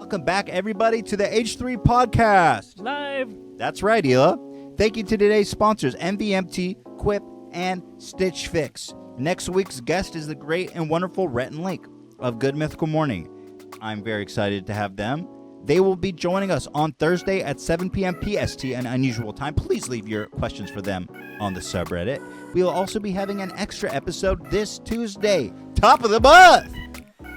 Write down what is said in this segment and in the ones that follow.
Welcome back, everybody, to the H3 Podcast. Live. That's right, Hila. Thank you to today's sponsors, MVMT, Quip, and Stitch Fix. Next week's guest is the great and wonderful Rhett and Link of Good Mythical Morning. I'm very excited to have them. They will be joining us on Thursday at 7 p.m. PST, an unusual time. Please leave your questions for them on the subreddit. We will also be having an extra episode this Tuesday, top of the month.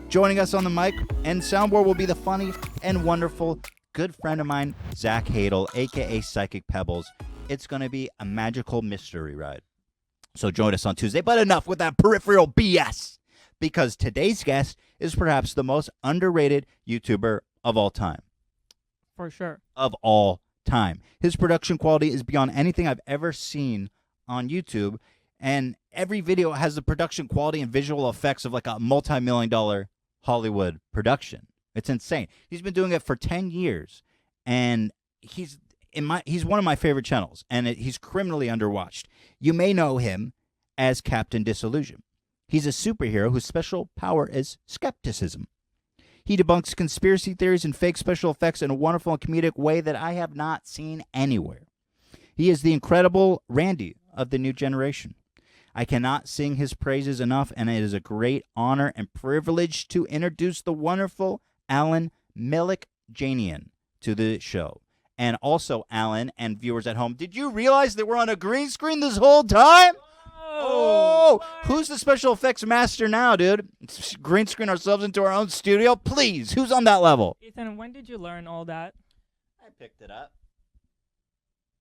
Joining us on the mic and soundboard will be the funny and wonderful good friend of mine, Zach Hadel, a.k.a. Psychic Pebbles. It's going to be a magical mystery ride. So join us on Tuesday, but enough with that peripheral BS, because today's guest is perhaps the most underrated YouTuber of all time. For sure. Of all time. His production quality is beyond anything I've ever seen on YouTube, and every video has the production quality and visual effects of like a multi-million-dollar Hollywood production. It's insane. He's been doing it for 10 years, and he's one of my favorite channels, and he's criminally underwatched. You may know him as Captain Disillusion. He's a superhero whose special power is skepticism. He debunks conspiracy theories and fake special effects in a wonderful and comedic way that I have not seen anywhere. He is the incredible Randy of the new generation. I cannot sing his praises enough, and it is a great honor and privilege to introduce the wonderful Alan Milikjanian to the show. And also, Alan and viewers at home, did you realize that we're on a green screen this whole time? Oh, who's the special effects master now, dude? Green screen ourselves into our own studio? Please, who's on that level? Ethan, when did you learn all that? I picked it up.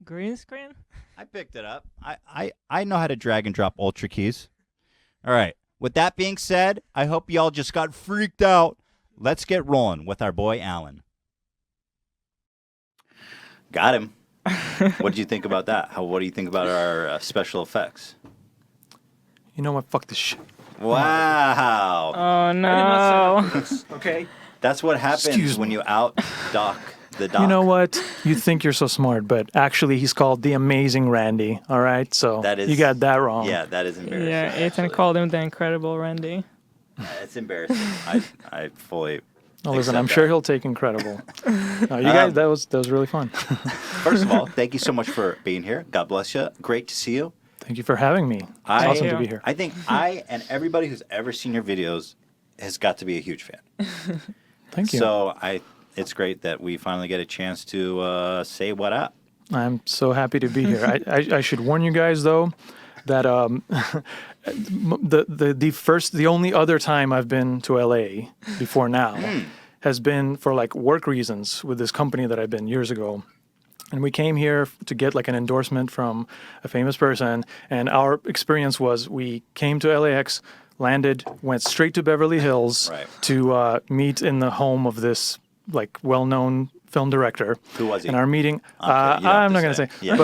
Green screen? I picked it up. I know how to drag and drop Ultra keys. All right. With that being said, I hope y'all just got freaked out. Let's get rolling with our boy Alan. Got him. What did you think about that? What do you think about our special effects? You know what? Fuck this shit. Wow. Oh, no. Okay. That's what happens when you out-dock the dock. You know what? You think you're so smart, but actually he's called the Amazing Randy, all right? So you got that wrong. Yeah, that is embarrassing. Yeah, Ethan actually called him the Incredible Randy. It's embarrassing. I fully... Oh, listen, I'm sure he'll take Incredible. No, you guys, that was really fun. First of all, thank you so much for being here. God bless you. Great to see you. Thank you for having me. It's awesome to be here. I think I and everybody who's ever seen your videos has got to be a huge fan. Thank you. So it's great that we finally get a chance to say what up. I'm so happy to be here. I should warn you guys though that the only other time I've been to LA before now has been for like work reasons with this company that I've been years ago. And we came here to get like an endorsement from a famous person. And our experience was we came to LAX, landed, went straight to Beverly Hills to meet in the home of this like well-known film director. Who was he? In our meeting, I'm not going to say. Yeah,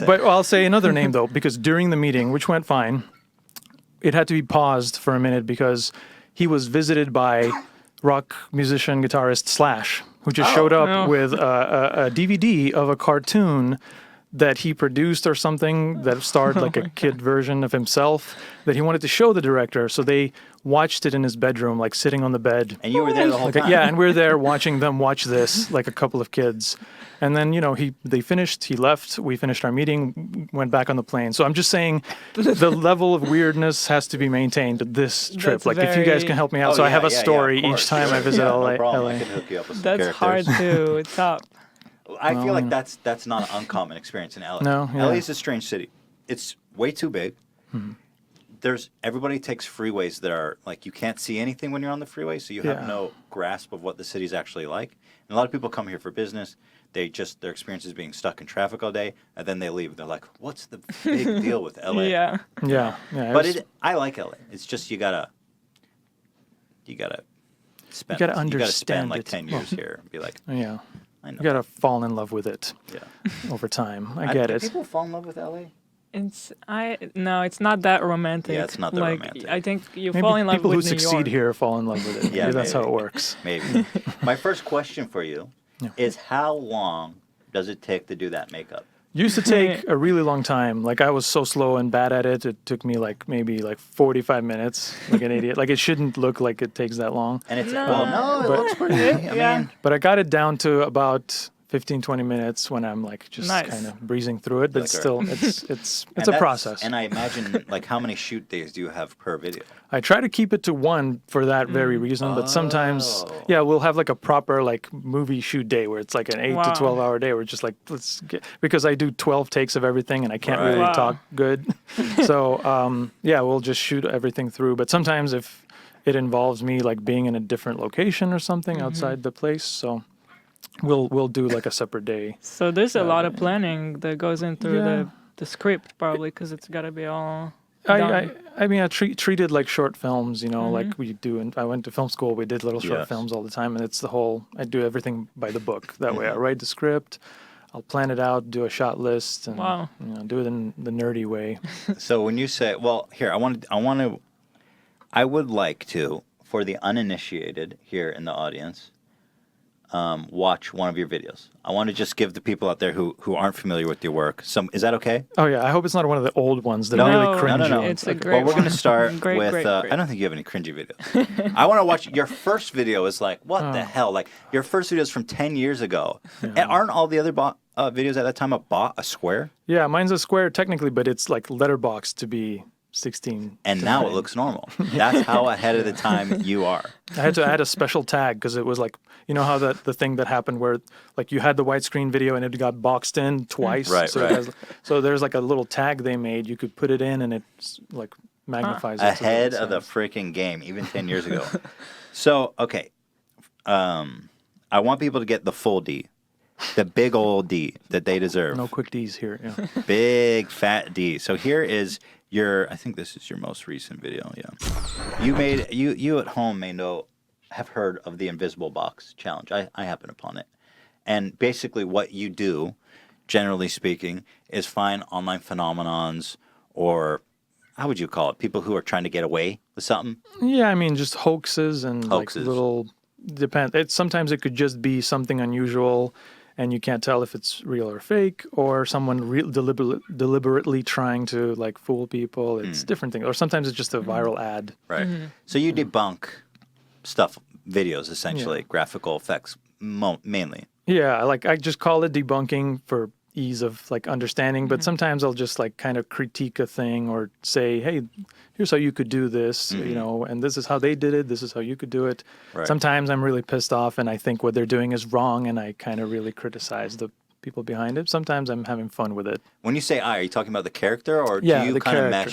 but I'll say another name though, because during the meeting, which went fine, it had to be paused for a minute because he was visited by rock musician guitarist Slash, who just showed up with a DVD of a cartoon that he produced or something that starred like a kid version of himself that he wanted to show the director. So they watched it in his bedroom, like sitting on the bed. And you were there the whole time? Yeah, and we're there watching them watch this, like a couple of kids. And then, they finished, he left, we finished our meeting, went back on the plane. So I'm just saying the level of weirdness has to be maintained this trip. Like, if you guys can help me out. I have a story each time I visit LA. No problem. I can hook you up with some That's hard to top. I feel like that's not an uncommon experience in LA. No, yeah. LA is a strange city. It's way too big. Mm-hmm. Everybody takes freeways that are like you can't see anything when you're on the freeway, so you have no grasp of what the city's actually like. And a lot of people come here for business. Their experience is being stuck in traffic all day, and then they leave. They're like, "What's the big deal with LA?" Yeah. But I like LA. It's just you gotta spend like 10 years here and be like, yeah. I know. You gotta fall in love with it. Over time. I get it. Do people fall in love with LA? No, it's not that romantic. Yeah, it's not that romantic. I think you Maybe fall in love people with who New succeed York. here fall in love with it. Yeah, that's how it works. Maybe. My first question for you is how long does it take to do that makeup? Used to take a really long time. Like I was so slow and bad at it. It took me like maybe like 45 minutes, like an idiot. Like it shouldn't look like it takes that long. And it's No. well, no, it But- looks pretty. I Yeah. mean, But I got it down to about 15, 20 minutes when I'm like just Nice. kind of breezing through it. But Like, still, it's and a that's- process. And I imagine, like, how many shoot days do you have per video? I try to keep it to one for that very reason, but sometimes, Oh. yeah, we'll have like a proper like movie shoot day where it's like an 8 Wow. to 12 hour day. We're just like, let's get, because I do 12 takes of everything and I can't Right. really Wow. talk good. So, yeah, we'll just shoot everything through. But sometimes if it involves me like being in a different location or something outside the place, so we'll do like a separate day. So there's a lot of planning that goes into Yeah. the script, probably, because it's got to be all done. I mean, I treated like short films, you know, like we do. And I went to film school. We did little short Yes. films all the time, and it's the whole. I do everything by the book. That way, I write the script, I'll plan it out, do a shot list, and Wow. you know, do it in the nerdy way. So when you say, well, here, I would like to, for the uninitiated here in the audience, watch one of your videos. I want to just give the people out there who aren't familiar with your work some. Is that okay? Oh yeah, I hope it's not one of the old ones that No, are No, really no, cringy. no. It's a Like, great Well, we're going one. to start Great, with. great, great. I don't think you have any cringy videos. I want to watch your first video. Is like, what the hell? Like your first video is from 10 years ago. And aren't all the other videos at that time a square? Yeah, mine's a square technically, but it's like letterbox to be 16. And now it looks normal. That's how ahead of the time you are. I had to add a special tag because it was like, you know how the thing that happened where like you had the widescreen video and it got boxed in twice. Right, so right. It has, so there's like a little tag they made. You could put it in and it's like magnifies it. to Ahead the of the size. freaking game, even 10 years ago. So, okay. I want people to get the full D. The big old D that they deserve. No quick D's here. Yeah. Big fat D. So here is I think this is your most recent video, yeah. You at home have heard of the Invisible Box Challenge. I happen upon it. And basically what you do, generally speaking, is find online phenomenons or how would you call it? People who are trying to get away with something? Yeah, I mean just hoaxes and Hoaxes. like little sometimes it could just be something unusual and you can't tell if it's real or fake, or someone deliberately trying to like fool people. It's different things, or sometimes it's just a viral ad. Right. So you debunk stuff, videos, essentially, graphical effects, mainly. Yeah, like I just call it debunking for ease of like understanding, but sometimes I'll just like kind of critique a thing or say, hey, here's how you could do this, you know, and this is how they did it, this is how you could do it. Right. Sometimes I'm really pissed off and I think what they're doing is wrong and I kind of really criticize the people behind it. Sometimes I'm having fun with it. When you say I, are you talking about the character or Yeah, do you the kind of character.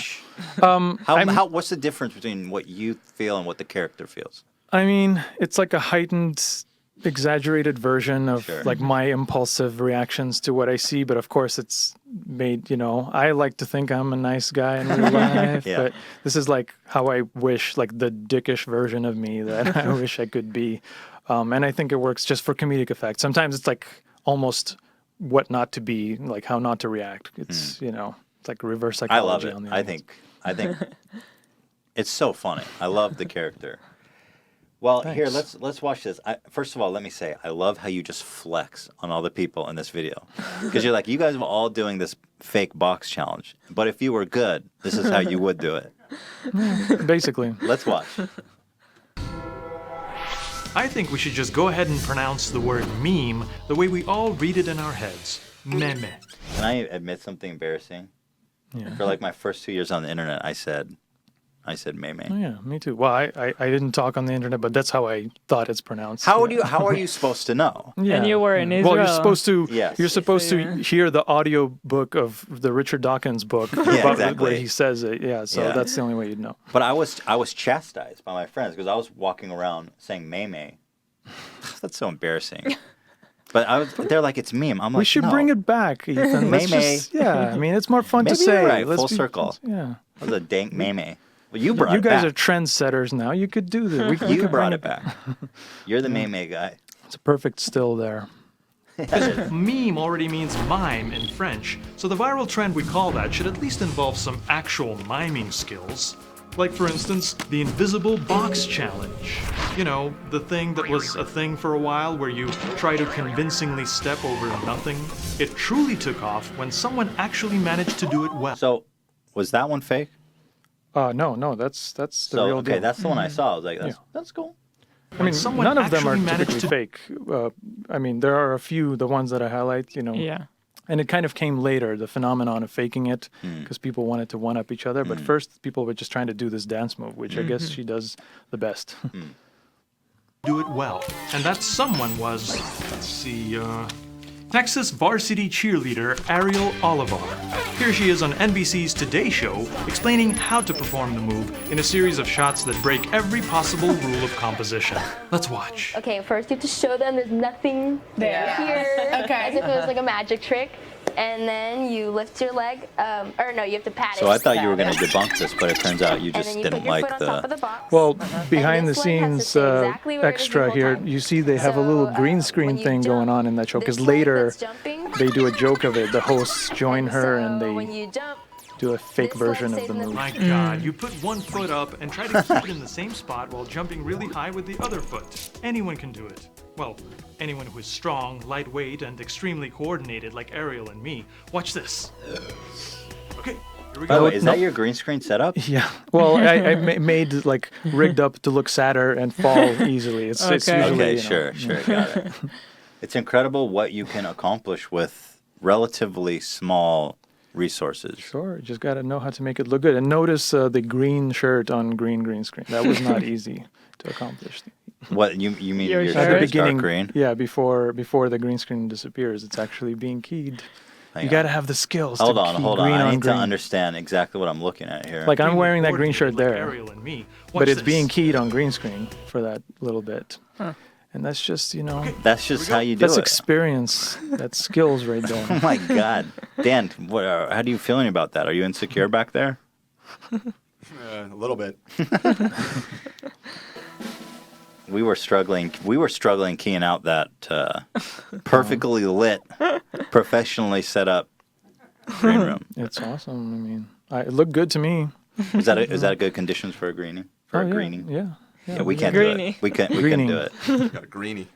mesh? What's the difference between what you feel and what the character feels? I mean, it's like a heightened, exaggerated version of Sure. like my impulsive reactions to what I see. But of course, it's made, you know, I like to think I'm a nice guy in real life. Yeah. But this is like how I wish, like the dickish version of me that I wish I could be. And I think it works just for comedic effect. Sometimes it's like almost what not to be, like how not to react. It's, you know, it's like reverse I love psychology it. on the I audience. think it's so funny. I love the character. Well, here, Thanks. let's watch this. First of all, let me say, I love how you just flex on all the people in this video. Because you're like, you guys are all doing this fake box challenge. But if you were good, this is how you would do it. Basically. Let's watch. I think we should just go ahead and pronounce the word meme the way we all read it in our heads. Meme. Can I admit something embarrassing? Yeah. For like my first 2 years on the internet, I said meme. Oh, yeah, me too. Well, I didn't talk on the internet, but that's how I thought it's pronounced. How Yeah. are you supposed to know? Yeah. And you were in Israel. Well, you're supposed to. Yes. You're supposed So, to yeah. hear the audio book of the Richard Dawkins book about exactly. where he says it. Yeah, so Yeah. that's the only way you'd know. But I was chastised by my friends because I was walking around saying meme. That's so embarrassing. But they're like, it's meme. I'm like, We should no. bring it back, Ethan. Let's Meme. just, yeah, I mean, it's more fun Maybe to say. you're right, Let's full be- circle. Yeah. That was a dank meme. Well, you brought You it guys back. are trendsetters now. You could do this. We You could brought bring it back. You're the meme guy. It's a perfect still there. Meme already means mime in French, so the viral trend we call that should at least involve some actual miming skills. Like, for instance, the invisible box challenge. You know, the thing that was a thing for a while where you try to convincingly step over nothing. It truly took off when someone actually managed to do it well. So, was that one fake? No, that's the real deal. Okay, that's the one I saw. I was like, that's cool. I mean, someone none of them are actually managed typically fake. I mean, there are a few, the ones that I highlight, you know. Yeah. And it kind of came later, the phenomenon of faking it, because people wanted to one-up each other. But first, people were just trying to do this dance move, which I guess she does the best. Do it well. And that someone was, let's see, Texas varsity cheerleader Ariel Oliver. Here she is on NBC's Today Show, explaining how to perform the move in a series of shots that break every possible rule of composition. Let's watch. Okay, first you have to show them there's nothing There. here, Okay. as if it was like a magic trick. And then you lift your leg, or no, you have to pat it. So I thought you were going to debunk this, but it turns out you and just then you didn't put your like foot on top of the box. Well, behind the this one has to scenes stay exactly where it is the extra whole here, time. you see they have a little So, green when screen you thing going jump, on in that show, because this leg later that's jumping, they do a joke of it. The hosts join her and so when they you jump, do a fake this leg version of stays the in the move. My God, you put one foot up and try to keep it in the same spot while jumping really high with the other foot. Anyone can do it. Well, anyone who is strong, lightweight, and extremely coordinated like Ariel and me. Watch this. Okay, here we By the go. way, is that your green screen setup? Yeah. Well, I made like rigged up to look sadder and fall easily. It's Okay. usually, Okay, you know, sure, got it. It's incredible what you can accomplish with relatively small resources. Sure, just got to know how to make it look good. And notice the green shirt on green screen. That was not easy to accomplish. What you mean? Your Your shirt? At the shirt is dark beginning, green? yeah, before the green screen disappears, it's actually being keyed. Hang You on. got to have the skills. Hold to on, key hold on. green I need to green. understand exactly what I'm looking at here. Like I'm wearing that green Coordinated shirt like there, Ariel and me. but Watch it's this. being keyed on green screen for that little bit. And that's just, you know, That's just how you do that's it. experience. That's skills right Oh there. my God, Dan, how do you feeling about that? Are you insecure back there? A little bit. We were struggling keying out that perfectly lit, professionally set up green room. It's awesome. I mean, it looked good to me. Is that good conditions for a greenie? For a yeah, greenie? Yeah. Yeah, we can't Greenie. do it. We couldn't do Greening. it. Got a greenie.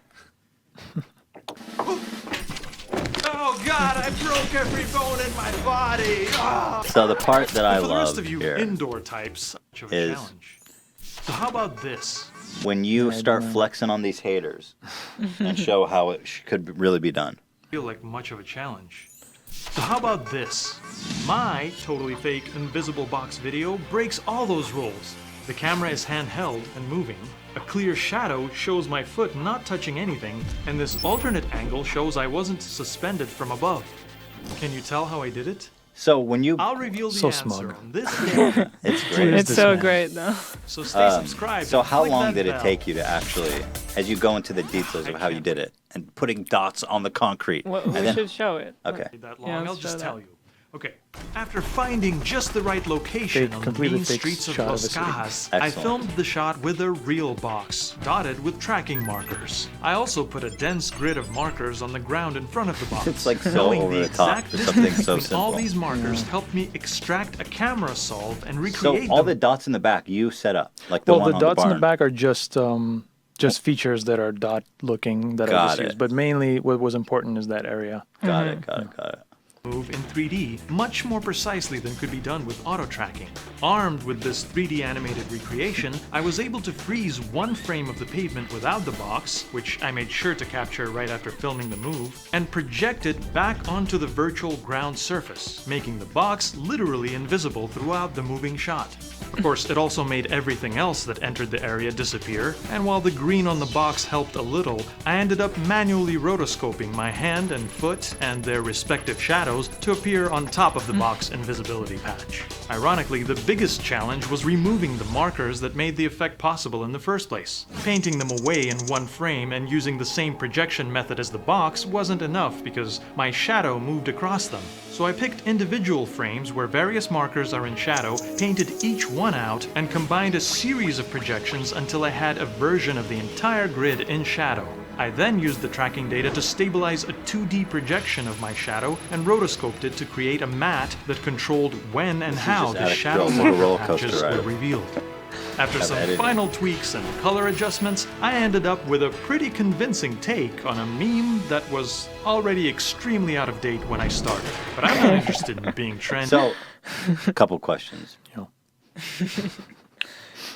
Oh God, I broke every bone in my body. Ah. So the part that I For the love rest of you here indoor types, much of a is- challenge. So how about this? when you start flexing on these haters and show how it could really be done. Feel like much of a challenge. So how about this? My totally fake invisible box video breaks all those rules. The camera is handheld and moving. A clear shadow shows my foot not touching anything, and this alternate angle shows I wasn't suspended from above. Can you tell how I did it? So when you, I'll reveal the So answer smug. on this day. it's great. It's so great though. So stay subscribed. So and how click long that did it bell. take you to actually, as you go into the details of how you did it and putting dots on the concrete? We and then, should show it. okay. That Yeah, long, let's I'll just show tell that. you. Okay. After finding just the right location Fake, on the completely main fake streets of shot of Los a city. Cajas, I Excellent. filmed the shot with a real box, dotted with tracking markers. I also put a dense grid of markers on the ground in front of the box. It's like so Knowing over the the top exact for something distance so between all simple. these markers helped me extract a camera solve and So recreate all them. the dots in the back you set up, like the Well, one the on dots the in barn. the back are just features that are dot looking that I Got just it. used. But mainly what was important is that area. Got it. Move in 3D much more precisely than could be done with auto tracking. Armed with this 3D animated recreation, I was able to freeze one frame of the pavement without the box, which I made sure to capture right after filming the move, and project it back onto the virtual ground surface, making the box literally invisible throughout the moving shot. Of course, it also made everything else that entered the area disappear, and while the green on the box helped a little, I ended up manually rotoscoping my hand and foot and their respective shadows to appear on top of the box invisibility patch. Ironically, the biggest challenge was removing the markers that made the effect possible in the first place. Painting them away in one frame and using the same projection method as the box wasn't enough because my shadow moved across them. So I picked individual frames where various markers are in shadow, painted each one out, and combined a series of projections until I had a version of the entire grid in shadow. I then used the tracking data to stabilize a 2D projection of my shadow and rotoscoped it to create a mat that controlled when and how the shadow marker patches were revealed. After some final tweaks and color adjustments, I ended up with a pretty convincing take on a meme that was already extremely out of date when I started. But I'm not interested in being trendy. So, a couple questions.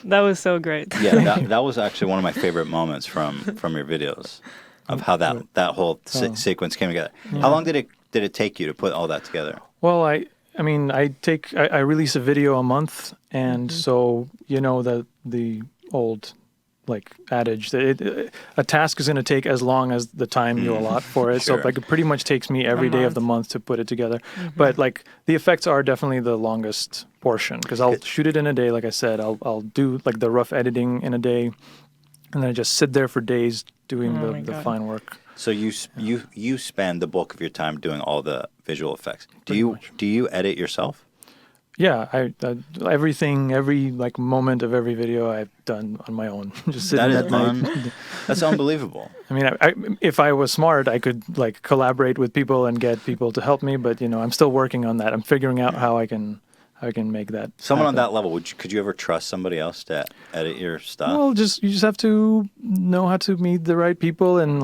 That was so great. Yeah, that was actually one of my favorite moments from your videos, of how that whole sequence came together. How long did it take you to put all that together? Well, I release a video a month, and so the old adage that a task is going to take as long as the time you allot for it. Sure. So it pretty much takes me every day of the month to put it together. But the effects are definitely the longest portion, because I'll shoot it in a day. Like I said, I'll do the rough editing in a day, and then I just sit there for days doing the fine work. So you spend the bulk of your time doing all the visual effects. Do you edit yourself? Yeah, everything, every moment of every video I've done on my own. Just sitting at night. That's unbelievable. I mean, if I was smart, I could collaborate with people and get people to help me. But I'm still working on that. I'm figuring out how I can make that. Someone happen. on that level, could you ever trust somebody else to edit your stuff? Well, you just have to know how to meet the right people and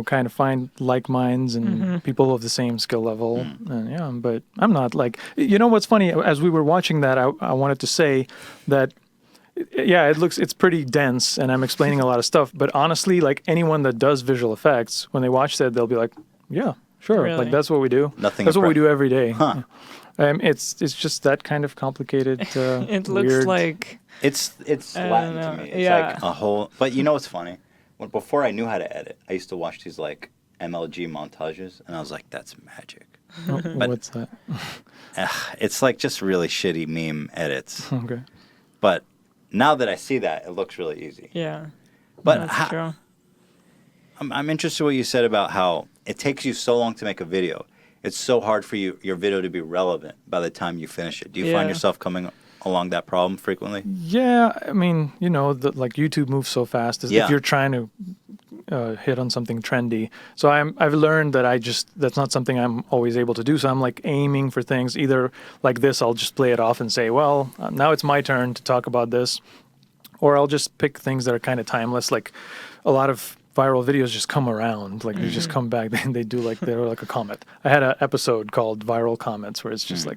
kind of find like minds and people of the same skill level. And but I'm not what's funny, as we were watching that, I wanted to say that it's pretty dense and I'm explaining a lot of stuff, but honestly, anyone that does visual effects, when they watch that, they'll be like, yeah, sure. Really? That's what we do. That's what we do every day. Huh. Yeah. It's just that kind of complicated. It looks weird. like it's Latin to me. It's like a whole. But you know what's funny? Before I knew how to edit, I used to watch these MLG montages, and I was like, "That's magic." What's that? It's just really shitty meme edits. Okay. But now that I see that, it looks really easy. Yeah. But that's true. I'm interested in what you said about how it takes you so long to make a video. It's so hard for your video to be relevant by the time you finish it. Do you find yourself coming along that problem frequently? Yeah, I mean, YouTube moves so fast. If you're trying to hit on something trendy, so I've learned that that's not something I'm always able to do. So I'm aiming for things either like this. I'll just play it off and say, well, now it's my turn to talk about this, or I'll just pick things that are kind of timeless. Like a lot of viral videos just come around, they just come back. They do they're like a comet. I had an episode called Viral Comments where it's just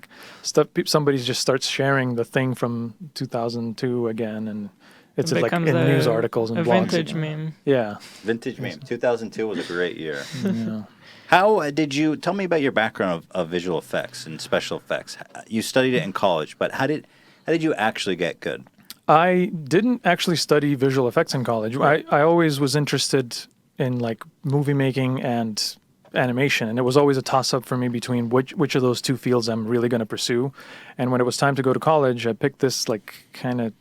stuff. Somebody just starts sharing the thing from 2002 again, and it's in news articles and a blogs. Vintage meme. Yeah, Vintage meme. 2002 was a great year. Yeah. How did you tell me about your background of visual effects and special effects? You studied it in college, but how did you actually get good? I didn't actually study visual effects in college. Right. I always was interested in movie making and animation, and it was always a toss-up for me between which of those two fields I'm really going to pursue. And when it was time to go to college, I picked this kind of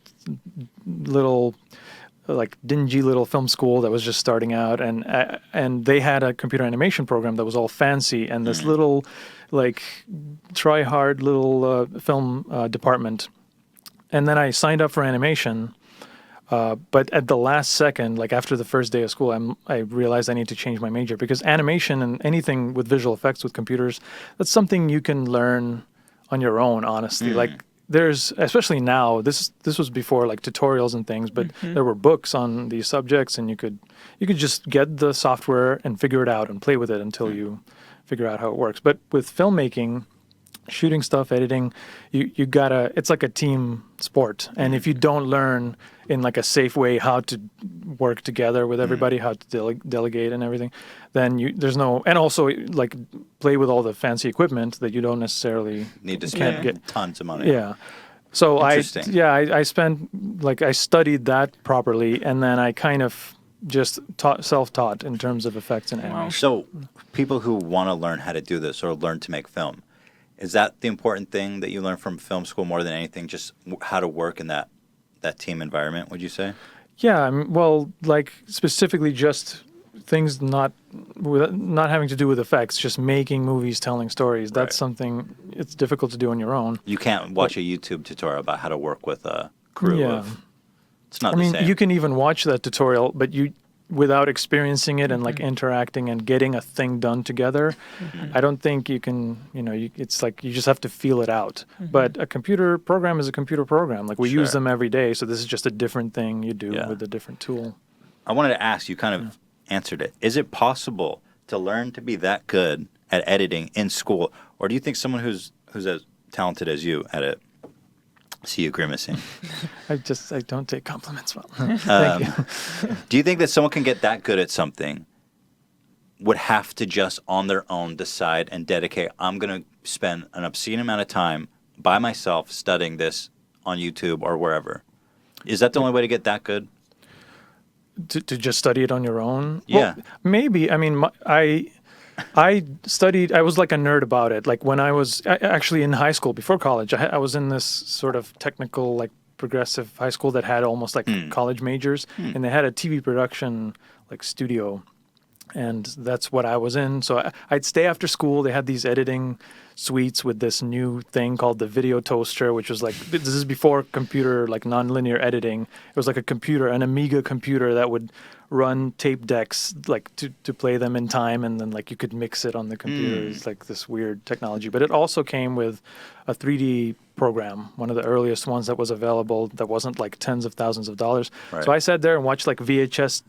little dingy little film school that was just starting out, and they had a computer animation program that was all fancy, and this little try hard little film department. And then I signed up for animation, but at the last second, after the first day of school, I realized I need to change my major, because animation and anything with visual effects with computers, that's something you can learn on your own, honestly. There's, especially now, this was before tutorials and things, but there were books on these subjects, and you could just get the software and figure it out and play with it until you figure out how it works. But with filmmaking, shooting stuff, editing, you gotta, it's like a team sport. And if you don't learn in a safe way how to work together with everybody, how to delegate and everything, then there's no, and also play with all the fancy equipment that you don't necessarily need to spend tons of money. Yeah. So I spent, I studied that properly, and then I kind of just self-taught in terms of effects and animation. So people who want to learn how to do this or learn to make film, is that the important thing that you learn from film school more than anything, just how to work in that team environment, would you say? Yeah, well, specifically just things not having to do with effects, just making movies, telling stories. That's something it's difficult to do on your own. You can't watch a YouTube tutorial about how to work with a crew of... It's not the same. You can even watch that tutorial, but without experiencing it and like interacting and getting a thing done together, I don't think you can, it's like you just have to feel it out. But a computer program is a computer program. Like we use them every day. So this is just a different thing you do with a different tool. I wanted to ask, you kind of answered it. Is it possible to learn to be that good at editing in school? Or do you think someone who's as talented as you at it, see you grimacing. I don't take compliments well. Thank you. Do you think that someone can get that good at something, would have to just on their own decide and dedicate, I'm going to spend an obscene amount of time by myself studying this on YouTube or wherever? Is that the only way to get that good? To just study it on your own? Yeah. Well, maybe. I mean, I studied, I was like a nerd about it. Like when I was actually in high school before college, I was in this sort of technical, like progressive high school that had almost like college majors. And they had a TV production like studio. And that's what I was in. So I'd stay after school. They had these editing suites with this new thing called the video toaster, which was like, this is before computer, like nonlinear editing. It was like a computer, an Amiga computer that would run tape decks like to play them in time, and then like you could mix it on the computer. It's like this weird technology. But it also came with a 3D program, one of the earliest ones that was available that wasn't like tens of thousands of dollars. Right. So I sat there and watched like VHS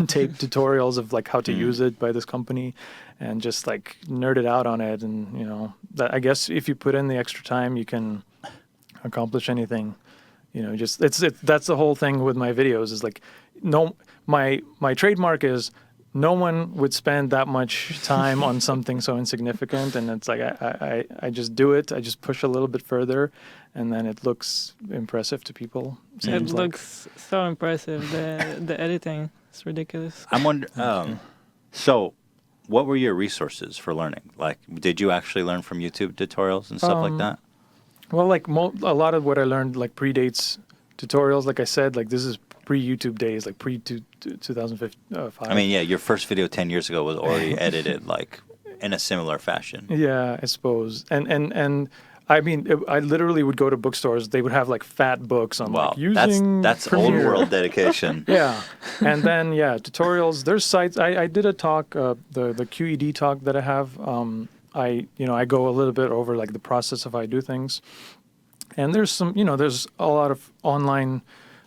tape tutorials of like how to use it by this company and just like nerded out on it. And that, I guess if you put in the extra time, you can accomplish anything. Just that's the whole thing with my videos is like, no, my trademark is no one would spend that much time on something so insignificant. And it's like I just do it. I just push a little bit further, and then it looks impressive to people. It looks so impressive. The editing. It's ridiculous. I'm wondering, so what were your resources for learning? Like, did you actually learn from YouTube tutorials and stuff like that? Well, like a lot of what I learned like predates tutorials. Like I said, like this is pre-YouTube days, like pre-2005. I mean, yeah, your first video 10 years ago was already edited like in a similar fashion. Yeah, I suppose. And I mean, I literally would go to bookstores. They would have like fat books on like using that's Premiere. old world dedication. Yeah, and then tutorials. There's sites. I did a talk, the QED talk that I have. I go a little bit over like the process of how I do things, and there's some there's a lot of online,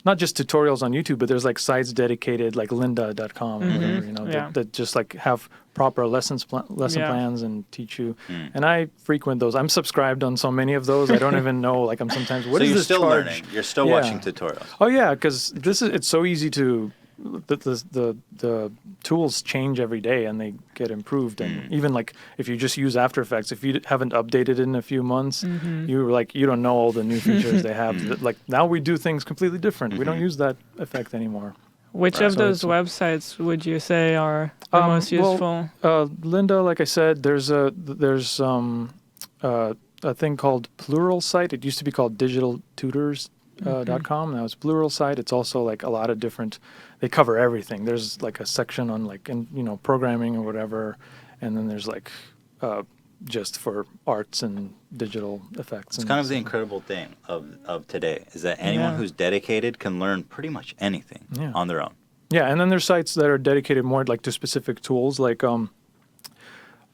not just tutorials on YouTube, but there's like sites dedicated like lynda.com or whatever, that just like have proper lesson plans and teach you. And I frequent those. I'm subscribed on so many of those. I don't even know. Like I'm sometimes. What so is you're this still charge? learning. You're still watching tutorials. Oh yeah, because it's so easy to. The tools change every day and they get improved, and even like if you just use After Effects, if you haven't updated it in a few months, you don't know all the new features they have. Like now we do things completely different. We don't use that effect anymore. Which of those websites would you say are the most useful? Lynda, like I said, there's a thing called Plural Site. It used to be called digitaltutors.com. Now it's Plural Site. It's also like a lot of different. They cover everything. There's like a section on like programming or whatever, and then there's like just for arts and digital effects. It's kind of the incredible thing of today is that anyone who's dedicated can learn pretty much anything on their own. Yeah, and then there's sites that are dedicated more like to specific tools. Like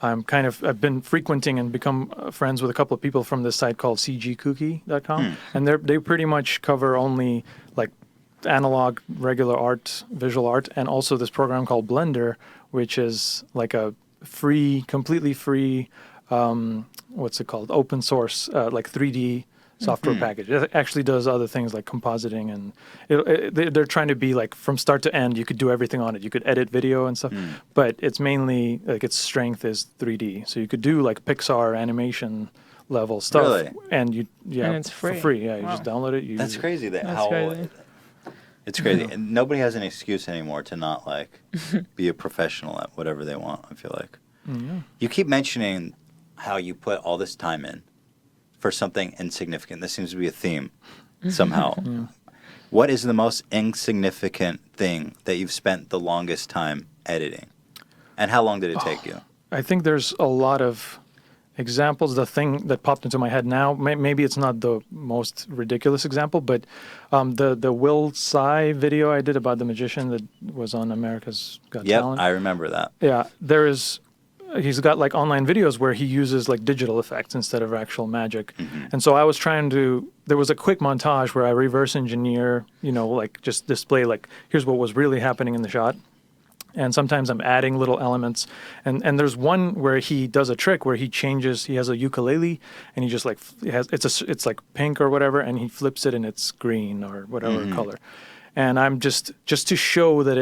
I've been frequenting and become friends with a couple of people from this site called cgcookie.com, and they pretty much cover only like analog, regular art, visual art, and also this program called Blender, which is like a free, completely free, what's it called? Open source, like 3D software package. It actually does other things like compositing, and they're trying to be like from start to end. You could do everything on it. You could edit video and stuff, but it's mainly like its strength is 3D. So you could do like Pixar animation level stuff, really? And and it's free. For free. Yeah, you just download it. That's crazy. Crazy. It's crazy. And nobody has an excuse anymore to not like be a professional at whatever they want. I feel like you keep mentioning how you put all this time in for something insignificant. This seems to be a theme somehow. What is the most insignificant thing that you've spent the longest time editing? And how long did it take you? I think there's a lot of examples, the thing that popped into my head now, maybe it's not the most ridiculous example, but the Will Tsai video I did about the magician that was on America's Got Talent. I remember that. Yeah, he's got like online videos where he uses like digital effects instead of actual magic. And so I was there was a quick montage where I reverse engineer, like just display like, here's what was really happening in the shot. And sometimes I'm adding little elements. And there's one where he does a trick where he has a ukulele and he just like, it's like pink or whatever, and he flips it and it's green or whatever color. And I'm just to show that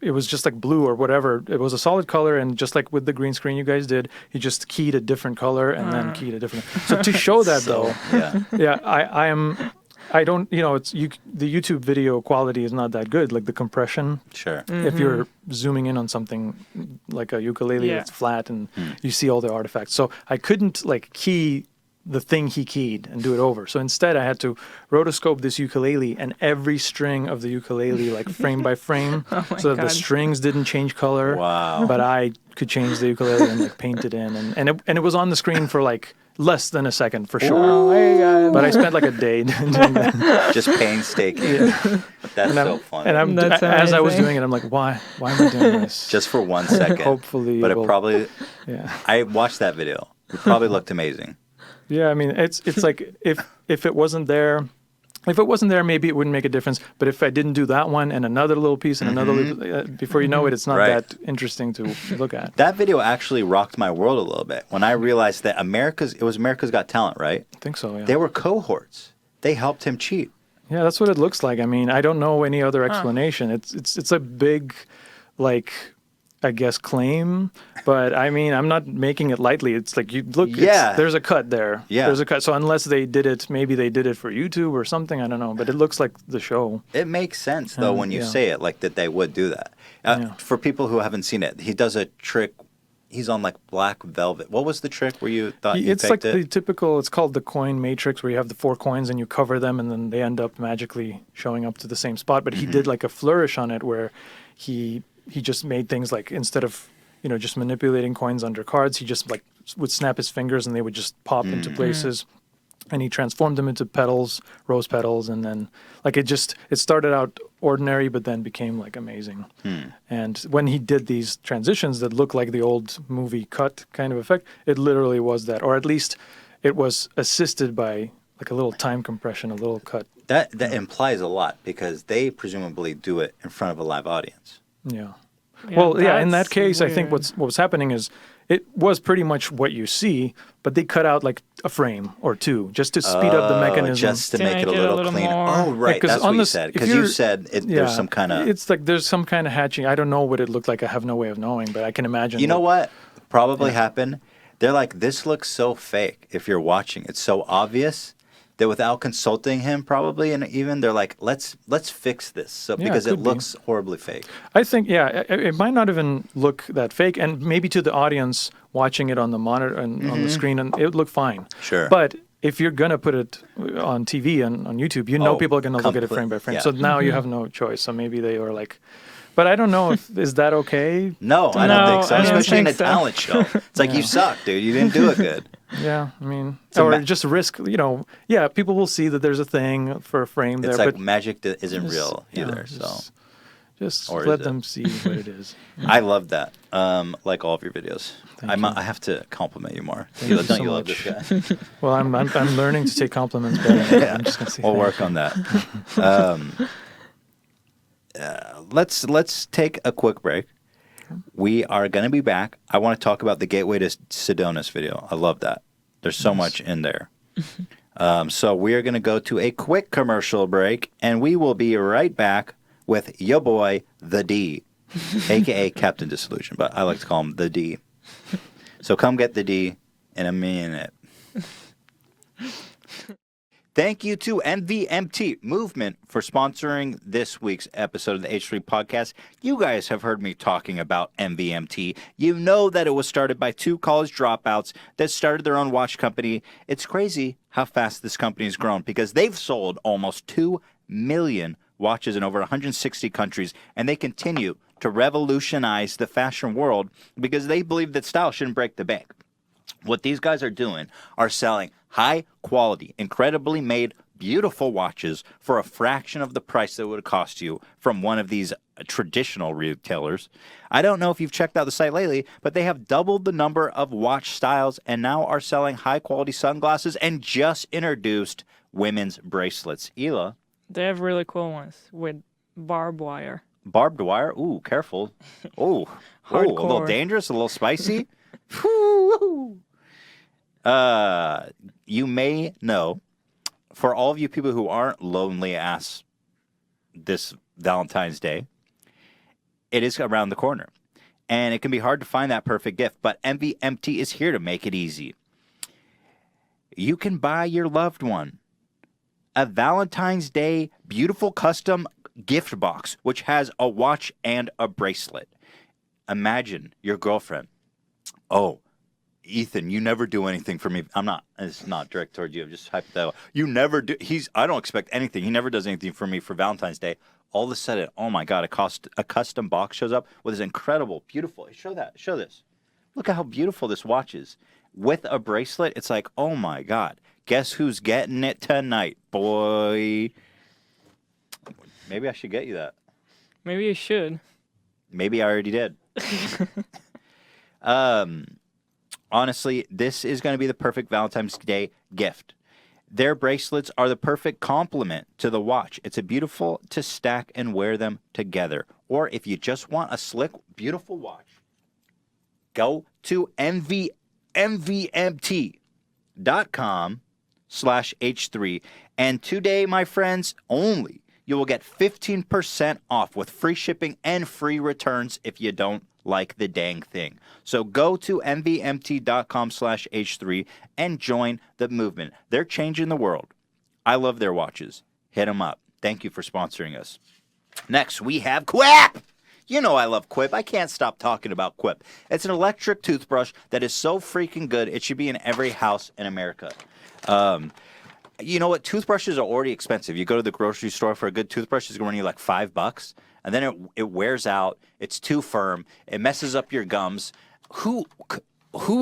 it was just like blue or whatever. It was a solid color, and just like with the green screen you guys did, he just keyed a different color and then keyed a different. So to show that I don't, the YouTube video quality is not that good. Like the compression. Sure. If you're zooming in on something like a ukulele, it's flat and you see all the artifacts. So I couldn't like key the thing he keyed and do it over. So instead I had to rotoscope this ukulele and every string of the ukulele like frame by frame so that the strings didn't change color. Wow. But I could change the ukulele and like paint it in. And it was on the screen for like less than a second for sure. Oh my God. But I spent like a day doing that. Just painstaking. That's so funny. And as I was doing it, I'm like, why am I doing this? Just for 1 second. Hopefully. But it probably, yeah. I watched that video. It probably looked amazing. Yeah, I mean, it's like if it wasn't there, maybe it wouldn't make a difference. But if I didn't do that one and another little piece and another little, before you know it, it's not that interesting to look at. That video actually rocked my world a little bit when I realized that it was America's Got Talent, right? I think so, yeah. They were cohorts. They helped him cheat. Yeah, that's what it looks like. I mean, I don't know any other explanation. It's a big, like, I guess, claim, but I mean, I'm not making it lightly. It's like, you look, there's a cut there. Yeah. There's a cut. So unless they did it, maybe they did it for YouTube or something, I don't know, but it looks like the show. It makes sense, though, when you say it, like that they would do that. For people who haven't seen it, he does a trick. He's on like black velvet. What was the trick where you thought you It's like the typical, it's called the coin matrix, where you have the 4 coins and you cover them and then they end up magically showing up to the same spot. But he did like a flourish on it where he just made things like, instead of, just manipulating coins under cards, he just like would snap his fingers and they would just pop into places. And he transformed them into petals, rose petals, and then like it started out ordinary, but then became like amazing. And when he did these transitions that look like the old movie cut kind of effect, it literally was that, or at least it was assisted by like a little time compression, a little cut. That implies a lot because they presumably do it in front of a live audience. Yeah. Well, yeah, in that that's case, I think weird. what was happening is it was pretty much what you see, but they cut out like a frame or two just to speed up the mechanism. Just to make it a little cleaner. more. Oh, right. Yeah, that's what you said. Because you said there's some kind of... It's like there's some kind of hatching. I don't know what it looked like. I have no way of knowing, but I can imagine. You know what probably happened? They're like, this looks so fake if you're watching. It's so obvious that without consulting him probably, and even they're like, let's fix this because it looks horribly fake. I think, it might not even look that fake, and maybe to the audience watching it on the monitor and on the screen, and it would look fine. Sure. But if you're going to put it on TV and on YouTube, people are going to look at it frame by frame. Yeah. So now you have no choice. So maybe they were like... But I don't know is that okay? No, I don't think so. I don't Especially in a think so. talent show. It's like, you suck, dude. You didn't do it good. Yeah, I mean, a or just risk, people will see that there's a thing for a frame It's there. like but magic isn't real either. Just Or let is them see what it is. I love that. Like all of your videos. Thank you. I have to compliment you more. you Don't so you love much. this guy? Well, I'm learning to take compliments better. I'm just gonna say We'll thanks. work on that. Let's take a quick break. We are going to be back. I want to talk about the Gateway to Sedonis video. I love that. There's so much in there. So we are going to go to a quick commercial break, and we will be right back with your boy, The D, a.k.a. Captain Disillusion, but I like to call him The D. So come get The D in a minute. Thank you to MVMT Movement for sponsoring this week's episode of the H3 Podcast. You guys have heard me talking about MVMT. You know that it was started by 2 college dropouts that started their own watch company. It's crazy how fast this company has grown because they've sold almost 2 million watches in over 160 countries, and they continue to revolutionize the fashion world because they believe that style shouldn't break the bank. What these guys are doing are selling high quality, incredibly made, beautiful watches for a fraction of the price that would cost you from one of these traditional retailers. I don't know if you've checked out the site lately, but they have doubled the number of watch styles and now are selling high quality sunglasses and just introduced women's bracelets. Hila, They have really cool ones with barbed wire. barbed wire. Ooh, careful. Ooh, a little Hardcore. dangerous, a little spicy. You may know, for all of you people who aren't lonely ass this Valentine's Day, it is around the corner. And it can be hard to find that perfect gift, but MVMT is here to make it easy. You can buy your loved one a Valentine's Day beautiful custom gift box, which has a watch and a bracelet. Imagine your girlfriend. Oh, Ethan, you never do anything for me. It's not direct toward you. I'm just hypothetical. You never do. I don't expect anything. He never does anything for me for Valentine's Day. All of a sudden, oh my God, a custom box shows up with this incredible, beautiful. Show this. Look at how beautiful this watch is. With a bracelet, it's like, oh my God, guess who's getting it tonight, boy? Maybe I should get you that. Maybe you should. Maybe I already did. Honestly, this is going to be the perfect Valentine's Day gift. Their bracelets are the perfect complement to the watch. It's a beautiful to stack and wear them together. Or if you just want a slick, beautiful watch, go to mvmt.com/H3. And today, my friends, only you will get 15% off with free shipping and free returns if you don't like the dang thing. So go to mvmt.com/H3 and join the movement. They're changing the world. I love their watches. Hit them up. Thank you for sponsoring us. Next, we have Quip. You know I love Quip. I can't stop talking about Quip. It's an electric toothbrush that is so freaking good, it should be in every house in America. You know what? Toothbrushes are already expensive. You go to the grocery store for a good toothbrush, it's going to run you like $5. And then it wears out. It's too firm. It messes up your gums. Who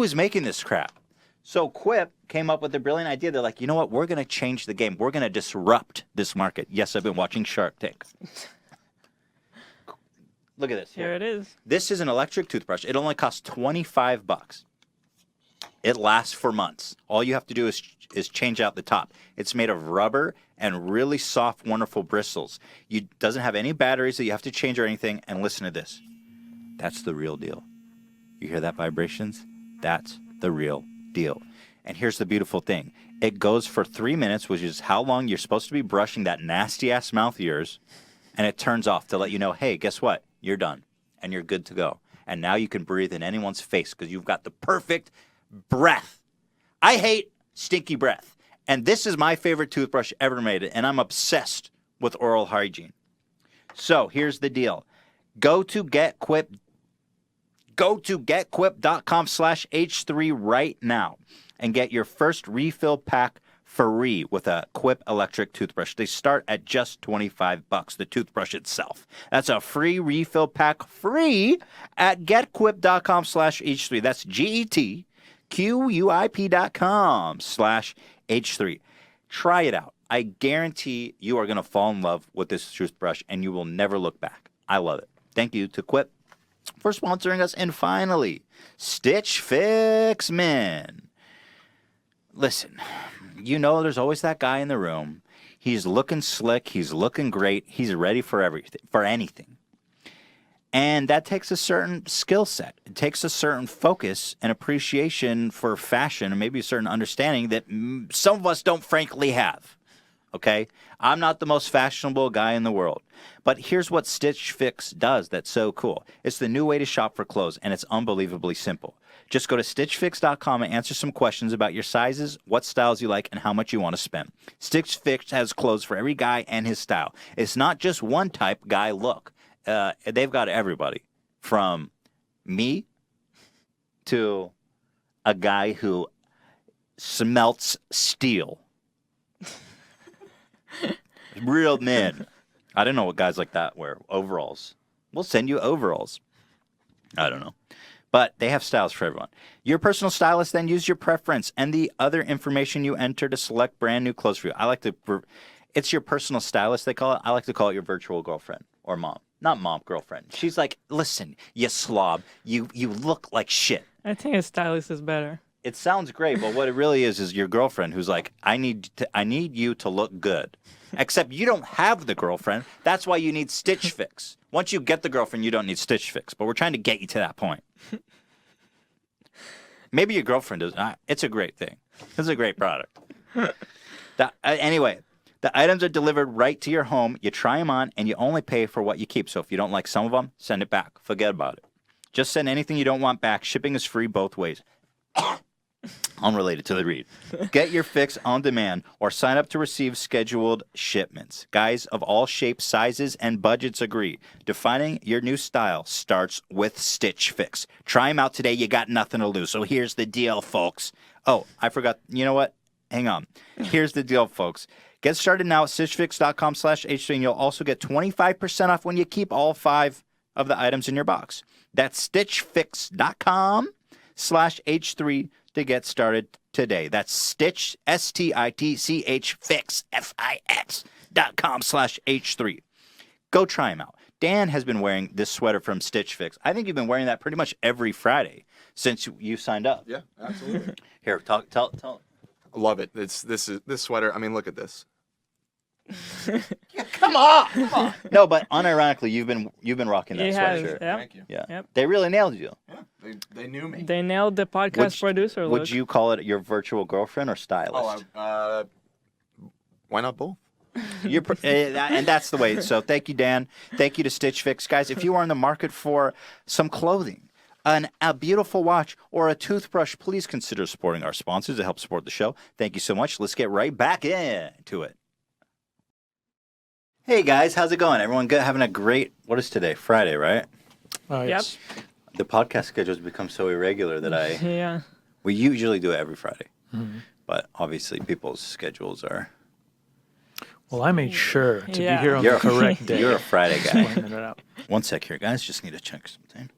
is making this crap? So Quip came up with a brilliant idea. They're like, you know what? We're going to change the game. We're going to disrupt this market. Yes, I've been watching Shark Tank. Look at this. Here it is. This is an electric toothbrush. It only costs $25. It lasts for months. All you have to do is change out the top. It's made of rubber and really soft, wonderful bristles. It doesn't have any batteries that you have to change or anything. And listen to this. That's the real deal. You hear that vibrations? That's the real deal. And here's the beautiful thing. It goes for 3 minutes, which is how long you're supposed to be brushing that nasty-ass mouth of yours. And it turns off to let you know, hey, guess what? You're done. And you're good to go. And now you can breathe in anyone's face because you've got the perfect breath. I hate stinky breath. And this is my favorite toothbrush ever made, and I'm obsessed with oral hygiene. So here's the deal. Go to getquip.com/H3 right now and get your first refill pack free with a Quip electric toothbrush. They start at just $25, the toothbrush itself. That's a free refill pack free at getquip.com/H3. That's GETQUIP.com/H3. Try it out. I guarantee you are going to fall in love with this toothbrush and you will never look back. I love it. Thank you to Quip for sponsoring us. And finally, Stitch Fix Men. Listen, you know there's always that guy in the room. He's looking slick. He's looking great. He's ready for everything, for anything. And that takes a certain skill set. It takes a certain focus and appreciation for fashion and maybe a certain understanding that some of us don't frankly have. Okay? I'm not the most fashionable guy in the world. But here's what Stitch Fix does that's so cool. It's the new way to shop for clothes, and it's unbelievably simple. Just go to stitchfix.com and answer some questions about your sizes, what styles you like, and how much you want to spend. Stitch Fix has clothes for every guy and his style. It's not just one type guy look. They've got everybody from me to a guy who smelts steel. Real men. I don't know what guys like that wear. Overalls. We'll send you overalls. I don't know. But they have styles for everyone. Your personal stylist then uses your preference and the other information you enter to select brand new clothes for you. I like to, it's your personal stylist, they call it. I like to call it your virtual girlfriend or mom. Not mom, girlfriend. She's like, listen, you slob, you look like shit. I think a stylist is better. It sounds great, but what it really is your girlfriend who's like, I need you to look good. Except you don't have the girlfriend. That's why you need Stitch Fix. Once you get the girlfriend, you don't need Stitch Fix. But we're trying to get you to that point. Maybe your girlfriend does not. It's a great thing. It's a great product. Anyway, the items are delivered right to your home. You try them on, and you only pay for what you keep. So if you don't like some of them, send it back. Forget about it. Just send anything you don't want back. Shipping is free both ways. Unrelated to the read. Get your fix on demand or sign up to receive scheduled shipments. Guys of all shapes, sizes, and budgets agree. Defining your new style starts with Stitch Fix. Try them out today. You got nothing to lose. So here's the deal, folks. Oh, I forgot. You know what? Hang on. Here's the deal, folks. Get started now at stitchfix.com/H3, and you'll also get 25% off when you keep all 5 of the items in your box. That's stitchfix.com/H3 to get started today. That's Stitch, STITCH, Fix, FIX.com/H3. Go try them out. Dan has been wearing this sweater from Stitch Fix. I think you've been wearing that pretty much every Friday since you signed up. Yeah, absolutely. Here, tell. I love it. This sweater. I mean, look at this. Come on. No, but unironically, you've been rocking that He has, sweatshirt. yeah. Thank you. Yeah. Yep. They really nailed you. Yeah, they knew me. They nailed the podcast producer look. Would you call it your virtual girlfriend or stylist? Why not both? And that's the way. So thank you, Dan. Thank you to Stitch Fix. Guys, if you are in the market for some clothing, a beautiful watch, or a toothbrush, please consider supporting our sponsors to help support the show. Thank you so much. Let's get right back into it. Hey, guys. How's it going? Everyone good? Having a great, what is today? Friday, right? Yes. The podcast schedule has become so irregular that Yeah. we usually do it every Friday. Mm-hmm. But obviously people's schedules are... Well, I made sure to be Yeah. here on the correct day. You're a Friday guy. Pointing it out. One sec here, guys. Just need to check something.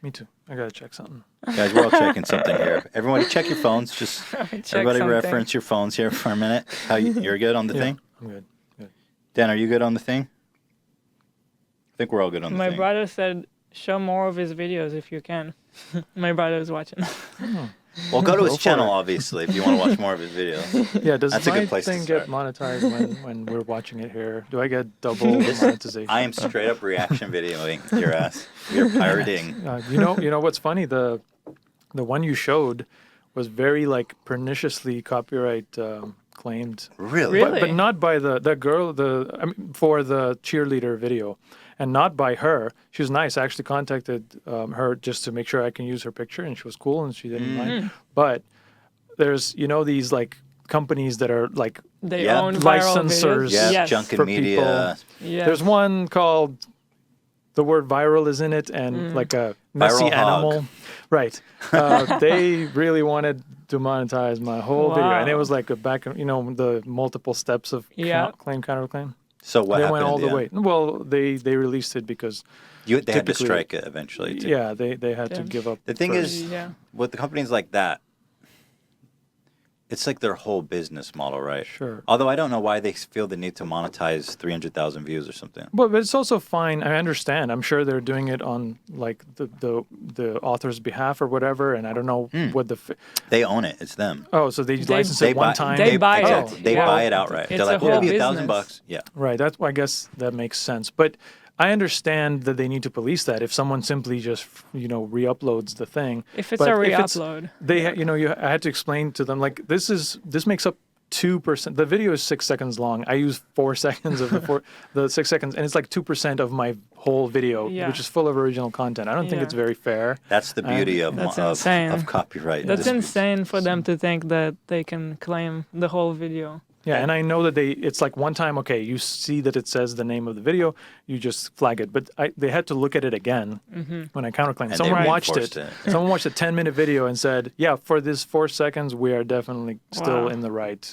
Me too. I gotta check something. Guys, we're all checking something here. Everybody check your phones. Just everybody something. reference your phones here for a minute. You're good on the thing? I'm good. Dan, are you good on the thing? I think we're all good on the My thing. brother said, show more of his videos if you can. My brother is watching. Well, go to his Go for channel, it. obviously, if you want to watch more of his videos. Yeah, does That's a my good place to thing get start. monetized when we're watching it here? Do I get double monetization? I am straight up reaction videoing your ass. You're pirating. You know what's funny? The one you showed was very like perniciously copyright claimed. Really? Really? But not by the girl for the cheerleader video, and not by her. She was nice. I actually contacted her just to make sure I can use her picture, and she was cool and she didn't mind. But there's these like companies that are like They Yeah. own viral Licensors. videos. Yeah, Yes. Junkin For Media. Yes. There's one called the word viral is in it and like a messy Viral hog. animal. Right. They really wanted to monetize my whole video. And it Wow. was like the multiple steps of Yeah. claim, counterclaim. So what They happened went all in the way. Well, they released it because They had to typically- strike it eventually. Too. yeah, they had to Yeah. give up. The thing first. is, Yeah. with the companies like that, it's like their whole business model, right? Sure. Although I don't know why they feel the need to monetize 300,000 views or something. But it's also fine. I understand. I'm sure they're doing it on like the author's behalf or whatever. And I don't know what They own it. It's them. so they license They it one buy, time. They buy it. exactly. They Yeah. buy it outright. It's They're like, a we'll whole give you $1,000 business. bucks. Yeah. Right. That's I guess that makes sense. But I understand that they need to police that. If someone simply just re-uploads the thing, If it's but a if it's- re-upload. they I had to explain to them like this makes up 2%. The video is 6 seconds long. I use 4 seconds of the 6 seconds, and it's like 2% of my whole video, Yeah. which is full of original content. I don't think Yeah. it's very fair. That's the beauty of That's insane. copyright. That's disputes. insane for them to think that they can claim the whole video. Yeah, and I know that it's like one time, okay, you see that it says the name of the video, you just flag it. But they had to look at it again when I counterclaimed. And Someone they watched reinforced it. it. Someone watched a 10-minute video and said, yeah, for this 4 seconds, we are definitely still Wow. in the right.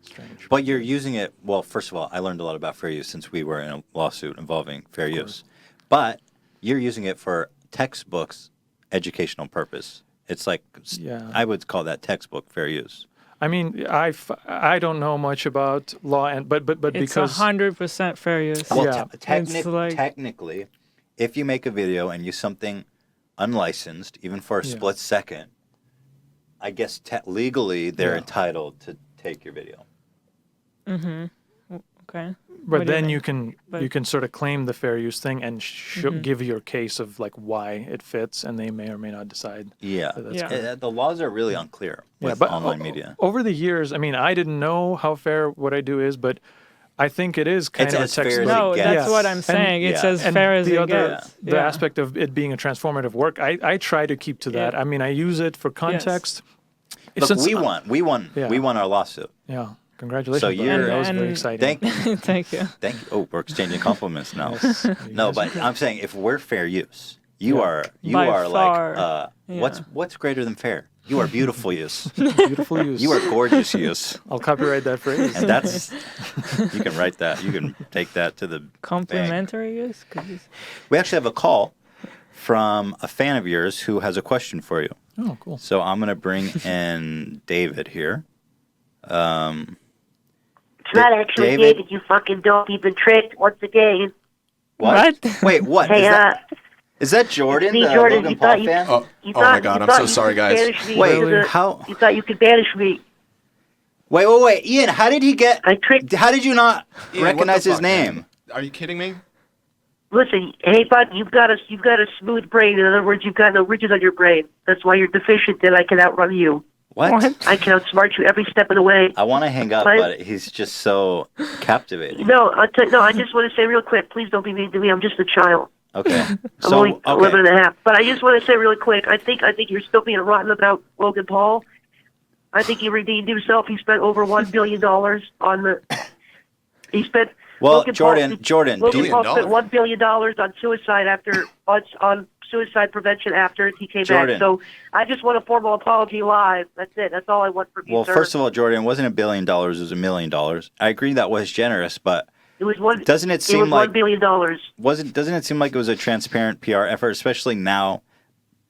Strange. But you're using it, well, first of all, I learned a lot about fair use since we were in a lawsuit involving fair use. But you're using it for textbooks, educational purpose. It's like, Yeah. I would call that textbook fair use. I mean, I don't know much about law, but It's because 100% fair use. Well, Yeah. technically, if you make a video and use something unlicensed, even for a split second, I guess legally they're entitled to take your video. Okay. but What do you then mean? you can sort of claim the fair use thing and give your case of like why it fits, and they may or may not decide. Yeah. that that's Yeah. fair. The laws are really unclear with but online media. Over the years, I mean, I didn't know how fair what I do is, but I think it is kind It's of a as fair as textbook. No, it that's gets. what I'm saying. It's as And fair as the it other, gets. the Yeah. aspect of it being a transformative work, I try to keep to that. Yeah. I mean, I use it for context. Look, Since- we won our lawsuit. Yeah, congratulations. So brother. you're- that was very And- exciting. Thank you. Thank you. Thank you. Oh, we're exchanging compliments now. Yes, you No, guys- but I'm saying if we're fair use, you Yeah. are By like far, what's greater than fair? You are beautiful use. beautiful use. You are gorgeous use. I'll copyright that phrase. And that's you can write that. You can take that to the bank. Complimentary use? 'Cause We actually have a call from a fan of yours who has a question for you. Oh, cool. So I'm going to bring in David here. It's not actually David? David, you fucking dope. You've been tricked once again. What? Wait, what? Hey, Is that Jordan, me, the Jordan, Logan you Paul thought you- fan? Oh, you oh thought, my God, you I'm thought so you sorry, could guys. banish me Wait, to the- how? You thought you could banish me. Wait. Ian, how did he get? I tricked. How did you not Ian, what recognize the his fuck, name? man? Are you kidding me? Listen, hey, bud, you've got a smooth brain. In other words, you've got no ridges on your brain. That's why you're deficient, and I can outrun you. What? I can outsmart you every step of the way. I want to hang up, What? but he's just so captivating. No, I just want to say real quick, please don't be mean to me. I'm just a child. Okay. I'm So only 11 and a half. But I just want to say really quick, I think you're still being rotten about Logan Paul. I think he redeemed himself. He spent over $1 billion on the... He spent... Well, Logan Jordan, Logan you- Paul spent $1 billion on suicide on suicide prevention after he came Jordan. back. So I just want a formal apology live. That's it. That's all I want from you, well, sir. first of all, Jordan, it wasn't $1 billion; it was $1 million. I agree that was generous, but it was one. doesn't it It seem was like $1 billion. doesn't it seem like it was a transparent PR effort, especially now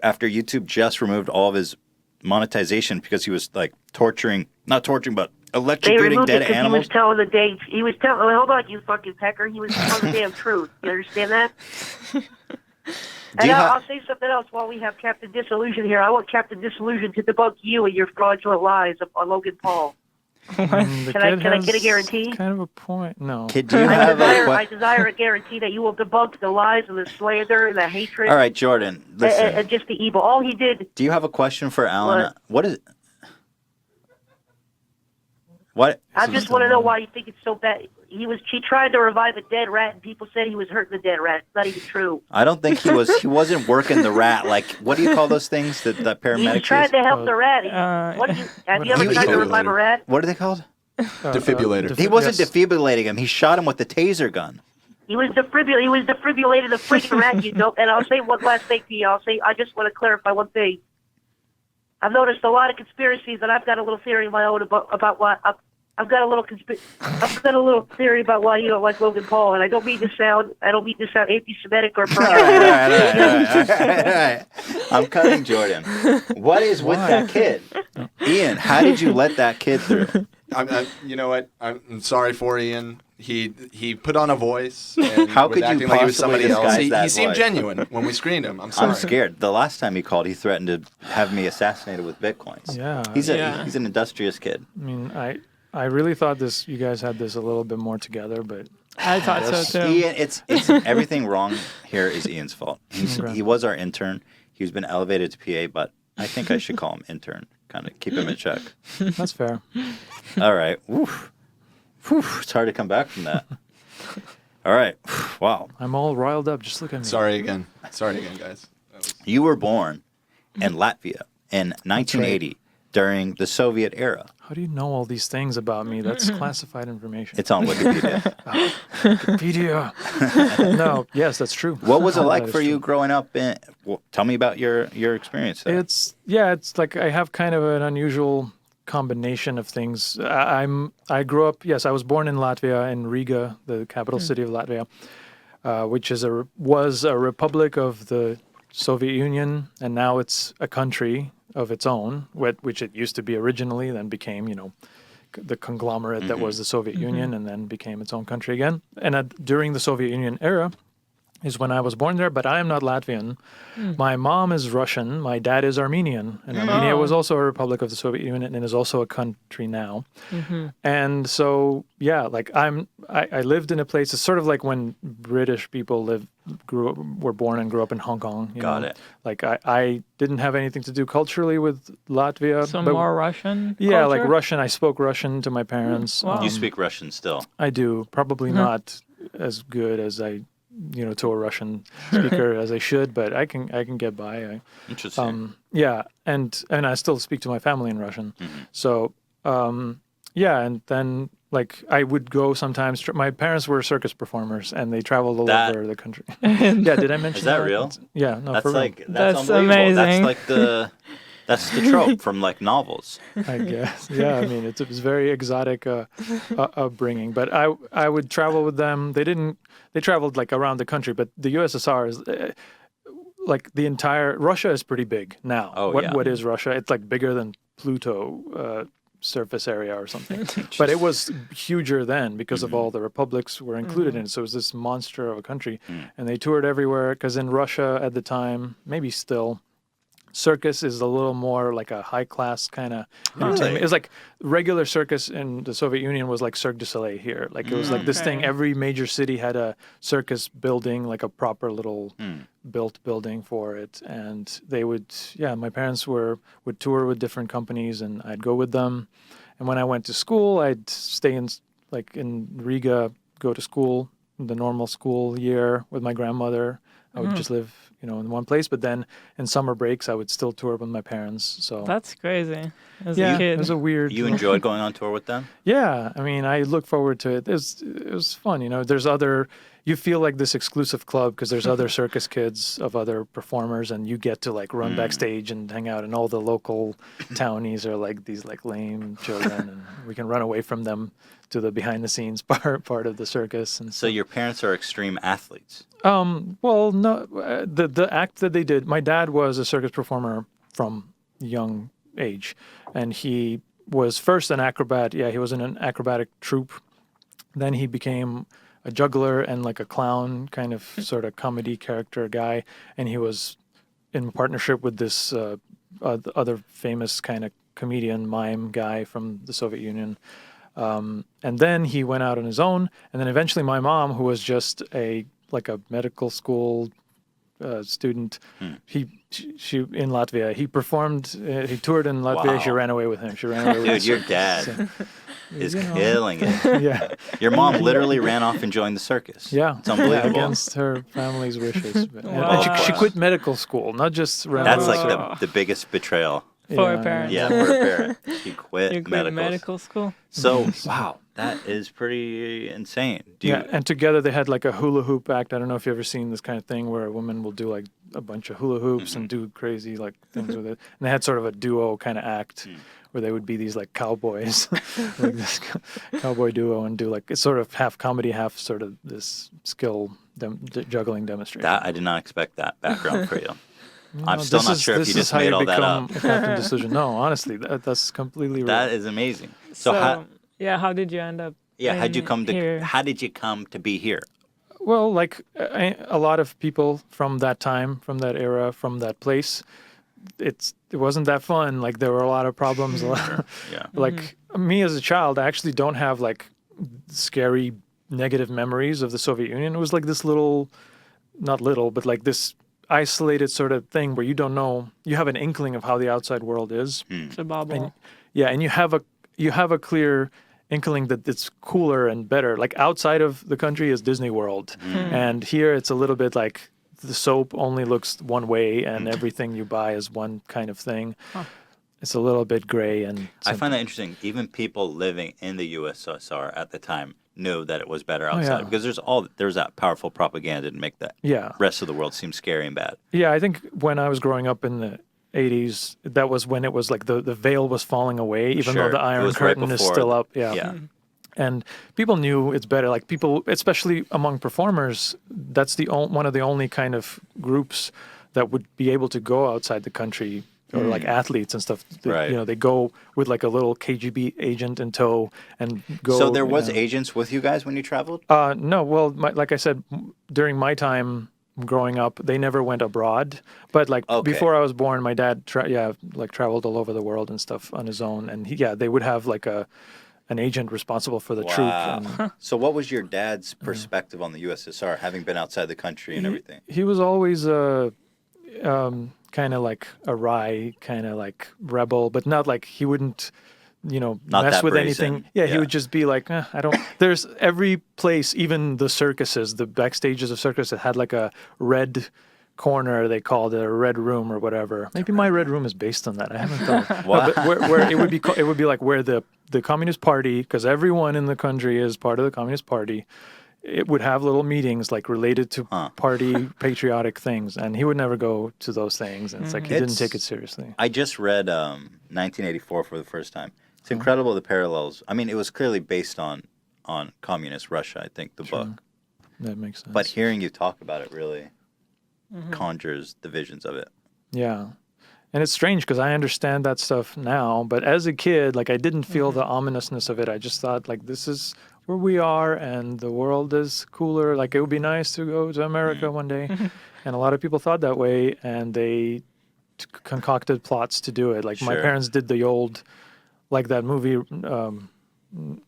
after YouTube just removed all of his monetization because he was like not torturing, but They electrocuting removed it dead because he animals? was telling the day. He was telling. Oh, hold on, you fucking pecker. He was telling the damn truth. You understand that? Do you I'll say something else while we have Captain Disillusion here. I want Captain Disillusion to debunk you and your fraudulent lies on Logan Paul. The Can I kid get a has guarantee? Kind of a point. No. Kid, do you have a I desire a guarantee that you will debunk the lies and the slander and the hatred All right, Jordan, listen. and just the evil. All he did. Do you have a question for Alan? What is? What? I just want to know why you think it's so bad. He tried to revive a dead rat, and people said he was hurting the dead rat. It's not even true. I don't think he was. He wasn't working the rat. Like, what do you call those things that He paramedics tried use? to help the rat. Have you ever What tried to is revive a rat? What are they called? Defibrillator. He wasn't yes. defibrillating him. He shot him with the taser gun. He was defibrillating the freaking rat, you know. And I'll say one last thing to you. I just want to clarify one thing. I've noticed a lot of conspiracies, and I've got a little theory of my own about why. I've got a little theory about why you don't like Logan Paul, and I don't mean to sound anti-Semitic or. All right. I'm cutting Jordan. What is with that kid? Ian, how did you let that kid through? You know what? I'm sorry for Ian. He put on a voice and How was could you acting like he was possibly somebody else. disguise He that seemed voice? genuine when we screened him. I'm sorry. I'm scared. The last time he called, he threatened to have me assassinated with bitcoins. Yeah. He's Yeah. he's an industrious kid. I mean, I really thought you guys had this a little bit more together, but I thought so too. Ian, it's everything wrong here is Ian's fault. Okay. He was our intern. He's been elevated to PA, but I think I should call him intern. Kind of keep him in check. that's fair. All right. Oof. Whew. It's hard to come back from that. All right. Wow. I'm all riled up. Just look at me. Sorry again, guys. You were born in Latvia in 1980 during the Soviet era. How do you know all these things about me? That's classified information. It's on Wikipedia. Wikipedia. No, yes, that's true. What was it That like is for you true. growing up? Tell me about your experience there. It's like I have kind of an unusual combination of things. I grew up. Yes, I was born in Latvia, in Riga, the capital city of Latvia. which was a republic of the Soviet Union, and now it's a country of its own, which it used to be originally, then became, the conglomerate that was the Soviet Union, and then became its own country again. And during the Soviet Union era is when I was born there, but I am not Latvian. My mom is Russian. My dad is Armenian. And Armenia was also a republic of the Soviet Union and is also a country now. And so, like I lived in a place, it's sort of like when British people were born and grew up in Hong Kong. Got it. Like I didn't have anything to do culturally with Latvia. Some but more Russian Yeah, culture? like Russian. I spoke Russian to my parents. Wow. You speak Russian still. I do. Probably not as good as to a Russian speaker as I should, but I can get by. Interesting. And I still speak to my family in Russian. So, and then like I would go sometimes. My parents were circus performers, and they traveled all over the country. Did I mention Is that real? Yeah, no, That's for real. like That's unbelievable. amazing. That's like that's the trope from like novels. I guess. Yeah, I mean, it was very exotic upbringing. But I would travel with them. They traveled like around the country, but the USSR is like the entire Russia is pretty big now. What is Russia? It's like bigger than Pluto surface area or something. But it was huger then because of all the republics were included in it. So it was this monster of a country, and they toured everywhere. Because in Russia at the time, maybe still, circus is a little more like a high-class kind of entertainment. It was like regular circus in the Soviet Union was like Cirque du Soleil here. Like it was like this thing. Every major city had a circus building, like a proper little built building for it. And they would, my parents would tour with different companies, and I'd go with them. And when I went to school, I'd stay in Riga, go to school, the normal school year with my grandmother. I would just live, in one place. But then in summer breaks, I would still tour with my parents. So That's crazy. As yeah, a kid. it was a weird. You enjoyed going on tour with them? Yeah, I mean, I look forward to it. It was fun. There's you feel like this exclusive club because there's other circus kids of other performers, and you get to like run backstage and hang out, and all the local townies are like these like lame children, and we can run away from them to the behind the scenes part of the circus. And So your parents are extreme athletes. well, no, the act that they did. My dad was a circus performer from young age, and he was first an acrobat. Yeah, he was in an acrobatic troupe. Then he became a juggler and like a clown kind of sort of comedy character guy, and he was in partnership with this other famous kind of comedian mime guy from the Soviet Union. And then he went out on his own, and then eventually my mom, who was just a medical school student, she in Latvia. He performed. He toured in Latvia. Wow. She ran away with him. She ran away with Dude, your dad is killing it. Yeah. Your mom literally ran off and joined the circus. Yeah, It's unbelievable. against her family's wishes. But, Wow. and she quit medical school, not just ran That's away. like the biggest betrayal. For a parent. Yeah, for a parent. She quit You quit medicals. medical school? So, wow, that is pretty insane. And together they had like a hula hoop act. I don't know if you've ever seen this kind of thing where a woman will do like a bunch of hula hoops and do crazy like things with it. And they had sort of a duo kind of act where they would be these like cowboys, like this cowboy duo, and do like it's sort of half comedy, half sort of this skill juggling demonstration. I did not expect that background for you. I'm still not sure if you just how made you all that up. become a Captain Disillusion. No, honestly, that's completely real. That is amazing. So, how did you end up how'd you come to here? how did you come to be here? Well, like a lot of people from that time, from that era, from that place, it wasn't that fun. Like there were a lot of problems. Yeah. Like me as a child, I actually don't have like scary negative memories of the Soviet Union. It was like this not little, but like this isolated sort of thing where you don't know, you have an inkling of how the outside world is. It's a bubble. And you have a clear inkling that it's cooler and better. Like outside of the country is Disney World, and here it's a little bit like the soap only looks one way, and everything you buy is one kind of thing. It's a little bit gray, and I find that interesting. Even people living in the USSR at the time knew that it was better outside because there's that powerful propaganda to make the rest of the world seem scary and bad. Yeah, I think when I was growing up in the 80s, that was when it was like the veil was falling away, even though the Iron Curtain is still up. Yeah. And people knew it's better. Like people, especially among performers, that's one of the only kind of groups that would be able to go outside the country, or like athletes and stuff. Right. You know, they go with like a little KGB agent in tow and go. So there was agents with you guys when you traveled? No, well, like I said, during my time growing up, they never went abroad. But like before I was born, my dad, traveled all over the world and stuff on his own. And they would have like an agent responsible for the troop. And, so what was your dad's perspective on the USSR, having been outside the country and everything? He was always kind of like a wry, kind of like rebel, but not like he wouldn't, Not mess that with brazen. anything. Yeah, he would just be like, I don't. There's every place, even the circuses, the backstages of circus that had like a red corner, they called it a red room or whatever. Maybe my red room is based on that. I haven't thought. Wow. But where it would be like where the Communist Party, because everyone in the country is part of the Communist Party, it would have little meetings like related to party patriotic things, and he would never go to those things. And it's like he didn't take it seriously. I just read 1984 for the first time. It's incredible the parallels. I mean, it was clearly based on communist Russia, I think, the book. That makes sense. But hearing you talk about it really conjures the visions of it. Yeah. And it's strange because I understand that stuff now, but as a kid, like I didn't feel the ominousness of it. I just thought like this is where we are and the world is cooler. Like it would be nice to go to America one day. And a lot of people thought that way, and they concocted plots to do it. Like my parents did the old, like that movie,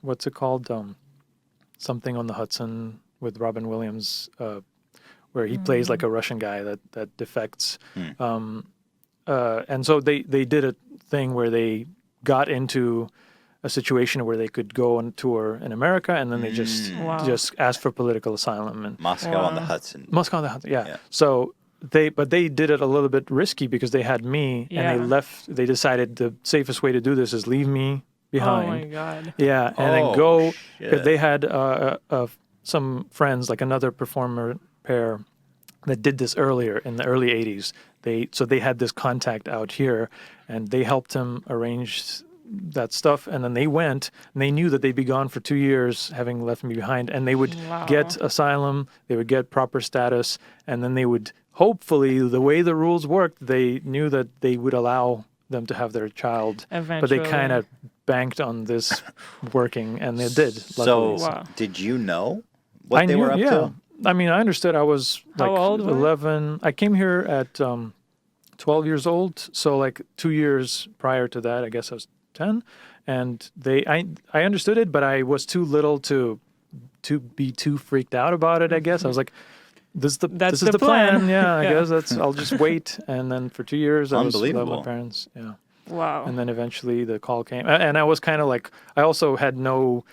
what's it called? Something on the Hudson with Robin Williams, where he plays like a Russian guy that defects. And so they did a thing where they got into a situation where they could go on tour in America, and then they just asked for political asylum. And Moscow on the Hudson. Moscow on the Hudson, yeah. So they did it a little bit risky because they had me, and they left. They decided the safest way to do this is leave me behind. Oh my God. Yeah, and then go. Shit. They had some friends, like another performer pair, that did this earlier in the early 80s. So they had this contact out here, and they helped him arrange that stuff. And then they went, and they knew that they'd be gone for 2 years, having left me behind. And they would get asylum, they would get proper status, and then they would, hopefully, the way the rules worked, they knew that they would allow them to have their child. Eventually. But they kind of banked on this working, and they did. So luckily. did you know what they were up to? I mean, I understood. I was like How old were you? 11. I came here at 12 years old. So like 2 years prior to that, I guess I was 10. And I understood it, but I was too little to be too freaked out about it, I guess. I was like, this is the plan. Yeah, I guess I'll just wait. And then for 2 years, I was without my parents. Yeah. Wow. And then eventually the call came. And I was kind of like, I also had no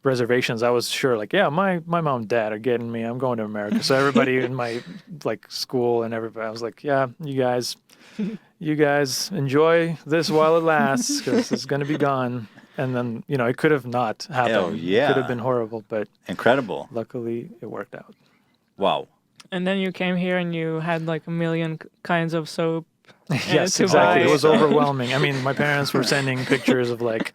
reservations. I was sure, like, yeah, my mom and dad are getting me. I'm going to America. So everybody in my like school and everybody, I was like, yeah, you guys enjoy this while it lasts, because it's going to be gone. And then, it could have not happened. Oh, yeah. It could have been horrible, but incredible. Luckily, it worked out. Wow. And then you came here and you had like a million kinds of soap. Yes, to exactly. buy. It was overwhelming. I mean, my parents were sending pictures of like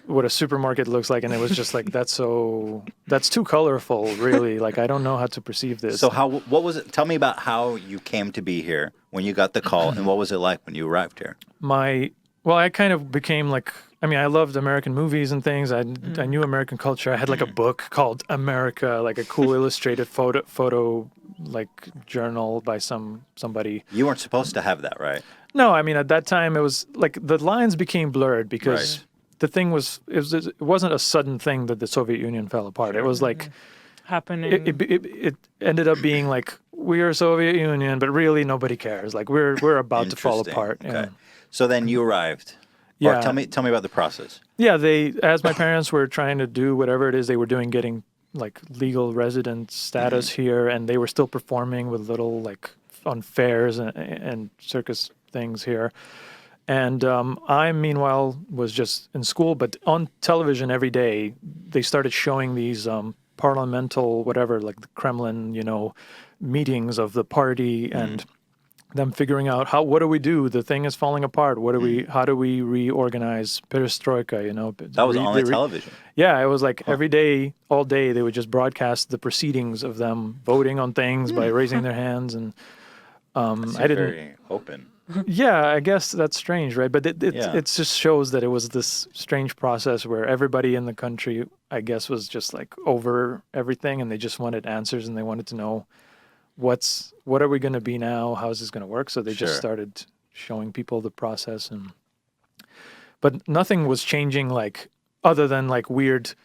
what a supermarket looks like, and it was just like, that's too colorful, really. Like, I don't know how to perceive this. So what was it? Tell me about how you came to be here when you got the call, and what was it like when you arrived here? I kind of became like, I mean, I loved American movies and things. I knew American culture. I had like a book called America, like a cool illustrated photo like journal by somebody. You weren't supposed to have that, right? No, I mean, at that time it was like the lines became blurred because the thing was, it wasn't a sudden thing that the Soviet Union fell apart. It was like happening. It ended up being like, we are Soviet Union, but really nobody cares. Like we're about to fall apart. Okay. Yeah. So then you arrived. Yeah. Or tell me about the process. Yeah, as my parents were trying to do whatever it is they were doing, getting like legal resident status here, and they were still performing with little like on fairs and circus things here. And I, meanwhile, was just in school, but on television every day, they started showing these parliamental, whatever, like the Kremlin, meetings of the party. And them figuring out what do we do? The thing is falling apart. How do we reorganize perestroika? You know, That was on the television. Yeah, it was like every day, all day, they would just broadcast the proceedings of them voting on things by raising their hands, and I didn't. Very open. Yeah, I guess that's strange, right? But it just shows that it was this strange process where everybody in the country, I guess, was just like over everything, and they just wanted answers, and they wanted to know what are we going to be now? How is this going to work? So they just started showing people the process, but nothing was changing, like other than like weird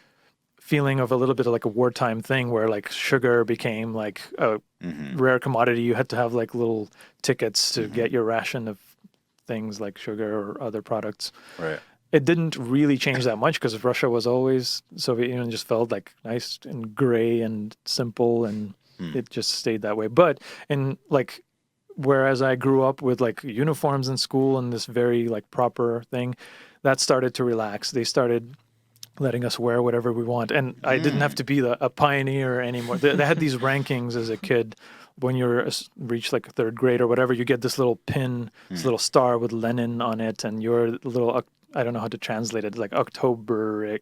feeling of a little bit of like a wartime thing where like sugar became like a rare commodity. You had to have like little tickets to get your ration of things like sugar or other products. Right. It didn't really change that much because Russia was always, Soviet Union just felt like nice and gray and simple, and it just stayed that way. But in like, whereas I grew up with like uniforms in school and this very like proper thing, that started to relax. They started letting us wear whatever we want, and I didn't have to be a pioneer anymore. They had these rankings as a kid. When you reach like third grade or whatever, you get this little pin, this little star with Lenin on it, and you're a little, I don't know how to translate it, like October.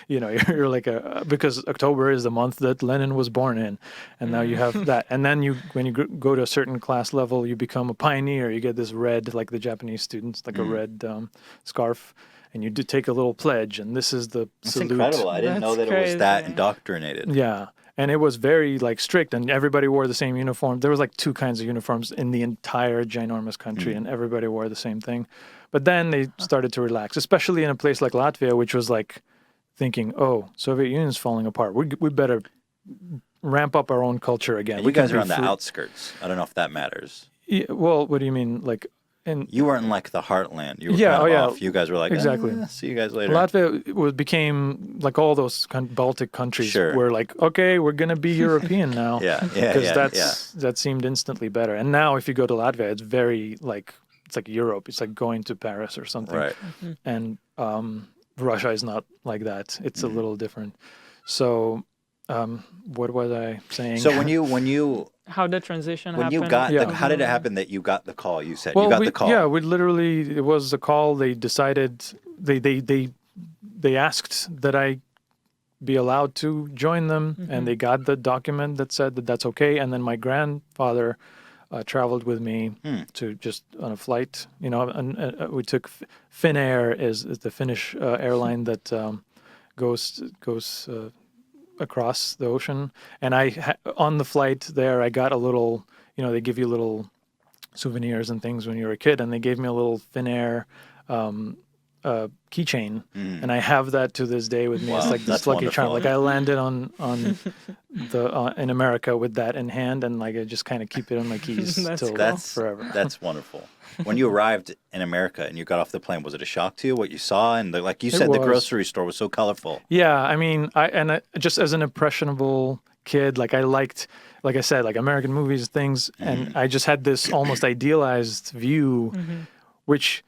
You know, you're like because October is the month that Lenin was born in, and now you have that. And then when you go to a certain class level, you become a pioneer. You get this red, like the Japanese students, like a red scarf, and you do take a little pledge, and this is the That's salute. incredible. I didn't know that it was that indoctrinated. Yeah. And it was very like strict, and everybody wore the same uniform. There was like 2 kinds of uniforms in the entire ginormous country, and everybody wore the same thing. But then they started to relax, especially in a place like Latvia, which was like thinking, oh, Soviet Union's falling apart. We better ramp up our own culture again. And you guys are on the outskirts. I don't know if that matters. Yeah, well, what do you mean? Like, you weren't in like the heartland. You were kind of off. You guys were like, exactly. See you guys later. Latvia became like all those Baltic countries were like, okay, we're going to be European now. Because that seemed instantly better. And now if you go to Latvia, it's very like, it's like Europe. It's like going to Paris or something. Right. And Russia is not like that. It's a little different. So what was I saying? So when you how the transition happened. You got how did it happen that you got the call? You said you got the call. Yeah, we literally, it was a call. They decided they asked that I be allowed to join them, and they got the document that said that that's okay. And then my grandfather traveled with me to just on a flight. You know, and we took Finnair is the Finnish airline that goes across the ocean. And on the flight there, I got a little, you know, they give you little souvenirs and things when you're a kid, and they gave me a little Finnair keychain, and I have that to this day with me. It's like this lucky charm. Like I landed on the in America with that in hand, and like I just kind of keep it on my keys till forever. That's wonderful. When you arrived in America and you got off the plane, was it a shock to you what you saw? And like you said, the grocery store was so colorful. Yeah, I mean, I just as an impressionable kid, like I liked, like I said, like American movies, things, and I just had this almost idealized view, which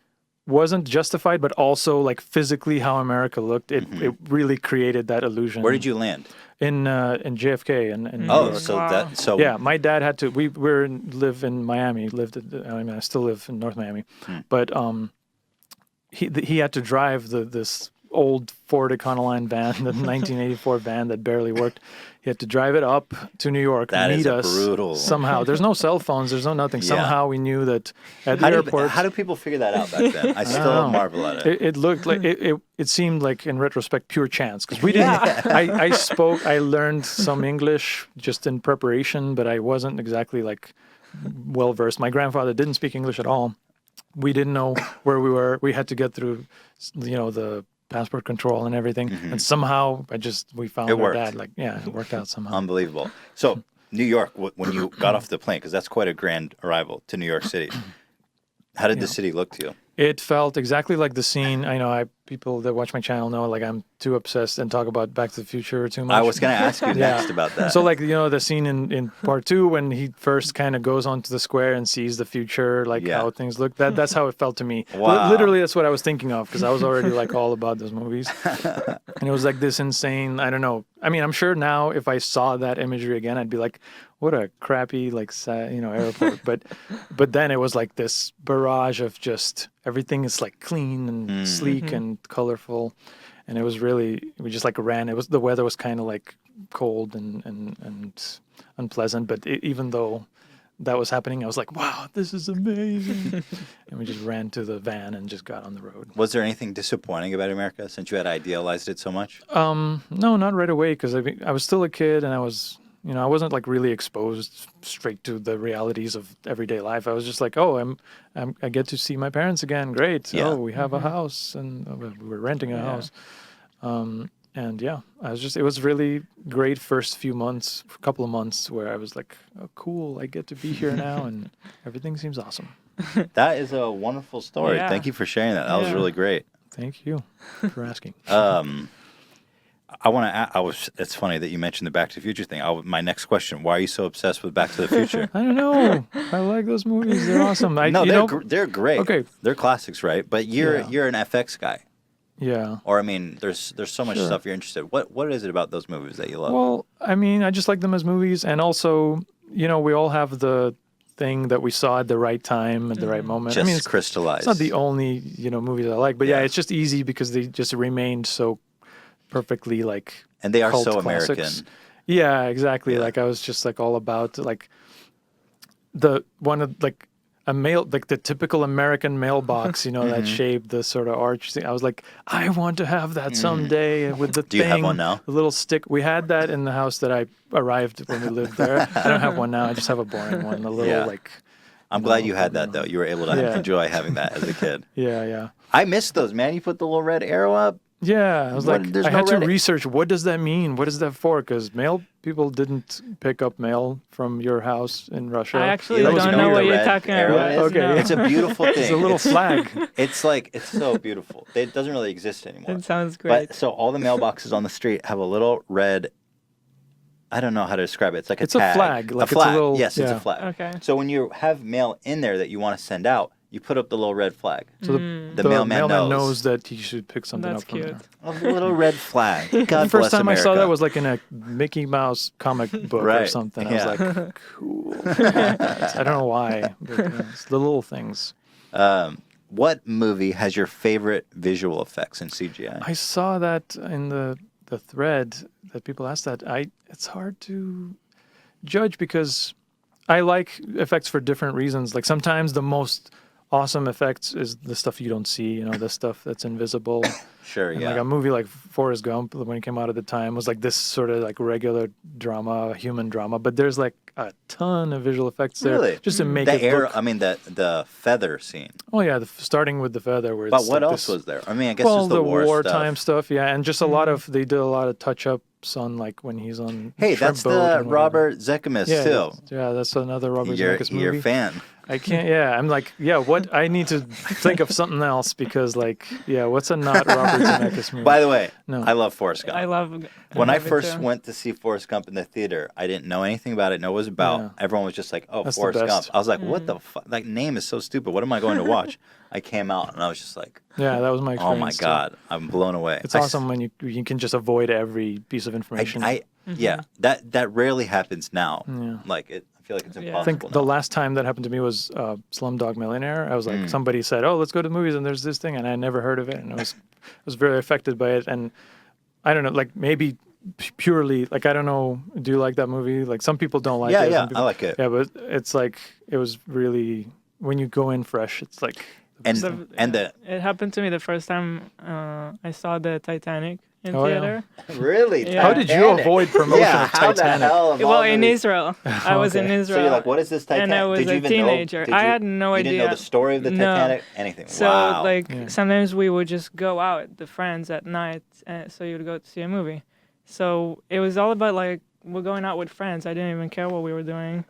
wasn't justified, but also like physically how America looked. It really created that illusion. Where did you land? In JFK and yeah, my dad had to. We live in Miami. I still live in North Miami, but he had to drive this old Ford Econoline van, the 1984 van that barely worked. He had to drive it up to New York, meet us brutal. somehow. There's no cell phones. There's no nothing. Somehow we knew that at the airport. How do people figure that out back then? I still marvel at it. It looked like it seemed like in retrospect pure chance because we didn't. I learned some English just in preparation, but I wasn't exactly like well versed. My grandfather didn't speak English at all. We didn't know where we were. We had to get through, the passport control and everything, and somehow we found our dad. Like, it worked out somehow. Unbelievable. So New York, when you got off the plane, because that's quite a grand arrival to New York City. How did the city look to you? It felt exactly like the scene. I know people that watch my channel know like I'm too obsessed and talk about Back to the Future too much. I was going to ask you next about that. So like, the scene in part 2 when he first kind of goes onto the square and sees the future, like how things look. That's how it felt to me. Wow. Literally, that's what I was thinking of because I was already like all about those movies. And it was like this insane, I don't know. I mean, I'm sure now if I saw that imagery again, I'd be like, what a crappy like airport. but then it was like this barrage of just everything is like clean and sleek and colorful, and it was really, we just like ran. It was, the weather was kind of like cold and unpleasant, but even though that was happening, I was like, wow, this is amazing. And we just ran to the van and just got on the road. Was there anything disappointing about America since you had idealized it so much? No, not right away, because I was still a kid, and I wasn't like really exposed straight to the realities of everyday life. I was just like, oh, I get to see my parents again. Great. Yeah. Oh, we have a house, and we're renting a house. And yeah, it was really great first couple of months where I was like, oh, cool, I get to be here now, and everything seems awesome. That is a wonderful story. Yeah. Thank you for sharing that. That was really great. Thank you for asking. I want to. It's funny that you mentioned the Back to the Future thing. My next question: why are you so obsessed with Back to the Future? I don't know. I like those movies. They're awesome. They're great. Okay. They're classics, right? But you're an FX guy. Yeah. Or I mean, there's so much stuff you're interested in. What is it about those movies that you love? Well, I mean, I just like them as movies, and also, we all have the thing that we saw at the right time, at the right moment. Just I mean, it's crystallized. It's not the only, movies I like, but yeah, it's just easy because they just remained so perfectly like. And they are cult so classics. American. Yeah, exactly. Yeah. Like I was just like all about like a mail, like the typical American mailbox, that shape, the sort of arch thing. I was like, I want to have that someday with the Do you have one now? The little stick. We had that in the house that I arrived when we lived there. I don't have one now. I just have a boring one. A little I'm glad you had that though. You were able to enjoy having that as a kid. Yeah. I missed those, man. You put the little red arrow up. Yeah, I was like, There's I no had to Reddit. research, what does that mean? What is that for? Because mail people didn't pick up mail from your house in Russia. I actually You don't know know what what the you're red talking arrow about. is? Okay. No. It's a beautiful thing. It's a little flag. It's so beautiful. It doesn't really exist anymore. It sounds great. But so all the mailboxes on the street have a little red. I don't know how to describe it. It's like It's a a tag. flag, like a it's a flag. little- Yes, it's a yeah. flag. Okay. So when you have mail in there that you want to send out, you put up the little red flag. So The mailman knows. that he should pick something That's up from cute. there. A little red flag. God The first bless time I saw America. that was like in a Mickey Mouse comic book or Right, something. I yeah. was like, cool. I don't know why, but it's the little things. What movie has your favorite visual effects in CGI? I saw that in the thread that people asked that. It's hard to judge because I like effects for different reasons. Like sometimes the most awesome effects is the stuff you don't see, the stuff that's invisible. Sure, And yeah. like a movie like Forrest Gump, when it came out at the time, was like this sort of like regular drama, human drama. But there's like a ton of visual effects there, Really? just to make The it air, look. I mean, the feather scene. Oh yeah, starting with the feather. Where But it's what like else this, was there? I mean, I guess well, just the war wartime stuff. stuff, yeah, and just a lot of they did a lot of touch ups on like when he's on. Hey, shrimp that's boat the and whatever. Robert Zemeckis Yeah, too. yeah, that's another Robert You're Zemeckis movie. a fan. I can't. Yeah, I'm like, yeah. What I need to think of something else because, like, yeah, what's a not Robert Zemeckis movie? By the way, No. I love Forrest Gump. I love. When I love it first too. went to see Forrest Gump in the theater, I didn't know anything about it, know what it was about. Yeah. Everyone was just like, oh, That's the Forrest Gump. best. I was like, what the fuck? That name is so stupid. What am I going to watch? I came out and I was just like, Yeah, that was my oh experience. my too. God, I'm blown away. It's awesome when you can just avoid every piece of information. Yeah, that rarely happens now. Yeah. Like I feel like it's Yeah. impossible. I think now. the last time that happened to me was Slumdog Millionaire. I was like, somebody said, "Oh, let's go to the movies," and there's this thing, and I never heard of it, and I was very affected by it. And I don't know, like maybe purely, like I don't know, do you like that movie? Like some people don't like it. Yeah, some people, I like it. Yeah, but it's like it was really when you go in fresh, it's like And the It happened to me the first time I saw the Titanic in Oh, yeah. theater. really, Yeah. How did you Titanic. avoid promotion Yeah, of how the Titanic? hell? of all Well, in movies- Israel. I was in Okay. Israel. So you're like, what is this Titanic? And I was did you a even teenager. Know, did I you- had no You didn't know idea. the story of the No. Titanic? Anything? So Wow. like Yeah. sometimes we would just go out, the friends at night, so you would go to see a movie. So it was all about like we're going out with friends. I didn't even care what we were doing,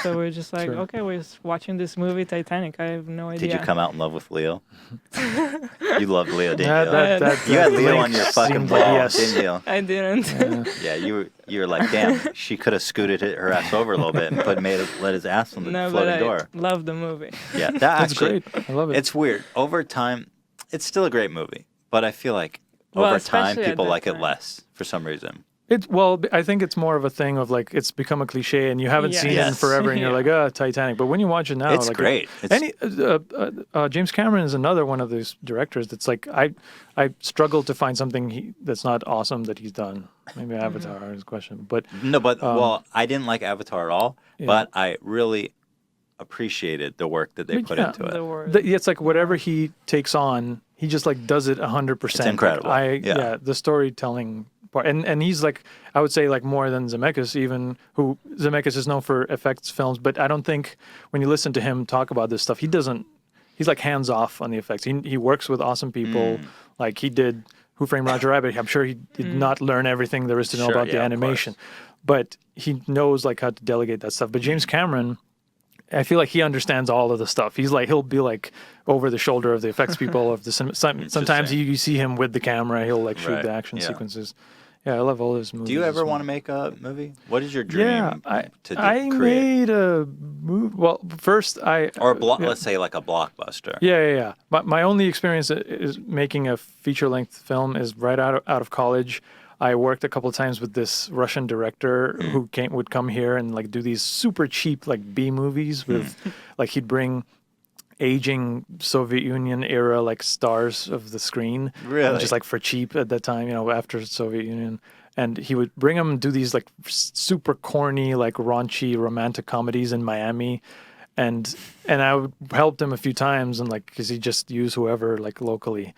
So we're just like, Sure. okay, we're just watching this movie, Titanic. I have no idea. Did you come out in love with Leo? You loved Leo, didn't you? that You had Leo link on your fucking seemed wall, like yes. didn't you? I didn't. Yeah, you were like, damn, she could have scooted her ass over a little bit and let his ass on the No, but floating I door. love the movie. Yeah, that That's actually, great. I love it. it's weird. Over time, it's still a great movie, but I feel like Well, over time especially at people that like it time. less for some reason. I think it's more of a thing of like it's become a cliche, and you haven't seen it in Yes. forever, and you're Yeah. like, Titanic. But when you watch it now, It's like great. James Cameron is another one of those directors that's like I struggle to find something that's not awesome that he's done. Maybe Avatar is a question, but No, but well, I didn't like Avatar at all, but I really appreciated the work that they But put yeah, into it. The word. it's like whatever he takes on, he just like does it 100%. It's incredible. Yeah. The storytelling part, and he's like, I would say like more than Zemeckis, even who Zemeckis is known for effects films, but I don't think when you listen to him talk about this stuff, he's like hands off on the effects. He works with awesome people, like he did Who Framed Roger Rabbit. I'm sure he did not learn everything there is to know Sure, about yeah, the of animation, but he knows like how to delegate that stuff. But James Cameron, I feel like he understands all of the stuff. He'll be like over the shoulder of the effects people of the sometimes you see him with the camera. He'll like shoot Right, the action yeah. sequences. Yeah, I love all his movies. Do you as ever well. want to make a movie? What is your dream Yeah, I create? made a movie. Well, first Or let's say like a blockbuster. Yeah. My only experience is making a feature-length film is right out of college. I worked a couple of times with this Russian director who would come here and like do these super cheap like B movies with like he'd bring aging Soviet Union era like stars of the screen, Really? just like for cheap at that time, after Soviet Union. And he would bring them and do these like super corny, like raunchy romantic comedies in Miami. And I would help him a few times, and like because he just used whoever like locally,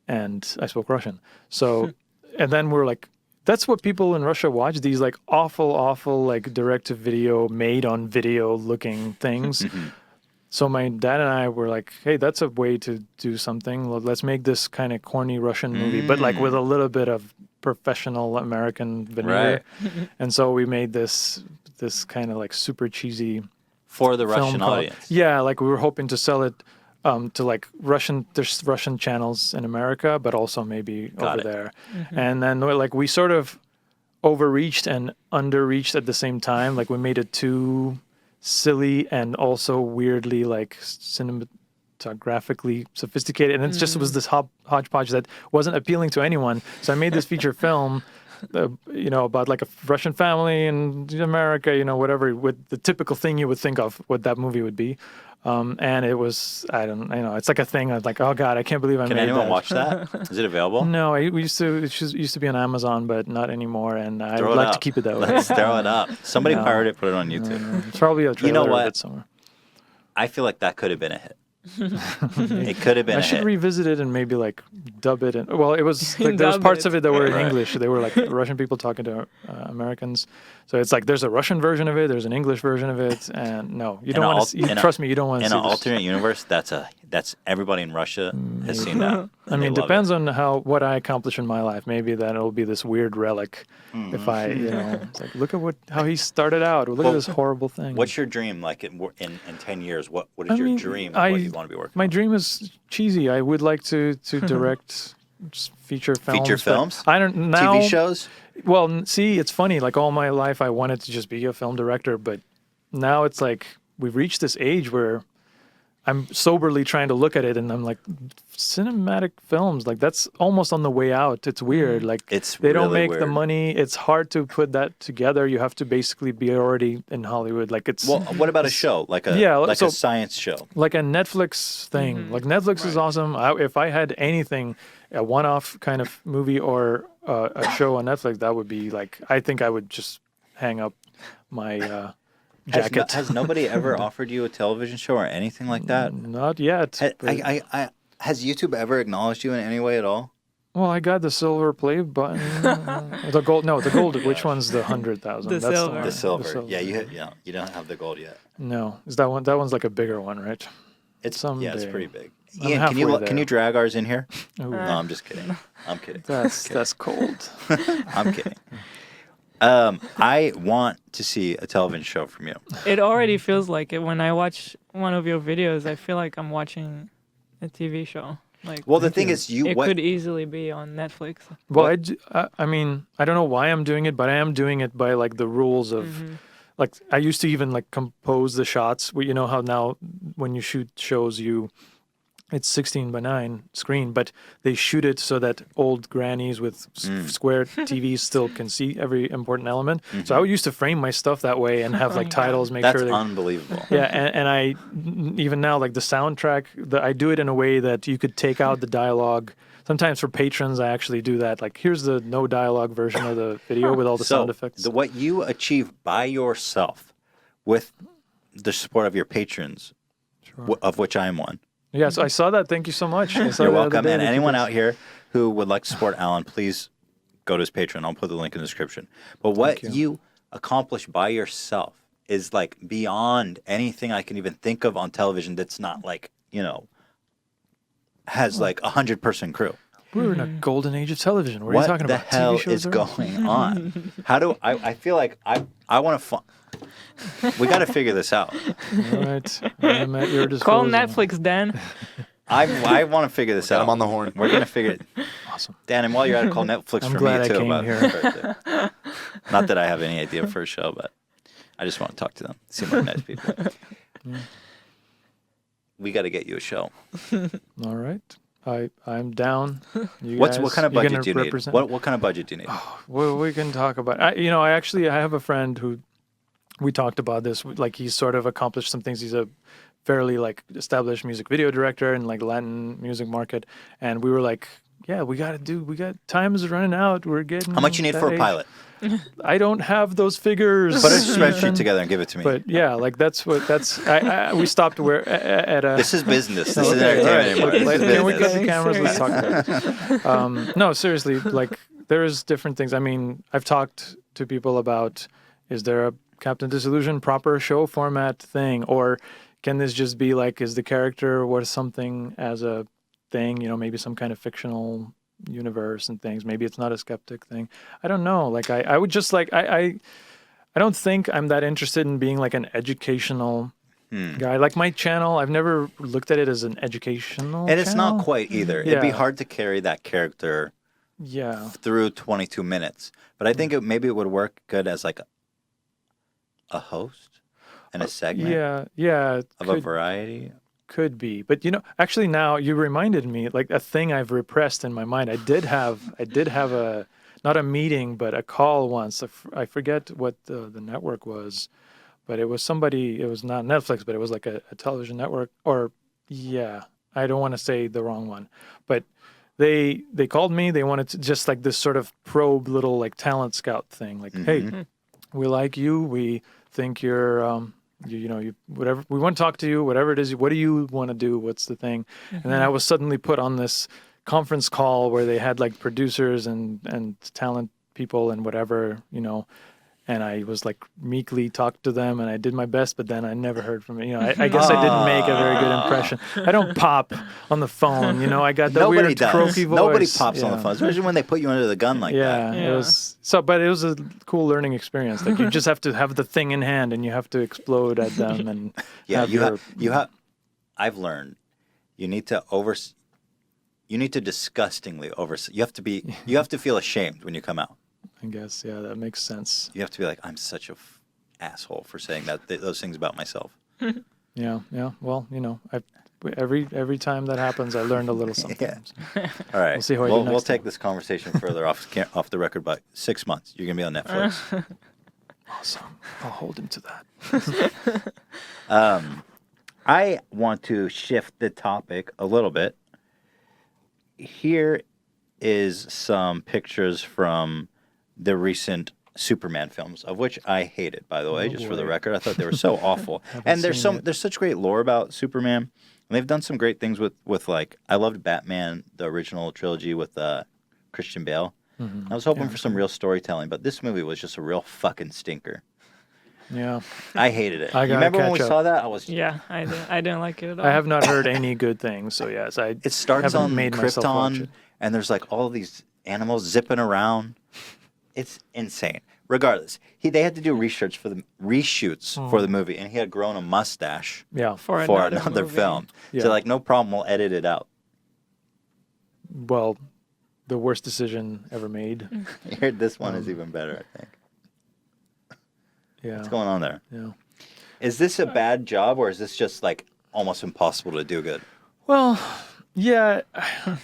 and I spoke Russian. So, and then we're like, that's what people in Russia watch, these like awful like direct to video, made on video looking things. So my dad and I were like, hey, that's a way to do something. Let's make this kind of corny Russian movie, but like with a little bit of professional American veneer. Right. And so we made this kind of like super cheesy For the film Russian called- audience. Yeah, like we were hoping to sell it to like there's Russian channels in America, but also maybe Got over it. there. And then like we sort of overreached and underreached at the same time. Like we made it too silly and also weirdly like cinematographically sophisticated, and it just was this hodgepodge that wasn't appealing to anyone. So I made this feature film about like a Russian family in America, whatever, with the typical thing you would think of what that movie would be. And it was, it's like a thing. I was like, oh God, I can't believe I Can made anyone that. watch that? Is it available? No, it used to be on Amazon, but not anymore. And I Throw would it like up. to keep it that way. Let's throw it up. Somebody No. pirated it, put it on YouTube. It's probably a trailer know of what? it somewhere. I feel like that could have been a hit. It could have been I a should hit. revisit it and maybe like dub it. Well, it was like, there was Dub parts it. of it that were in Right. English. They were like Russian people talking to Americans. So it's like there's a Russian version of it, there's an English version of it, and no, you In don't a want al- to. in a- Trust me, you don't want to In see an this. alternate universe, that's everybody in Russia has seen that. I mean, depends on what I accomplish in my life. Maybe that it'll be this weird relic. If I, it's like look at how he started out. Look at this horrible thing. What's your dream like in 10 years? What is your dream of what you want to be working My on? dream is cheesy. I would like to direct feature films. Feature but films? I don't now. TV shows? Well, see, it's funny. Like all my life, I wanted to just be a film director, but now it's like we've reached this age where I'm soberly trying to look at it, and I'm like, cinematic films, like that's almost on the way out. It's weird. Like It's they don't really make the weird. money. It's hard to put that together. You have to basically be already in Hollywood. Like it's Well, what about a show like a Yeah, like so- a science show? like a Netflix thing. Like Netflix is awesome. If I had anything, a one-off kind of movie or a show on Netflix, that would be like, I think I would just hang up my jacket. Has nobody ever offered you a television show or anything like that? Not yet. but- Has YouTube ever acknowledged you in any way at all? well, I got the silver play button. The gold. No, the gold. Which one's the 100,000? The silver. one. The silver. Yeah, you don't have the gold yet. No, is that one? That one's like a bigger one, right? It's Someday. pretty big. I'm Ian, halfway can there. you drag ours in here? Ooh, No, I'm just kidding. I'm kidding. that's cold. I'm kidding. I want to see a television show from you. It already feels like it when I watch one of your videos. I feel like I'm watching a TV show. Like, Well, the thing is, it could easily be on Netflix. Well, I mean, I don't know why I'm doing it, but I am doing it by like the rules of, like I used to even like compose the shots. You know how now when you shoot shows, you it's 16 by 9 screen, but they shoot it so that old grannies with square TVs still can see every important element. So I used to frame my stuff that way and have like titles, make That's sure unbelievable. Yeah, and I even now like the soundtrack, I do it in a way that you could take out the dialogue. Sometimes for patrons, I actually do that. Like, here's the no dialogue version of the video with all the sound effects. What you achieve by yourself with the support of your patrons, of which I am one. Yeah, so I saw that. Thank you so much. I saw You're that welcome. other day And that you anyone guys- out here who would like to support Alan, please go to his Patreon. I'll put the link in the description. But what you accomplish by yourself is like beyond anything I can even think of on television that's not like, you know, has like 100-person crew. We're in a golden age of television. What are you talking about? What the hell TV shows is are- going on? How do I feel like I want to we got to figure this out. All right. I'm at your Call disposal. Netflix, Dan. I want to figure this out. I'm on the horn. We're going to figure it. Awesome. Dan, and while you're at it, call Netflix I'm for glad me I too came about here. his birthday. Not that I have any idea for a show, but I just want to talk to them. Seem like nice people. We got to get you a show. All right. I'm down. You What guys, kind of you're budget gonna do you need? represent- What kind of budget do you need? Well, we can talk about. I have a friend who we talked about this. Like, he's sort of accomplished some things. He's a fairly like established music video director in like Latin music market, and we were like, yeah, we got time is running out. We're getting. How much you need that for a age. pilot? I don't have those figures. Put a spreadsheet together and give it to me. But yeah, like we stopped where at a. This is business. This is Okay, entertainment all right. anymore. Like, This is can we get business. the cameras? Let's talk about it. No, seriously, like there's different things. I mean, I've talked to people about, is there a Captain Disillusion proper show format thing, or can this just be like, is the character worth something as a thing? You know, maybe some kind of fictional universe and things. Maybe it's not a skeptic thing. I don't know. Like I would just like I don't think I'm that interested in being like an educational guy. Like my channel, I've never looked at it as an educational And it's channel. not quite either. It'd be Yeah. hard to carry that character Yeah. through 22 minutes. But I think maybe it would work good as like a host and a segment Yeah. of a variety. Could be, but you know, actually now you reminded me, like a thing I've repressed in my mind. I did have a, not a meeting, but a call once. I forget what the network was, but it was somebody, it was not Netflix, but it was like a television network, or yeah, I don't want to say the wrong one, but they called me. They wanted to just like this sort of probe little like talent scout thing. Like, hey, we like you. We think you're, you whatever, we want to talk to you, whatever it is, what do you want to do? What's the thing? And then I was suddenly put on this conference call where they had like producers and talent people and whatever, you know, and I was like meekly talked to them and I did my best, but then I never heard from it. You know, I guess I didn't make a very good impression. I don't pop on the phone, you know, I got that Nobody weird does. croaky voice. Nobody pops on the Yeah. phone, especially when they put you under the gun like that. Yeah, it was so, but it was a cool learning experience. Like you just have to have the thing in hand, and you have to explode at them. And Yeah, have you have. I've learned you need to disgustingly you have to feel ashamed when you come out. I guess, yeah, that makes sense. You have to be like, I'm such a asshole for saying those things about myself. Yeah. Well, you know, every time that happens, I learned a little something. Yeah. All right. We'll see how I do next We'll time. take this conversation further off the record by 6 months. You're gonna be on Netflix. Awesome. I'll hold him to that. I want to shift the topic a little bit. Here is some pictures from the recent Superman films, of which I hated, by the way, just for the record. I thought they were so awful. And there's such great lore about Superman. And they've done some great things with like, I loved Batman, the original trilogy with Christian Bale. I was hoping for some real storytelling, but this movie was just a real fucking stinker. Yeah. I hated it. I You gotta remember when we catch up. saw that? I was. Yeah, I didn't like it at all. I have not heard any good things, so yes, I It starts haven't on made myself watch Krypton, it. and there's like all these animals zipping around. It's insane. Regardless, they had to do reshoots for the movie, and he had grown a mustache Yeah. for another movie. film. Yeah. So like, no problem, we'll edit it out. Well, the worst decision ever made. Here, this one is even better, I think. Yeah. What's going on there? Yeah. Is this a bad job, or is this just like almost impossible to do good? Well, yeah,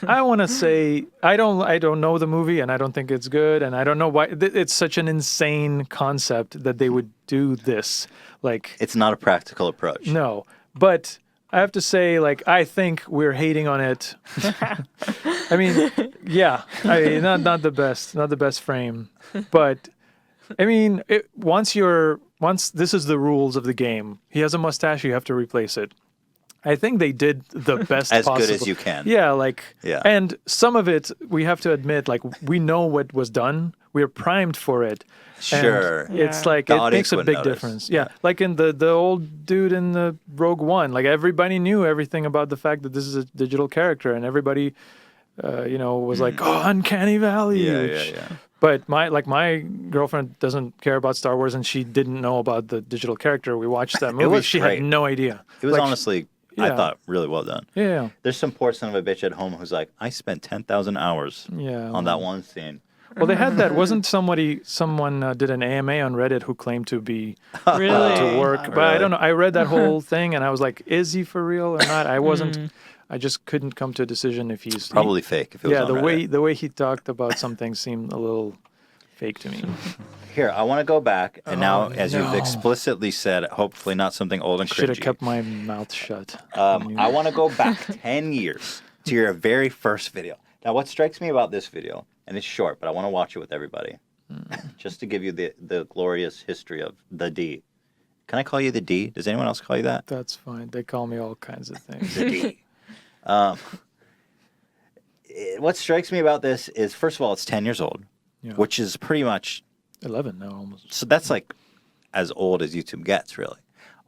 I want to say I don't know the movie, and I don't think it's good, and I don't know why it's such an insane concept that they would do this. Like, It's not a practical approach. no, but I have to say, like, I think we're hating on it. I mean, yeah, not the best frame, but I mean, once this is the rules of the game. He has a mustache, you have to replace it. I think they did the best As possible. good as you can. Yeah, Yeah. and some of it we have to admit, like, we know what was done. We're primed for it. And Sure. it's Yeah. like The it audience makes a wouldn't big notice. difference. Yeah, like in the old dude in the Rogue One, like everybody knew everything about the fact that this is a digital character, and everybody, was like, "Oh, uncanny valley." Yeah. But my girlfriend doesn't care about Star Wars, and she didn't know about the digital character. We watched that movie. was She great. had no idea. It was Like, honestly, I yeah. thought, really well done. Yeah, There's some poor son of a bitch at home who's like, I spent 10,000 hours yeah. on that one scene. Well, they had that. Wasn't someone did an AMA on Reddit who claimed to be Really? to work, but I Really? don't know. I read that whole thing, and I was like, is he for real or not? I wasn't. I just couldn't come to a decision if he's Probably fake if it was Yeah, on Reddit. the way he talked about something seemed a little fake to me. Here, I want to go back, and now, as you've no. explicitly said, hopefully not something old and Should have cringy. kept my mouth shut. I want to go back 10 years to your very first video. Now, what strikes me about this video, and it's short, but I want to watch it with everybody, just to give you the glorious history of the D. Can I call you the D? Does anyone else call you that? That's fine. They call me all kinds of things. The D. What strikes me about this is, first of all, it's 10 years old, Yeah. which is pretty much 11 now, almost. So that's like as old as YouTube gets, really.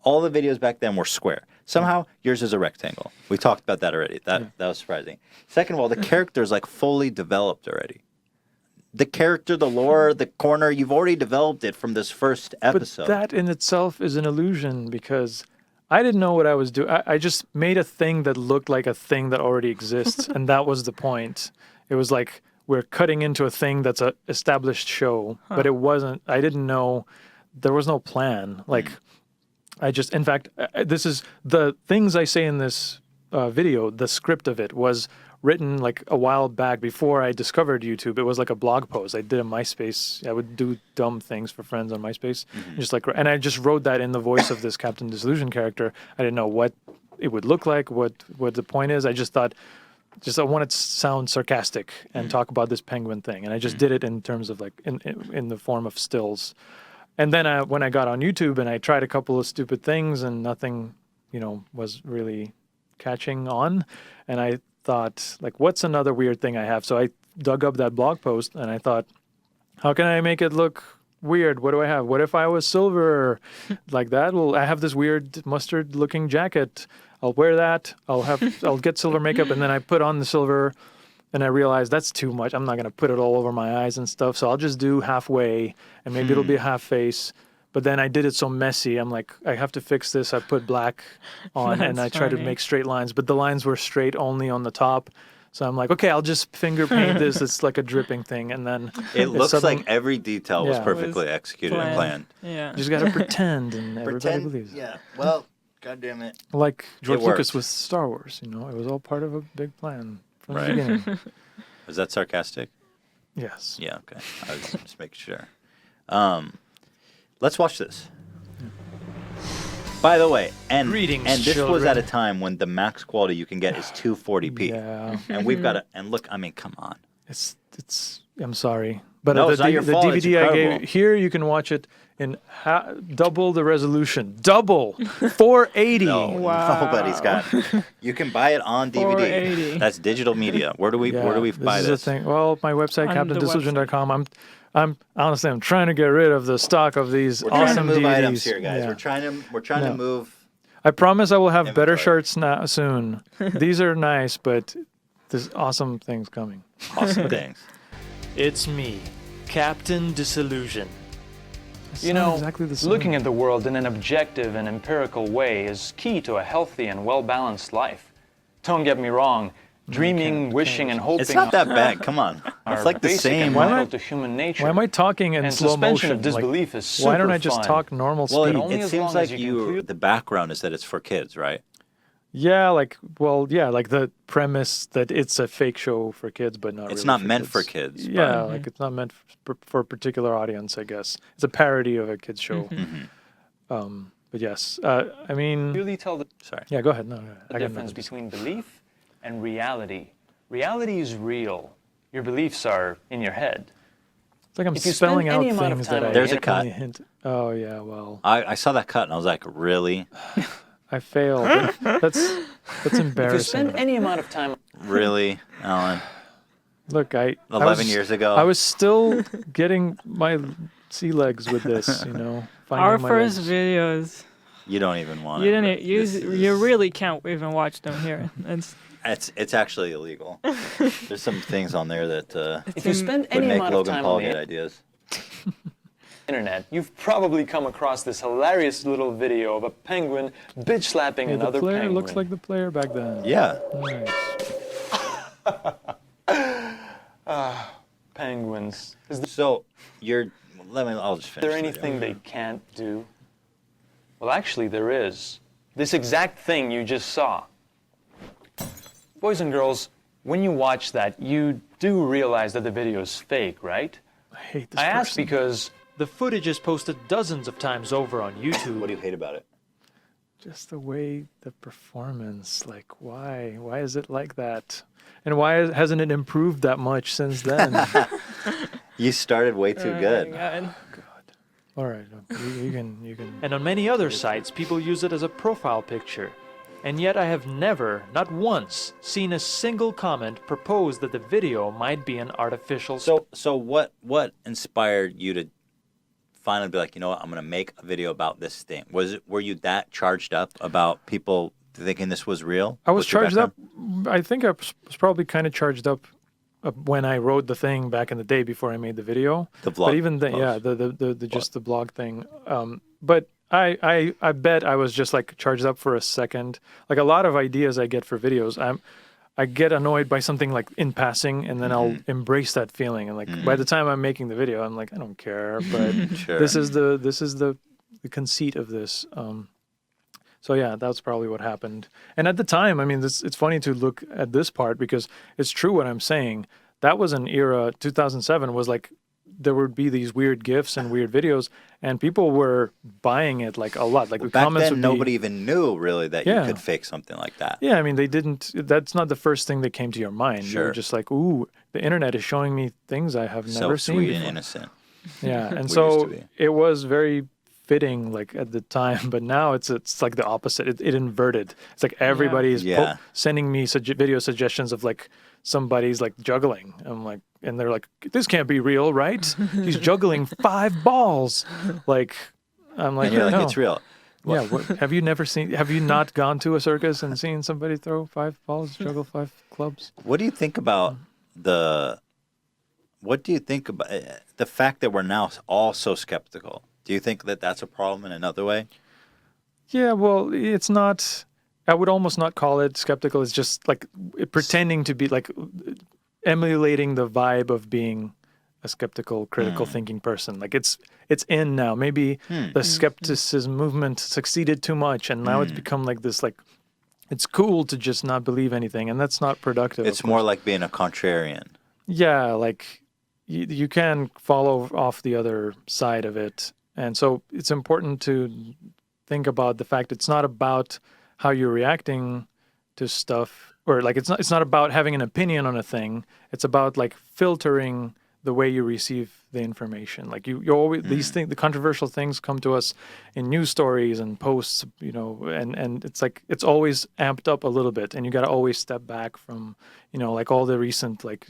All the videos back then were square. Somehow yours is a rectangle. We talked about that already. That was surprising. Second of all, the character is like fully developed already. The character, the lore, the corner, you've already developed it from this first episode. But that in itself is an illusion because I didn't know what I was doing. I just made a thing that looked like a thing that already exists, and that was the point. It was like we're cutting into a thing that's a established show, but it wasn't. I didn't know. There was no plan. Like I just, in fact, this is the things I say in this video. The script of it was written like a while back before I discovered YouTube. It was like a blog post. I did a MySpace. I would do dumb things for friends on MySpace, and I just wrote that in the voice of this Captain Disillusion character. I didn't know what it would look like, what the point is. I just thought, I wanted to sound sarcastic and talk about this penguin thing, and I just did it in terms of like in the form of stills. And then when I got on YouTube and I tried a couple of stupid things and nothing, was really catching on, and I thought, like, what's another weird thing I have? So I dug up that blog post and I thought, how can I make it look weird? What do I have? What if I was silver like that? Well, I have this weird mustard looking jacket. I'll wear that. I'll get silver makeup, and then I put on the silver and I realized that's too much. I'm not going to put it all over my eyes and stuff. So I'll just do halfway and maybe it'll be a half face. But then I did it so messy. I'm like, I have to fix this. I put black on and I tried to make straight lines, but the lines were straight only on the top. So I'm like, okay, I'll just finger paint this. It's like a dripping thing. And then it looks like every detail was Yeah. perfectly executed and planned. Yeah. you just got to pretend and everybody believes it. Yeah. Well, God damn it. Like George It Lucas worked. with Star Wars, it was all part of a big plan from Right. the beginning. Was that sarcastic? Yes. Yeah, okay. I was just making sure. Let's watch this. By the way, and Greetings, this was children. at a time when the max quality you can get is 240p. Yeah. And we've got to, and look, I mean, come on. It's I'm sorry, but No, it's not your the fault. It's DVD I incredible. gave here, you can watch it in double the resolution, double 480. No, nobody's got. You can buy it on DVD. 480. That's digital media. Where do we buy this? this? Is a thing. Well, my website, On the CaptainDisillusion.com. I'm honestly, I'm trying to get rid of the stock of these We're trying to awesome move DVDs. items here, guys. Yeah. We're trying to No. move. I promise I will have better Inventory. shirts now soon. These are nice, but there's awesome things coming. Awesome things. It's me, Captain Disillusion. You know, exactly the same. Looking at the world in an objective and empirical way is key to a healthy and well-balanced life. Don't get me wrong, dreaming, wishing, and hoping It's not that bad. Come on. are It's like the basic same. and Why am vital I- to human nature. Why am I talking in and slow suspension motion? of disbelief is super why don't I just fun. talk normal Well, speed? only it as seems long like as you can clear- the background is that it's for kids, right? Yeah, like like the premise that it's a fake show for kids, but not. It's really not for meant kids. for kids. Yeah, like it's not meant for a particular audience. I guess it's a parody of a kids show. But yes, I mean, Really tell the Sorry. yeah. Go ahead. No, the difference between belief and reality. Reality is real. Your beliefs are in your head. It's like I'm If you spelling spend out any amount of things time that on I There's a can't cut. really hint. Oh yeah, well, I saw that cut and I was like, really? I failed. That's If you embarrassing. spend any amount of time Really, Alan? Look, I 11 years ago. I was still getting my sea legs with this, you know. Finding Our my first legs. videos, You don't even want you it. didn't. but You this is- you really can't even watch them here. It's actually illegal. There's some things on there that if you spend would any make amount of Logan time Paul on the get ideas. internet, you've probably come across this hilarious little video of a penguin bitch slapping Hey, the another player penguin. looks like the player back then. Yeah. Nice. Penguins. Is So I'll just finish. there the anything video. they can't do? Well, actually, there is. This exact thing you just saw. Boys and girls, when you watch that, you do realize that the video is fake, right? I hate this I ask person. because The footage is posted dozens of times over on YouTube. What do you hate about it? Just the way the performance, like why is it like that? And why hasn't it improved that much since then? You started way too good. All right, you can. And on many other sites, people use it as a profile picture. And yet I have never, not once, seen a single comment propose that the video might be an artificial. So what inspired you to finally be like, you know what, I'm gonna make a video about this thing? Were you that charged up about people thinking this was real? I was What's your charged up. background? I think I was probably kind of charged up when I wrote the thing back in the day before I made the video. The vlog But even then, yeah, post. the just the blog thing. But I bet I was just like charged up for a second. Like a lot of ideas I get for videos, I get annoyed by something like in passing, and then I'll embrace that feeling. And like by the time I'm making the video, I'm like, I don't care. But Sure. this is the conceit of this. So yeah, that's probably what happened. And at the time, I mean, it's funny to look at this part because it's true what I'm saying. That was an era. 2007 was like there would be these weird GIFs and weird videos, and people were buying it like a lot. Like the Back comments then, would nobody be, even knew really that Yeah. you could fake something like that. Yeah, I mean, they didn't. That's not the first thing that came to your mind. You Sure. were just like, ooh, the internet is showing me things I have never So seen sweet before. and innocent. Yeah, and We used so to be. it was very fitting, like at the time. But now it's like the opposite. It inverted. It's like everybody is Yeah. sending me video suggestions of like somebody's like juggling. I'm like, and they're like, this can't be real, right? He's juggling 5 balls. Like, I'm like, And you're like, no. it's real. Yeah, have you never seen? Have you not gone to a circus and seen somebody throw 5 balls, juggle 5 clubs? What do you think about the fact that we're now all so skeptical? Do you think that that's a problem in another way? Yeah, well, it's not. I would almost not call it skeptical. It's just like pretending to be like emulating the vibe of being a skeptical, critical thinking person. Like it's in now. Maybe the skepticism movement succeeded too much, and now it's become like this. Like it's cool to just not believe anything, and that's not productive. It's more like being a contrarian. Yeah, like you can follow off the other side of it. And so it's important to think about the fact it's not about how you're reacting to stuff, or like it's not about having an opinion on a thing. It's about like filtering the way you receive the information. Like you always these things, the controversial things come to us in news stories and posts, you know, and it's like it's always amped up a little bit, and you got to always step back from, you know, like all the recent like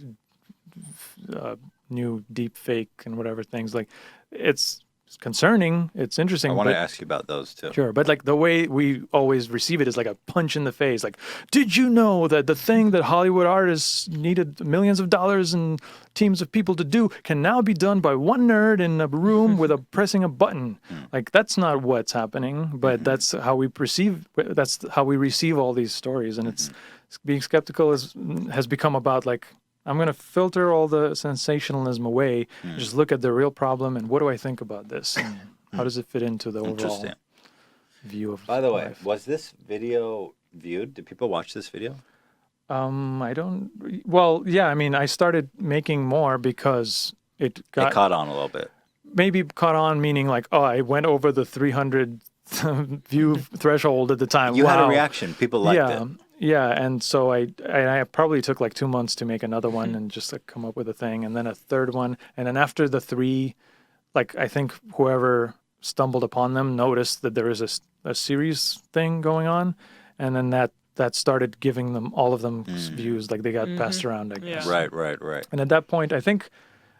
new deep fake and whatever things. Like it's concerning, it's interesting. I want to but- ask you about those too. Sure, but like the way we always receive it is like a punch in the face. Like, did you know that the thing that Hollywood artists needed millions of dollars and teams of people to do can now be done by one nerd in a room with pressing a button? Like that's not what's happening, but that's how we perceive. That's how we receive all these stories, and it's being skeptical has become about like, I'm going to filter all the sensationalism away, just look at the real problem and what do I think about this? And how does it fit into the overall view of By the way, life? was this video viewed? Did people watch this video? I don't. Well, yeah. I mean, I started making more because it It caught on a little bit. maybe caught on, meaning like, oh, I went over the 300 view threshold at the time. You had a Wow. reaction. People liked yeah, it. yeah. And so I probably took like 2 months to make another one and just like come up with a thing, and then a third one, and then after the three, like I think whoever stumbled upon them noticed that there is a series thing going on, and then that started giving them all of them views, like they got passed around, I guess. Yeah. Right. And at that point, I think,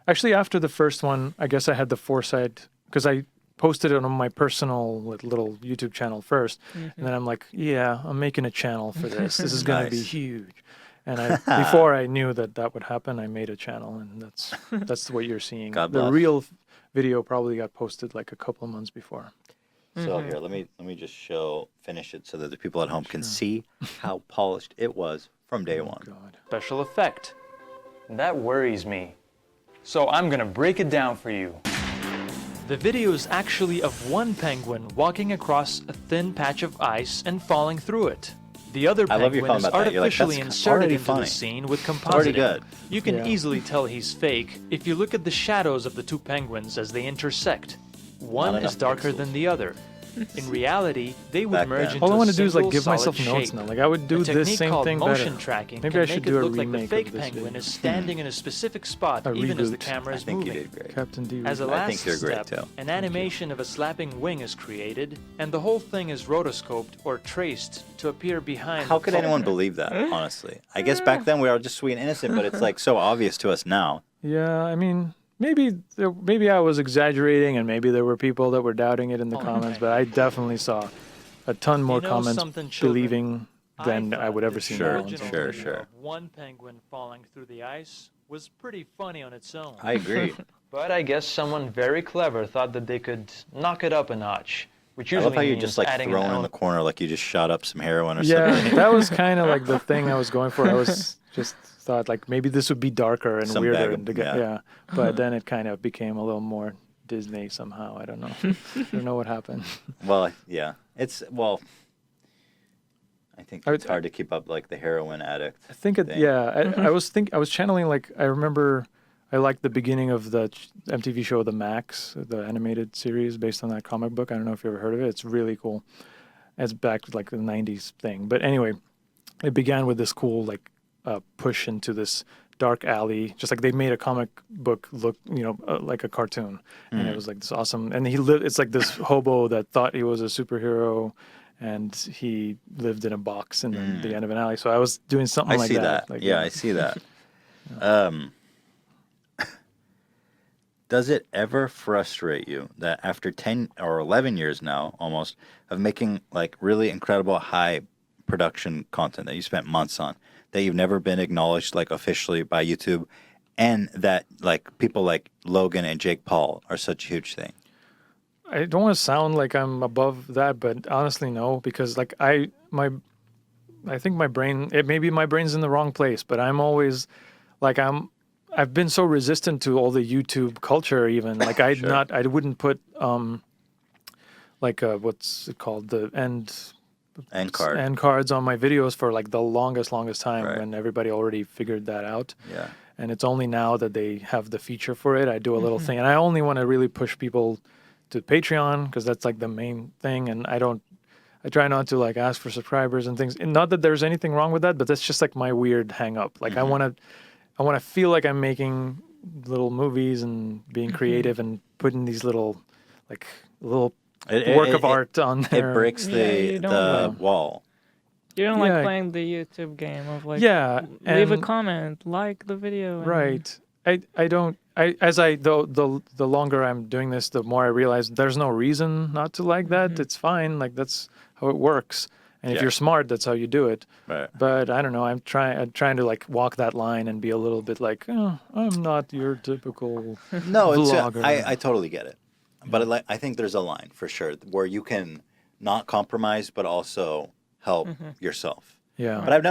actually after the first one, I guess I had the foresight, because I posted it on my personal little YouTube channel first, and then I'm like, yeah, I'm making a channel for this. This is going to be Nice. huge. And before I knew that would happen, I made a channel, and that's what you're seeing. God The bless. real video probably got posted like a couple of months before. So here, let me just finish it so that the people at home can see how polished it was from day one. God. Special effect. That worries me. So I'm gonna break it down for you. The video is actually of one penguin walking across a thin patch of ice and falling through it. The other I love your penguin is comment about that. You're like, artificially "That's inserted already into funny. the scene with Already compositing. good. You can Yeah. easily tell he's fake if you look at the shadows of the two penguins as they intersect. One Not is enough darker pixels. than the other. In reality, they would Back merge then. into All I a want to do is like single give myself solid notes shape. now. Like I would do A this technique same called thing motion better. tracking Maybe can I make should it do a look like the remake fake of this penguin video. is standing in a specific spot, A even as the reboot. camera I is think you moving. did great. Captain Disillusion. As a I last think you're great, step, too. an animation of a slapping wing is created, and the whole thing is rotoscoped or traced to appear behind. How the could photo. anyone believe that, honestly? I guess back then we were just sweet and innocent, but it's like so obvious to us now. Yeah, I mean, maybe I was exaggerating, and maybe there were people that were doubting it in the comments, but I definitely saw a ton more You know comments something, children? believing than I would ever see see now. Sure, on original social sure, media. sure. of one penguin falling through the ice was pretty funny on its own. I agree. But I guess someone very clever thought that they could knock it up a notch, which I usually love how you're means just like adding thrown an in the corner like you just shot up some heroin or Yeah, something. that was kind of like the thing I was going for. I was just thought like maybe this would be darker and Some weirder, bag of- and to get, yeah. yeah. But then it kind of became a little more Disney somehow. I don't know. I don't know what happened. Well, yeah. I think I it's would- hard to keep up like the heroin addict. I think it. thing. Yeah, I was channeling like I remember. I liked the beginning of the MTV show The Max, the animated series based on that comic book. I don't know if you ever heard of it. It's really cool. It's back to like the '90s thing. But anyway, it began with this cool like push into this dark alley, just like they made a comic book look, like a cartoon, and it was like this awesome. And he lived. It's like this hobo that thought he was a superhero, and he lived in a box in the end of an alley. So I was doing something I like see that. that. Like, Yeah, I see that. Does it ever frustrate you that after 10 or 11 years now, almost, of making like really incredible high production content that you spent months on, that you've never been acknowledged like officially by YouTube, and that like people like Logan and Jake Paul are such a huge thing? I don't want to sound like I'm above that, but honestly, no, because like I think my brain, maybe my brain's in the wrong place, but I'm always like I've been so resistant to all the YouTube culture, even like I wouldn't put what's it called, the end cards on my videos for like the longest time, Right. when everybody already figured that out. Yeah. And it's only now that they have the feature for it, I do a little thing, and I only want to really push people to Patreon because that's like the main thing, and I try not to like ask for subscribers and things. And not that there's anything wrong with that, but that's just like my weird hang up. Like I want to feel like I'm making little movies and being creative and putting these little work of art on there. It breaks you the don't- wall. You don't Yeah. like playing the YouTube game of like, Yeah, leave a and- comment, like the video. and- Right. The longer I'm doing this, the more I realize there's no reason not to like that. It's fine. Like that's how it works. And if Yeah. you're smart, that's how you do it. Right. But I don't know. I'm trying to like walk that line and be a little bit like, oh, I'm not your typical No, vlogger. I totally get it, but I think there's a line for sure where you can not compromise, but also help yourself. Yeah. But I've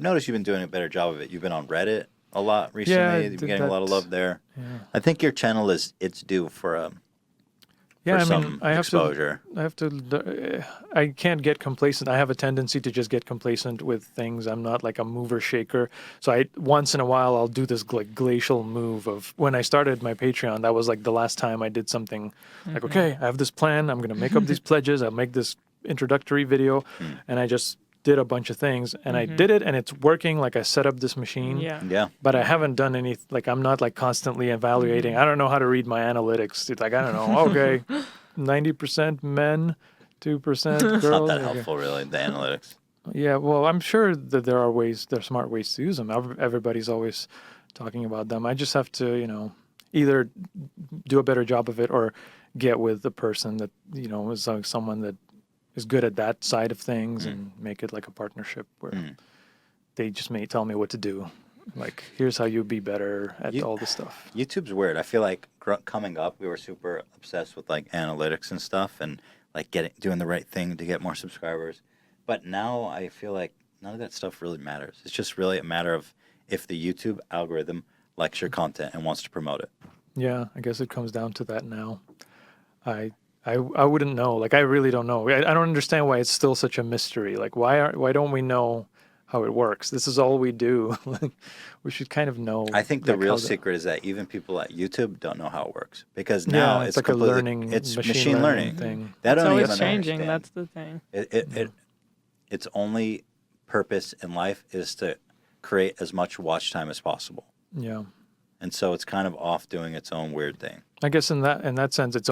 noticed you've been doing a better job of it. You've been on Reddit a lot recently. Yeah, You've been getting a lot of that- love there. Yeah. I think your channel it's due for Yeah, for I mean, some I have exposure. I can't get complacent. I have a tendency to just get complacent with things. I'm not like a mover shaker. So once in a while I'll do this like glacial move of when I started my Patreon. That was like the last time I did something like, okay, I have this plan. I'm going to make up these pledges. I'll make this introductory video, and I just did a bunch of things, and I did it, and it's working. Like I set up this machine. Yeah. But I haven't done any, like, I'm not like constantly evaluating. I don't know how to read my analytics. It's like, I don't know. Okay, 90% men, 2% girls. It's not that Okay. helpful, really, the analytics. Yeah, well, I'm sure that there are smart ways to use them. Everybody's always talking about them. I just have to, either do a better job of it or get with the person that, is like someone that is good at that side of things and make it like a partnership where they just may tell me what to do. Like, here's how you be better at all this stuff. YouTube's weird. I feel like coming up, we were super obsessed with like analytics and stuff and like doing the right thing to get more subscribers. But now I feel like none of that stuff really matters. It's just really a matter of if the YouTube algorithm likes your content and wants to promote it. Yeah, I guess it comes down to that now. I wouldn't know. Like, I really don't know. I don't understand why it's still such a mystery. Like, why don't we know how it works? This is all we do. Like, we should kind of know. I think the real secret is that even people at YouTube don't know how it works because now it's like a learning, it's machine learning thing. It's always changing. That's the thing. Its only purpose in life is to create as much watch time as possible. Yeah. And so it's kind of off doing its own weird thing. I guess in that sense, it's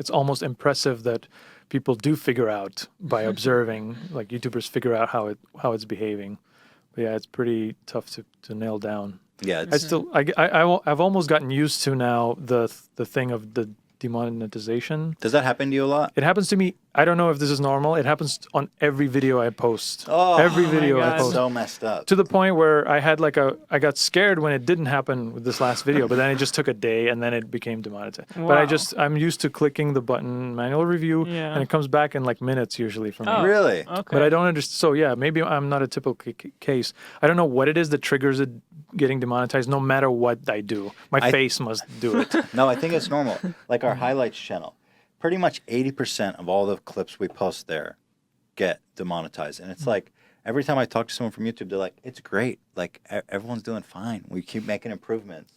almost impressive that people do figure out by observing, like YouTubers figure out how it's behaving. But yeah, it's pretty tough to nail down. Yeah, I've almost gotten used to now the thing of the demonetization. Does that happen to you a lot? It happens to me. I don't know if this is normal. It happens on every video I post. Every video I post. So messed up. To the point where I got scared when it didn't happen with this last video, but then it just took a day and then it became demonetized. Wow. But I'm used to clicking the button manual review and it comes back in like minutes usually for me. Oh, Really? Okay. But I don't understand. So yeah, maybe I'm not a typical case. I don't know what it is that triggers it getting demonetized no matter what I do. My face must do it. No, I think it's normal. Like our highlights channel, pretty much 80% of all the clips we post there get demonetized. And it's like, every time I talk to someone from YouTube, they're like, it's great. Like, everyone's doing fine. We keep making improvements.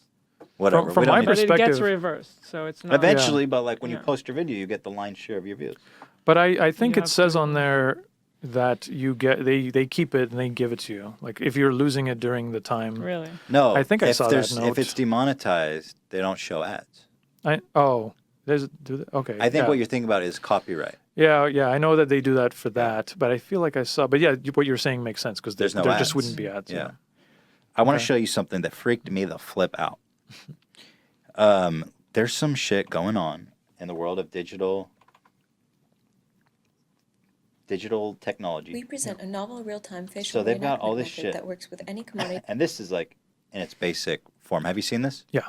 Whatever. From my perspective, but it gets reversed, so it's not... Eventually, but like when you post your video, you get the lion's share of your views. But I think it says on there that you get they keep it and they give it to you. Like if you're losing it during the time. Really? No. I think I saw that note. If it's demonetized, they don't show ads. Okay. I think what you're thinking about is copyright. Yeah, I know that they do that for that, but I feel like I saw. But yeah, what you're saying makes sense because there just wouldn't be ads. Yeah. I want to show you something that freaked me the flip out. There's some shit going on in the world of digital technology. We present a novel real-time facial they've got all this method shit that works with any commodity. And this is like in its basic form. Have you seen this? Yeah.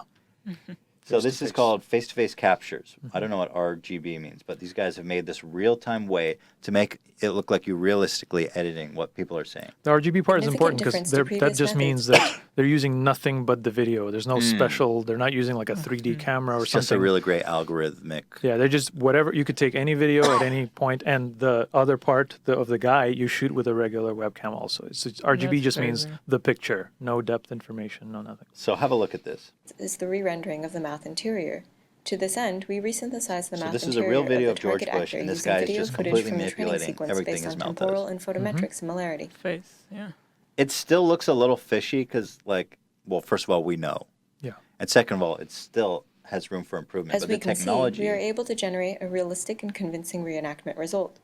So this is called face-to-face captures. I don't know what RGB means, but these guys have made this real-time way to make it look like you're realistically editing what people are saying. The RGB part is important Significant because difference to that just previous means that they're using nothing but the video. There's no special. They're not using like a 3D camera or It's something. just a really great algorithmic. Yeah, they're just whatever. You could take any video at any point, and the other part of the guy you shoot with a regular webcam also. RGB That's just means crazy. the picture, no depth information, no nothing. So have a look at this. Is the re-rendering of the mouth interior. To this end, we resynthesized the So mouth this is a interior real video of of the George target Bush, actor and this using guy is video just footage completely from the training manipulating sequence everything based his on mouth temporal does. and photometric similarity. Face, yeah. It still looks a little fishy because, like, well, first of all, we know. Yeah. And second of all, it still has room for improvement. As but we the can technology see, we are able to generate a realistic and convincing reenactment result.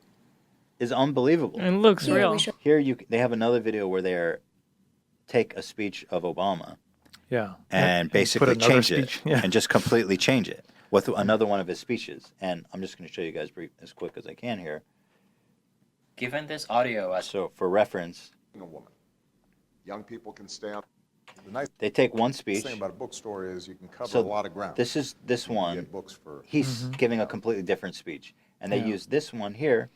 is unbelievable. It looks Here real. we show Here they have another video where they take a speech of Obama Yeah. and put basically another change speech. it Yeah. and just completely change it with another one of his speeches. And I'm just going to show you guys as quick as I can here. Given this audio as So for reference, A woman. Young people can stay up. The nice they take one speech. thing about a bookstore is you can cover So a lot of ground. this is this You one. get books for He's giving a completely different speech, and they Yeah. use this one here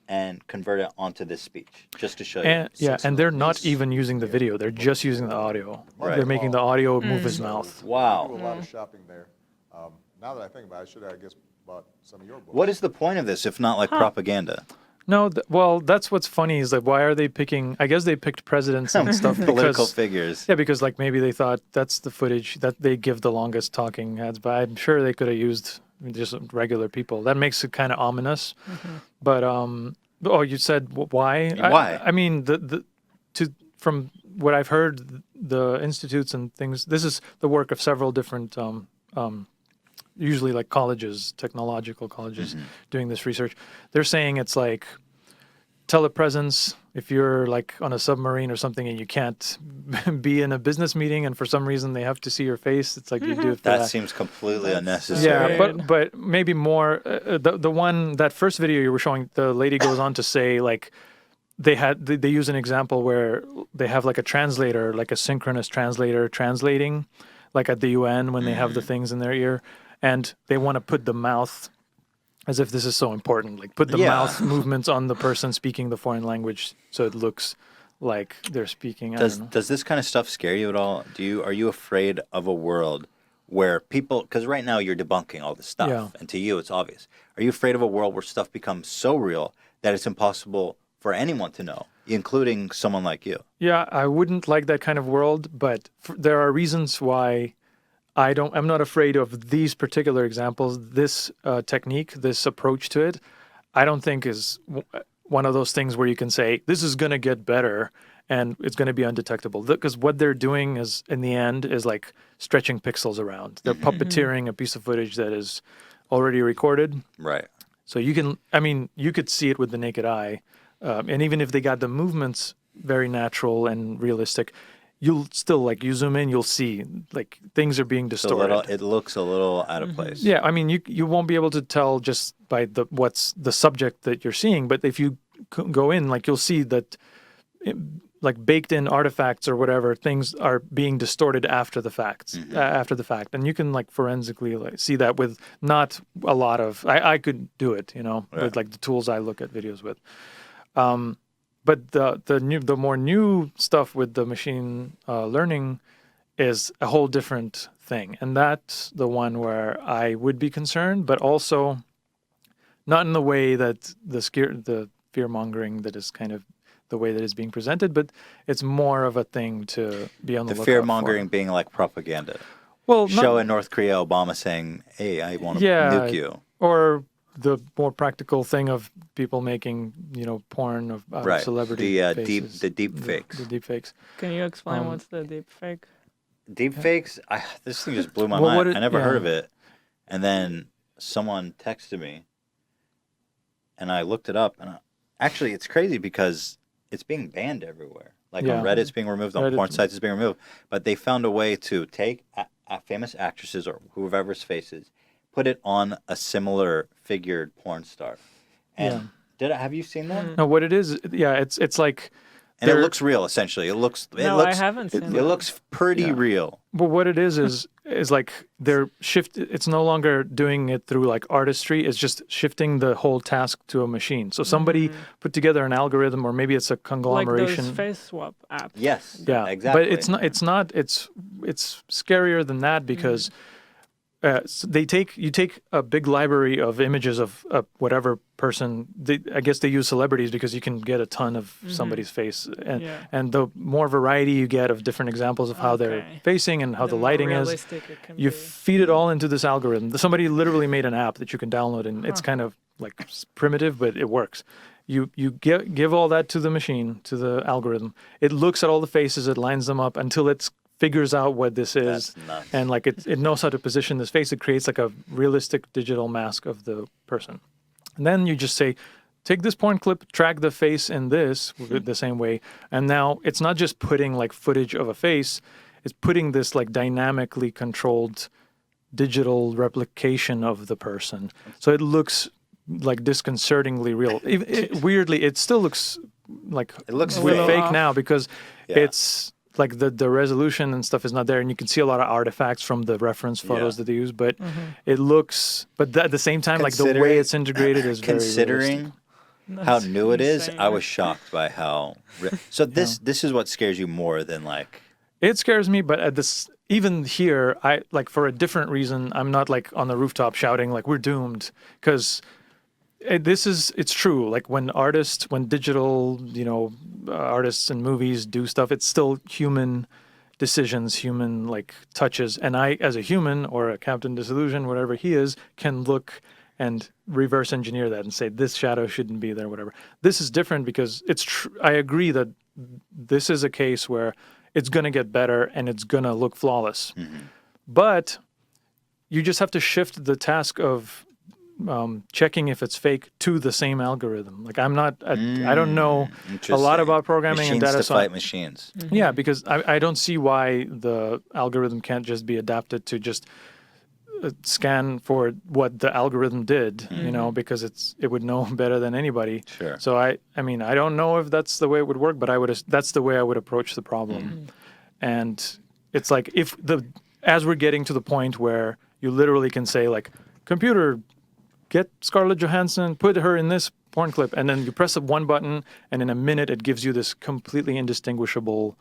and convert it onto this speech just to show you. And they're not even using the video. They're just using the audio. Right. They're making the audio move his mouth. I Wow. do a lot of shopping there. Now that I think about it, I should, I guess, about some of your books. What is the point of this if not like propaganda? No, well, that's what's funny is like, why are they picking? I guess they picked presidents and stuff. Political because, figures. Yeah, because like maybe they thought that's the footage that they give the longest talking heads, but I'm sure they could have used just regular people. That makes it kind of ominous. But oh, you said why? Why? I mean, from what I've heard, the institutes and things. This is the work of several different. Usually like colleges, technological colleges, doing this research. They're saying it's like telepresence. If you're like on a submarine or something and you can't be in a business meeting and for some reason they have to see your face, it's like you do it for That seems completely unnecessary. Yeah, but maybe more. That first video you were showing, the lady goes on to say like they use an example where they have like a translator, like a synchronous translator translating, like at the UN when they have the things in their ear. And they want to put the mouth, as if this is so important, like put the mouth movements on the person speaking the foreign language so it looks like they're speaking. Does this kind of stuff scare you at all? Are you afraid of a world where people, because right now you're debunking all this stuff, and to you it's obvious. Are you afraid of a world where stuff becomes so real that it's impossible for anyone to know, including someone like you? Yeah, I wouldn't like that kind of world, but there are reasons why I'm not afraid of these particular examples. This technique, this approach to it, I don't think is one of those things where you can say, this is going to get better and it's going to be undetectable. Because what they're doing is, in the end, is like stretching pixels around. They're puppeteering a piece of footage that is already recorded. Right. So you could see it with the naked eye. And even if they got the movements very natural and realistic, you'll still, like, you zoom in, you'll see, like, things are being distorted. It looks a little out of place. Yeah, I mean, you won't be able to tell just by what's the subject that you're seeing, but if you go in, like, you'll see that, like, baked-in artifacts or whatever, things are being distorted after the fact. And you can, like, forensically see that with not a lot of... I could do it, with, like, the tools I look at videos with. But the more new stuff with the machine learning is a whole different thing, and that's the one where I would be concerned, but also not in the way that the fear mongering that is kind of the way that it's being presented, but it's more of a thing to be on the lookout for. The fear mongering being like propaganda. Well, show in North Korea Obama saying, "Hey, I want to nuke you," or the more practical thing of people making, porn of celebrity faces. The deep fakes. The deep fakes. Can you explain what's the deep fake? Deep fakes? This thing just blew my mind. I never heard of it. And then someone texted me, and I looked it up. And actually, it's crazy because it's being banned everywhere. Like on Reddit, it's being removed. On porn sites, it's being removed. But they found a way to take famous actresses or whoever's faces, put it on a similar figured porn star. And have you seen that? No, what it is, it's like... And it looks real, essentially. I haven't seen it. It looks pretty real. But what it is like they're it's no longer doing it through like artistry, it's just shifting the whole task to a machine. So somebody put together an algorithm, or maybe it's a conglomeration. Like those face swap apps. Yes, yeah, exactly. But it's scarier than that because... so you take a big library of images of whatever person. I guess they use celebrities because you can get a ton of somebody's face, and the more variety you get of different examples of how they're facing and how the lighting is, you feed it all into this algorithm. Somebody literally made an app that you can download, and it's kind of like primitive, but it works. You give all that to the machine, to the algorithm. It looks at all the faces, it lines them up until it's figures out what this is, and like it knows how to position this face. It creates like a realistic digital mask of the person. And then you just say, take this porn clip, track the face in this the same way. And now it's not just putting like footage of a face, it's putting this like dynamically controlled digital replication of the person. So it looks like disconcertingly real. Weirdly, it still looks like it looks fake now because it's like the resolution and stuff is not there, and you can see a lot of artifacts from the reference photos that they use, but it looks, but at the same time, like the way it's integrated is very considering how new it is, I was shocked by how, so this is what scares you more than like... It scares me, but at this, even here, I like for a different reason, I'm not like on the rooftop shouting like we're doomed, because it's true. Like when digital, artists and movies do stuff, it's still human decisions, human like touches. And I, as a human or a Captain Disillusion, whatever he is, can look and reverse engineer that and say this shadow shouldn't be there, whatever. This is different because I agree that this is a case where it's going to get better and it's going to look flawless. But you just have to shift the task of checking if it's fake to the same algorithm. Like I don't know a lot about programming and data science. Machines to fight machines. Yeah, because I don't see why the algorithm can't just be adapted to just scan for what the algorithm did, because it would know better than anybody. Sure. So I mean, I don't know if that's the way it would work, but that's the way I would approach the problem. And it's like as we're getting to the point where you literally can say like, computer, get Scarlett Johansson, put her in this porn clip, and then you press one button, and in a minute it gives you this completely indistinguishable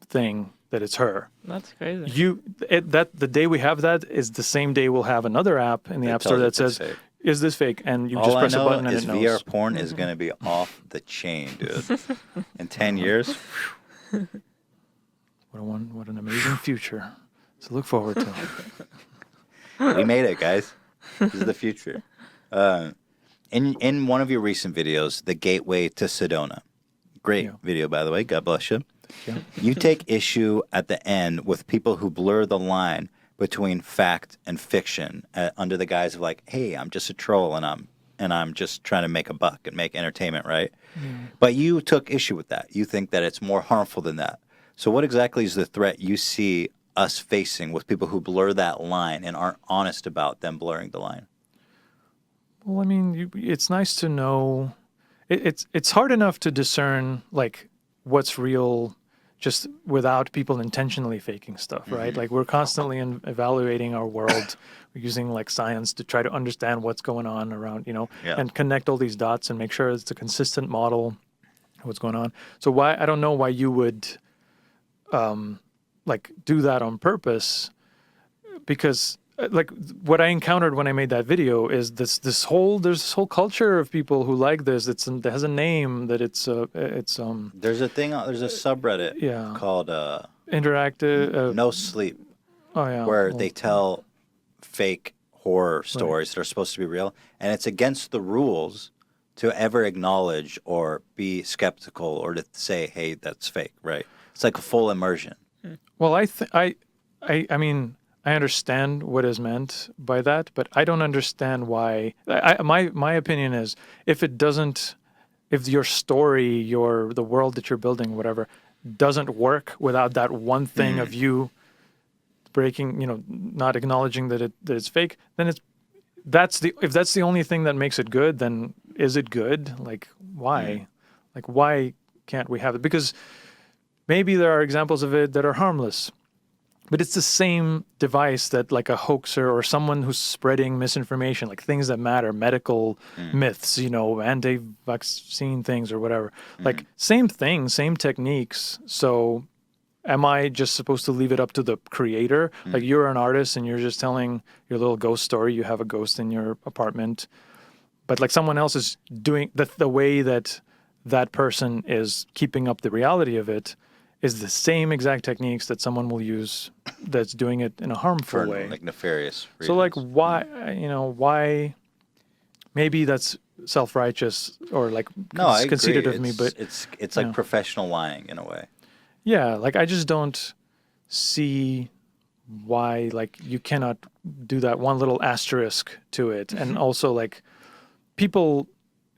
thing that it's her. That's crazy. The day we have that is the same day we'll have another app in the App Store that says, "Is this fake?" And you just press a button and it knows. All I know is VR porn is going to be off the chain, dude. In 10 years. What an amazing future to look forward to. We made it, guys. This is the future. In one of your recent videos, The Gateway to Sedona. Great video, by the way. God bless you. You take issue at the end with people who blur the line between fact and fiction under the guise of like, hey, I'm just a troll and I'm just trying to make a buck and make entertainment, right? But you took issue with that. You think that it's more harmful than that. So what exactly is the threat you see us facing with people who blur that line and aren't honest about them blurring the line? Well, I mean, it's nice to know. It's hard enough to discern like what's real just without people intentionally faking stuff, right? Like we're constantly evaluating our world. We're using like science to try to understand what's going on around, and connect all these dots and make sure it's a consistent model of what's going on. So I don't know why you would like do that on purpose, because like what I encountered when I made that video is there's this whole culture of people who like this. It has a name that it's there's a subreddit called interactive No Sleep. Oh yeah, where they tell fake horror stories that are supposed to be real, and it's against the rules to ever acknowledge or be skeptical or to say, hey, that's fake, right? It's like a full immersion. Well, I mean, I understand what is meant by that, but I don't understand why. My opinion is if your story, the world that you're building, whatever, doesn't work without that one thing of you breaking, not acknowledging that it's fake, then if that's the only thing that makes it good, then is it good? Like why? Like why can't we have it? Because maybe there are examples of it that are harmless. But it's the same device that like a hoaxer or someone who's spreading misinformation, like things that matter, medical myths, anti-vaccine things or whatever. Like same thing, same techniques. So am I just supposed to leave it up to the creator? Like you're an artist and you're just telling your little ghost story. You have a ghost in your apartment. But like someone else is doing the way that person is keeping up the reality of it is the same exact techniques that someone will use that's doing it in a harmful way. Like nefarious reasons. So like why maybe that's self-righteous or like conceited of me, but it's like professional lying in a way. Yeah, like I just don't see why like you cannot do that one little asterisk to it. And also like people,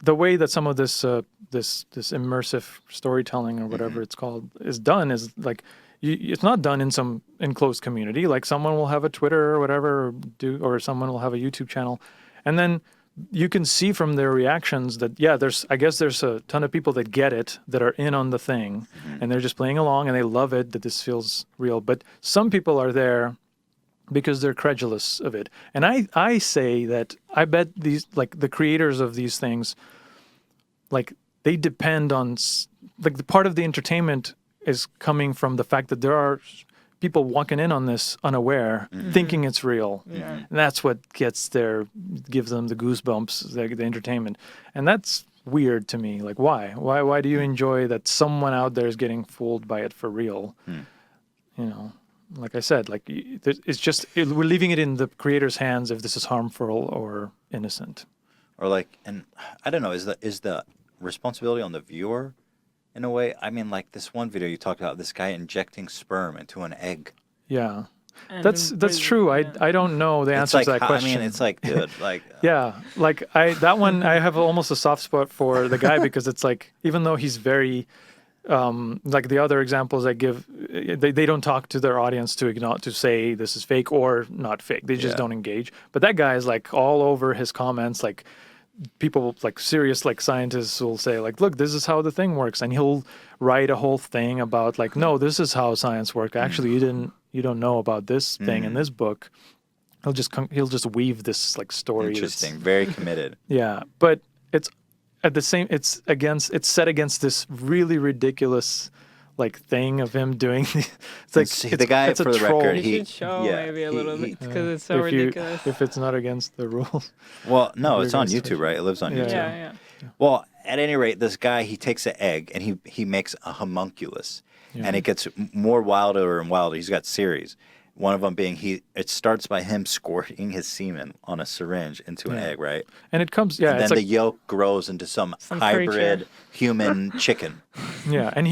the way that some of this this immersive storytelling or whatever it's called is done is like it's not done in some enclosed community. Like someone will have a Twitter or whatever or someone will have a YouTube channel, and then you can see from their reactions that there's a ton of people that get it, that are in on the thing, and they're just playing along and they love it, that this feels real. But some people are there because they're credulous of it. And I say that I bet these, like the creators of these things, like they depend on, like the part of the entertainment is coming from the fact that there are people walking in on this unaware, thinking it's real. Yeah. And that's what gives them the goosebumps, the entertainment. And that's weird to me. Like, why? Why do you enjoy that someone out there is getting fooled by it for real? You know, like I said, like it's just we're leaving it in the creator's hands if this is harmful or innocent. Or like, and I don't know, is the responsibility on the viewer in a way? I mean, like this one video you talked about, this guy injecting sperm into an egg. Yeah. That's true. I don't know the answer to that question. I mean, it's like, dude, like yeah, like that one I have almost a soft spot for the guy because it's like even though he's very like the other examples I give, they don't talk to their audience to say this is fake or not fake. They just don't engage. But that guy is like all over his comments, like people like serious like scientists will say like, look, this is how the thing works, and he'll write a whole thing about like, no, this is how science works. Actually, you don't know about this thing in this book. He'll just weave this like story. Interesting, very committed. Yeah, but it's at the same. It's set against this really ridiculous like thing of him doing. It's like the guy it's for a the troll. record. You should show maybe a little bit because it's so ridiculous. If it's not against the rules. Well, no, it's on YouTube, right? It lives on YouTube. Yeah. Well, at any rate, this guy, he takes an egg and he makes a homunculus, and it gets more wilder and wilder. He's got series. One of them being it starts by him squirting his semen on a syringe into an egg, right? And it comes, and then it's the like, yolk grows into some hybrid human chicken. Yeah, and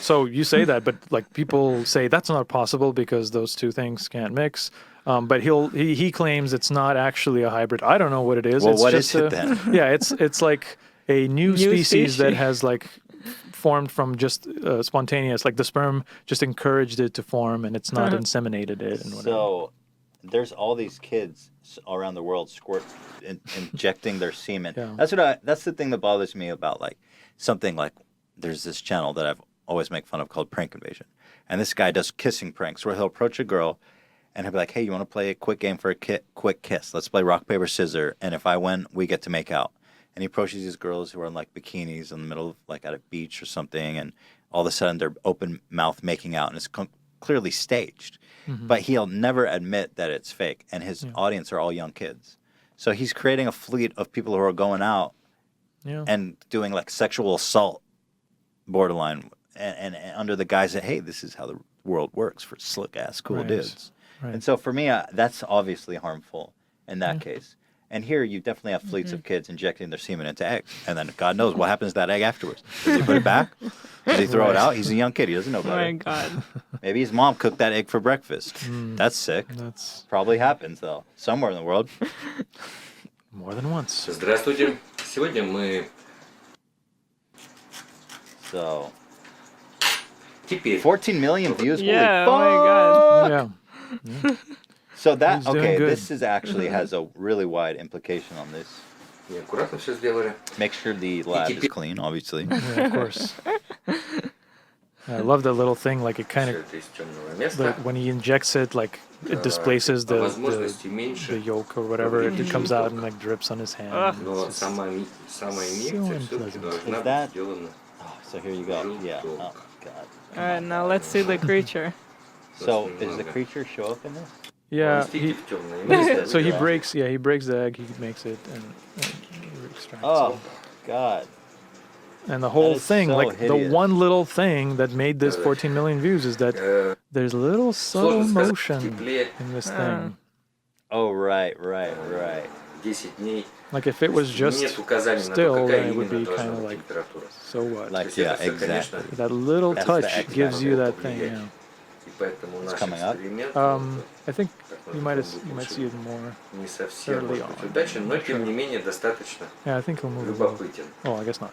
so you say that, but like people say that's not possible because those two things can't mix. But he claims it's not actually a hybrid. I don't know what it is. Well, it's what just is it then? Yeah, it's like a new species that has like formed from just spontaneous, like the sperm just encouraged it to form, and it's not inseminated it. And whatever. So there's all these kids around the world injecting their semen. Yeah. That's the thing that bothers me about like something like there's this channel that I've always make fun of called Prank Invasion, and this guy does kissing pranks where he'll approach a girl and he'll be like, hey, you want to play a quick game for a quick kiss? Let's play rock, paper, scissors, and if I win, we get to make out. And he approaches these girls who are in like bikinis in the middle of like at a beach or something, and all of a sudden they're open mouth making out, and it's clearly staged. But he'll never admit that it's fake, and his audience are all young kids. So he's creating a fleet of people who are going out and doing like sexual assault, borderline, and under the guise that, hey, this is how the world works for slick ass cool dudes. Right. And so for me, that's obviously harmful in that case. And here you definitely have fleets of kids injecting their semen into eggs. And then God knows what happens to that egg afterwards. Does he put it back? Does he throw it out? He's a young kid. He doesn't know better. Oh my God. Maybe his mom cooked that egg for breakfast. That's sick. That's probably happens, though. Somewhere in the world. More than once. Здравствуйте. Сегодня мы... So... 14 million views? Yeah, Holy fuck! oh my God. Yeah. So that, okay, this is actually has a really wide implication on this. И аккуратно все сделали. Make sure the lab is clean, obviously. Yeah, of course. I love that little thing, like it kind of, when he injects it, like it displaces the yolk or whatever, it comes out and like drips on his hand. Но сама инъекция все-таки должна быть сделана. So here you go. Yeah. Oh, God. All right, now let's see the creature. So does the creature show up in this? Yeah, so he breaks the egg, he makes it, and extracts it. God. And the whole thing, so like hideous. the one little thing that made this 14 million views is that there's little subtle motion in this thing. Oh, right. 10 дней. Like if it was just still, then it would be kind of like, so what? Like, yeah, exactly. That little touch gives you that thing, yeah. It's coming up. I think you might see it more early on. Но тем не менее достаточно. Yeah, I think he'll move a little. Oh, I guess not.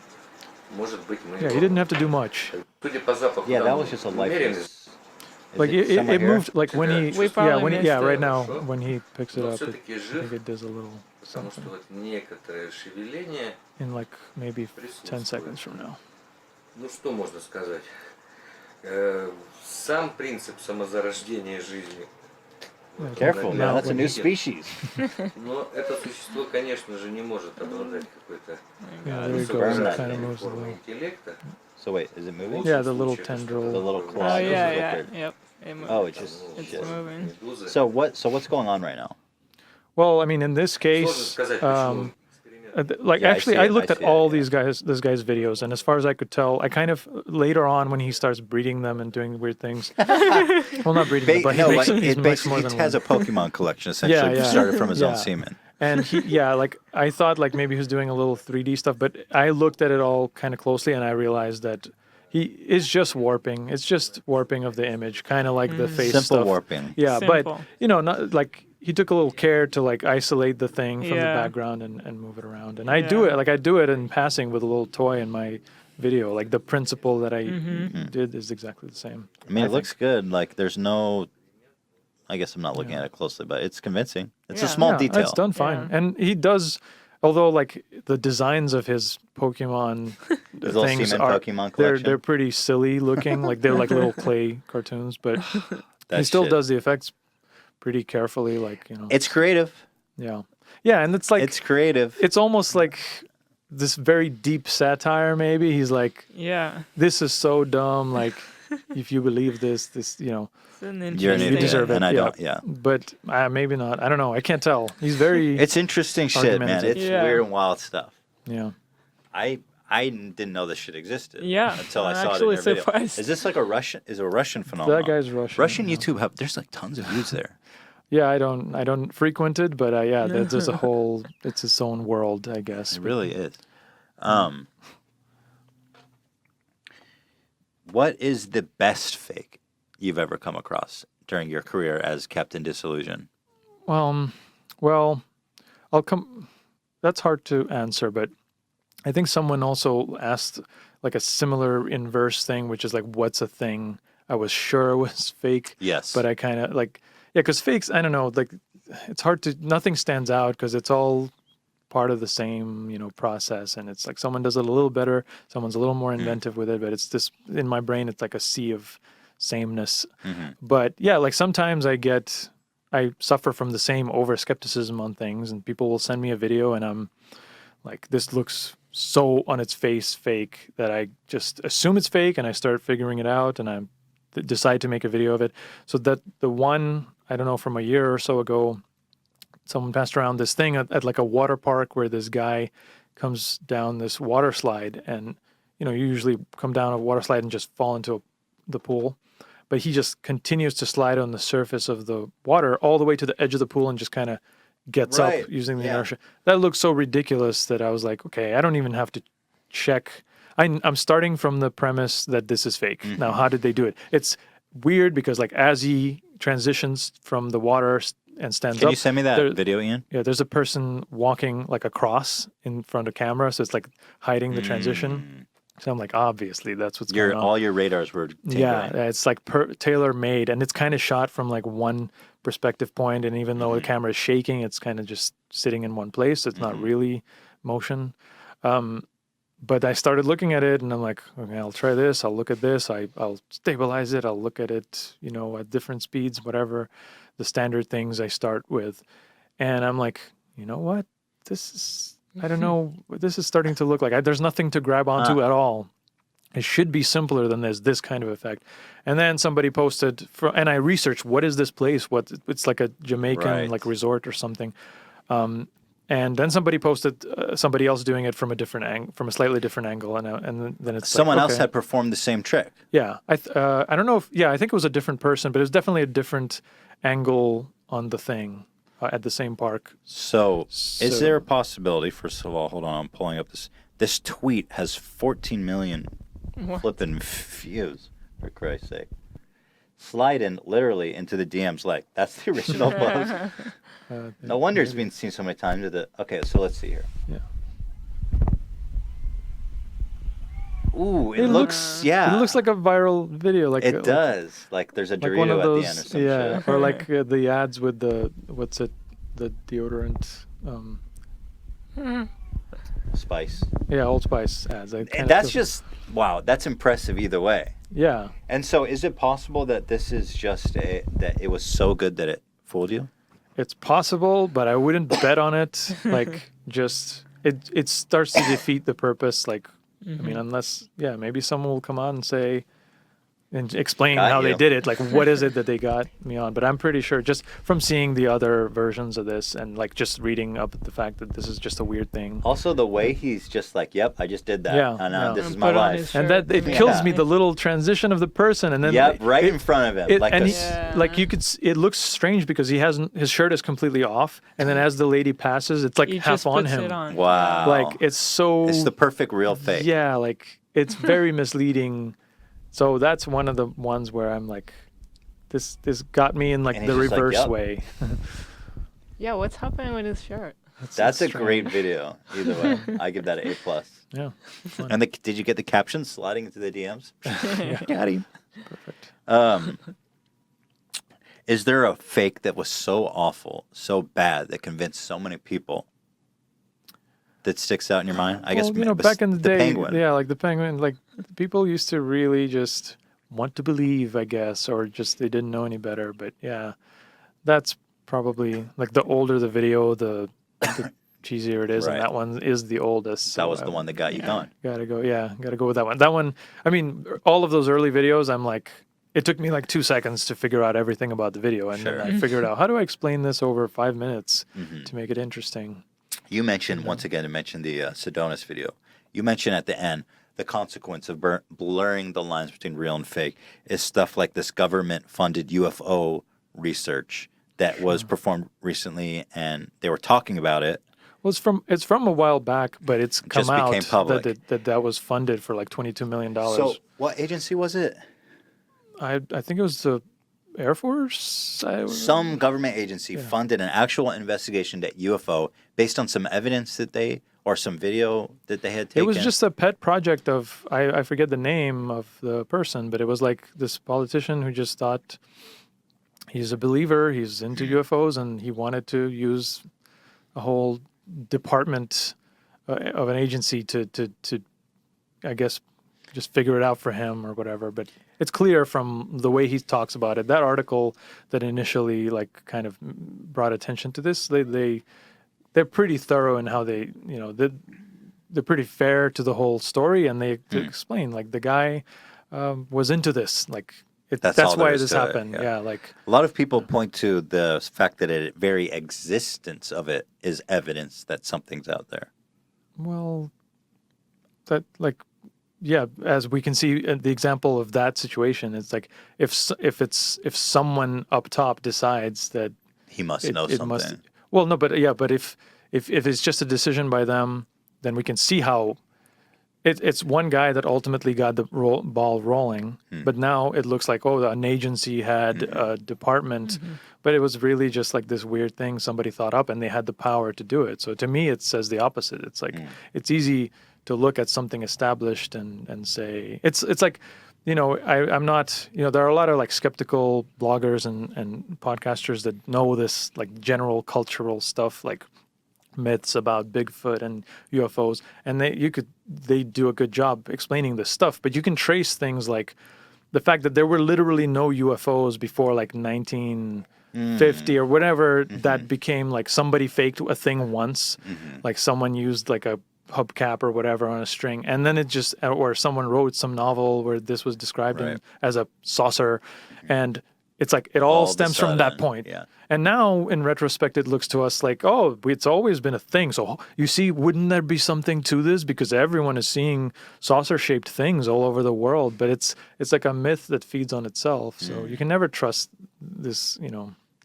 Может быть, мы. Yeah, he didn't have to do much. Судя по запаху. Yeah, that was just a lifeless. Like it moved, like when he, right now, Хорошо. when he picks it Но up, все-таки I think жив, it does a little потому что something вот некоторое шевеление. in like maybe 10 seconds from now. Ну что можно сказать? Сам принцип самозарождения жизни. Careful, man, that's a new species. Но это существо, конечно же, не может обладать какой-то Yeah, there he goes. It kind of moves a формой little. интеллекта. So wait, is it moving? Yeah, the little tendril. The little claw. Oh yeah, yep. Oh, it's just it's shit. moving. So what's going on right now? Well, I mean, in this case, like Yeah, I actually, see I it, looked I at see it, all yeah. this guy's videos, and as far as I could tell, I kind of later on when he starts breeding them and doing weird things. Well, not breeding them, but he makes, he makes more than has one. a Pokemon collection essentially. Started from his own semen. And like I thought like maybe he was doing a little 3D stuff, but I looked at it all kind of closely and I realized that he is just warping. It's just warping of the image, kind of like the face Simple stuff. warping. Yeah, Simple. but not like he took a little care to like isolate the thing from the Yeah. background and move it around. And I do it in passing with a little toy in my video. Like the principle that I did is exactly the same. I mean, it looks good. Like there's no. I guess I'm not looking at it closely, but it's convincing. It's a small detail. It's done fine, and he does. Although, like the designs of his Pokemon His little things semen are, Pokemon they're collection. pretty silly looking. Like they're like little clay cartoons, but he That still shit. does the effects pretty carefully. Like It's creative. yeah, and it's like It's creative. It's almost like this very deep satire. Maybe he's like, Yeah. this is so dumb. Like, if you believe this, It's an You're an interesting. idiot, you deserve it. and I don't. Yeah. But maybe not. I don't know. I can't tell. He's very. It's interesting shit, man. argumentative. It's Yeah. weird and wild stuff. Yeah. I didn't know this shit existed. Yeah, Until I I'm saw it in actually your video. surprised. Is this like a Russian? Is it a Russian phenomenon? That guy's Russian. Russian YouTube have there's like tons of views there. Yeah, I don't frequent it, but there's a whole. It's its own world, I guess. It really is. What is the best fake you've ever come across during your career as Captain Disillusion? Well, I'll come. That's hard to answer, but I think someone also asked like a similar inverse thing, which is like, what's a thing I was sure was fake? Yes. But I kind of like, because fakes, I don't know, like it's hard to, nothing stands out because it's all part of the same, process. And it's like someone does it a little better, someone's a little more inventive with it, but it's this, in my brain, it's like a sea of sameness. But yeah, like sometimes I suffer from the same over skepticism on things, and people will send me a video and I'm like, this looks so on its face fake that I just assume it's fake and I start figuring it out and I decide to make a video of it. So that the one, I don't know, from a year or so ago, someone passed around this thing at like a water park where this guy comes down this water slide and, you usually come down a water slide and just fall into the pool. But he just continues to slide on the surface of the water all the way to the edge of the pool and just kind of gets up using the inertia. That looks so ridiculous that I was like, okay, I don't even have to check. I'm starting from the premise that this is fake. Now, how did they do it? It's weird because like as he transitions from the water and stands up. Can you send me that video, Ian? Yeah, there's a person walking like across in front of camera, so it's like hiding the transition. So I'm like, obviously, that's what's going on. All your radars were tingling. Yeah, it's like tailor-made, and it's kind of shot from like one perspective point, and even though the camera is shaking, it's kind of just sitting in one place. It's not really motion. But I started looking at it, and I'm like, okay, I'll try this. I'll look at this. I'll stabilize it. I'll look at it, at different speeds, whatever the standard things I start with. And I'm like, you know what? This is, I don't know, this is starting to look like there's nothing to grab onto at all. It should be simpler than this kind of effect. And then somebody posted, and I researched, what is this place? It's like a Jamaican like resort or something. And then somebody posted somebody else doing it from a slightly different angle, and then it's someone like, else had performed the same trick. Yeah, I don't know if I think it was a different person, but it was definitely a different angle on the thing at the same park. So is there a possibility? First of all, hold on, I'm pulling up this tweet has 14 million flipping views. For Christ's sake, slide in literally into the DMs like that's the original post. No wonder it's been seen so many times. Okay, so let's see here. Yeah. Ooh, it looks It looks like a viral video. Like it does. Like there's a Dorito one of at those, the end or some shit. or like the ads with the the deodorant. Spice. Yeah, Old Spice ads. And that's just wow. That's impressive either way. Yeah. And so, is it possible that this is just that it was so good that it fooled you? It's possible, but I wouldn't bet on it. Like, just it starts to defeat the purpose. Like, I mean, unless maybe someone will come out and say, and explain Got how you. they did it. Like, what is it that they got me on? But I'm pretty sure just from seeing the other versions of this and like just reading up the fact that this is just a weird thing. Also, the way he's just like, "Yep, I just did that, Yeah, and yeah. this is And my put on life." his And that it Yeah. kills me, the little transition of the person, and then Yep, right in front of him, like and a he, s- like you could. It looks strange because he hasn't. His shirt is completely off, and then as the lady passes, it's like He half just on puts him. it on. Wow. Like it's so. It's the perfect real fake. Yeah, like it's very misleading. So that's one of the ones where I'm like, this got me in like And the he's just like, reverse "Yep." way. Yeah, what's happening with his shirt? That's a strange. great video. Either way, I give that an A+. Yeah. And did you get the captions sliding into the DMs? Got him. Perfect. Is there a fake that was so awful, so bad that convinced so many people that sticks out in your mind? I guess back in the day, penguin. yeah, like the penguin, like people used to really just want to believe, I guess, or just they didn't know any better. But yeah, that's probably like the older the video, the cheesier it is, Right. and that one is the oldest. That so was the one that got you going. Gotta go with that one. That one, I mean, all of those early videos, I'm like, it took me like 2 seconds to figure out everything about the video, and Sure. then I figured out how do I explain this over 5 minutes Mhm. to make it interesting. You mentioned, once again, the Sedonis video. You mentioned at the end, the consequence of blurring the lines between real and fake is stuff like this government-funded UFO research that was performed recently, and they were talking about it. Well, it's from a while back, but it's come just out became public. that was funded for like $22 million. So, what agency was it? I think it was the Air Force. Some government agency funded an actual investigation at UFO based on some evidence that or some video that they had taken. It was just a pet project of I forget the name of the person, but it was like this politician who just thought he's a believer, he's into UFOs, and he wanted to use a whole department of an agency to I guess just figure it out for him or whatever. But it's clear from the way he talks about it. That article that initially like kind of brought attention to this, they're pretty thorough in how they, they're pretty fair to the whole story, and they explain like the guy was into this, like that's all there why is this to it, happened. yeah. Yeah, like a lot of people point to the fact that the very existence of it is evidence that something's out there. well, that like. Yeah, as we can see the example of that situation, it's like if someone up top decides that He must know something. Well, no, but if it's just a decision by them, then we can see how it's one guy that ultimately got the ball rolling. But now it looks like an agency had a department, but it was really just like this weird thing somebody thought up, and they had the power to do it. So to me, it says the opposite. It's like it's easy to look at something established and say it's like, I'm not, there are a lot of like skeptical bloggers and podcasters that know this like general cultural stuff, like myths about Bigfoot and UFOs, and they do a good job explaining this stuff. But you can trace things like the fact that there were literally no UFOs before like 1950 or whatever, that became like somebody faked a thing once, like someone used like a hubcap or whatever on a string, and then it just, or someone wrote some novel where this was described as a saucer, and it's like it all stems from that point. Yeah. And now in retrospect it looks to us like, oh, it's always been a thing. So you see, wouldn't there be something to this, because everyone is seeing saucer shaped things all over the world? But it's like a myth that feeds on itself, so you can never trust this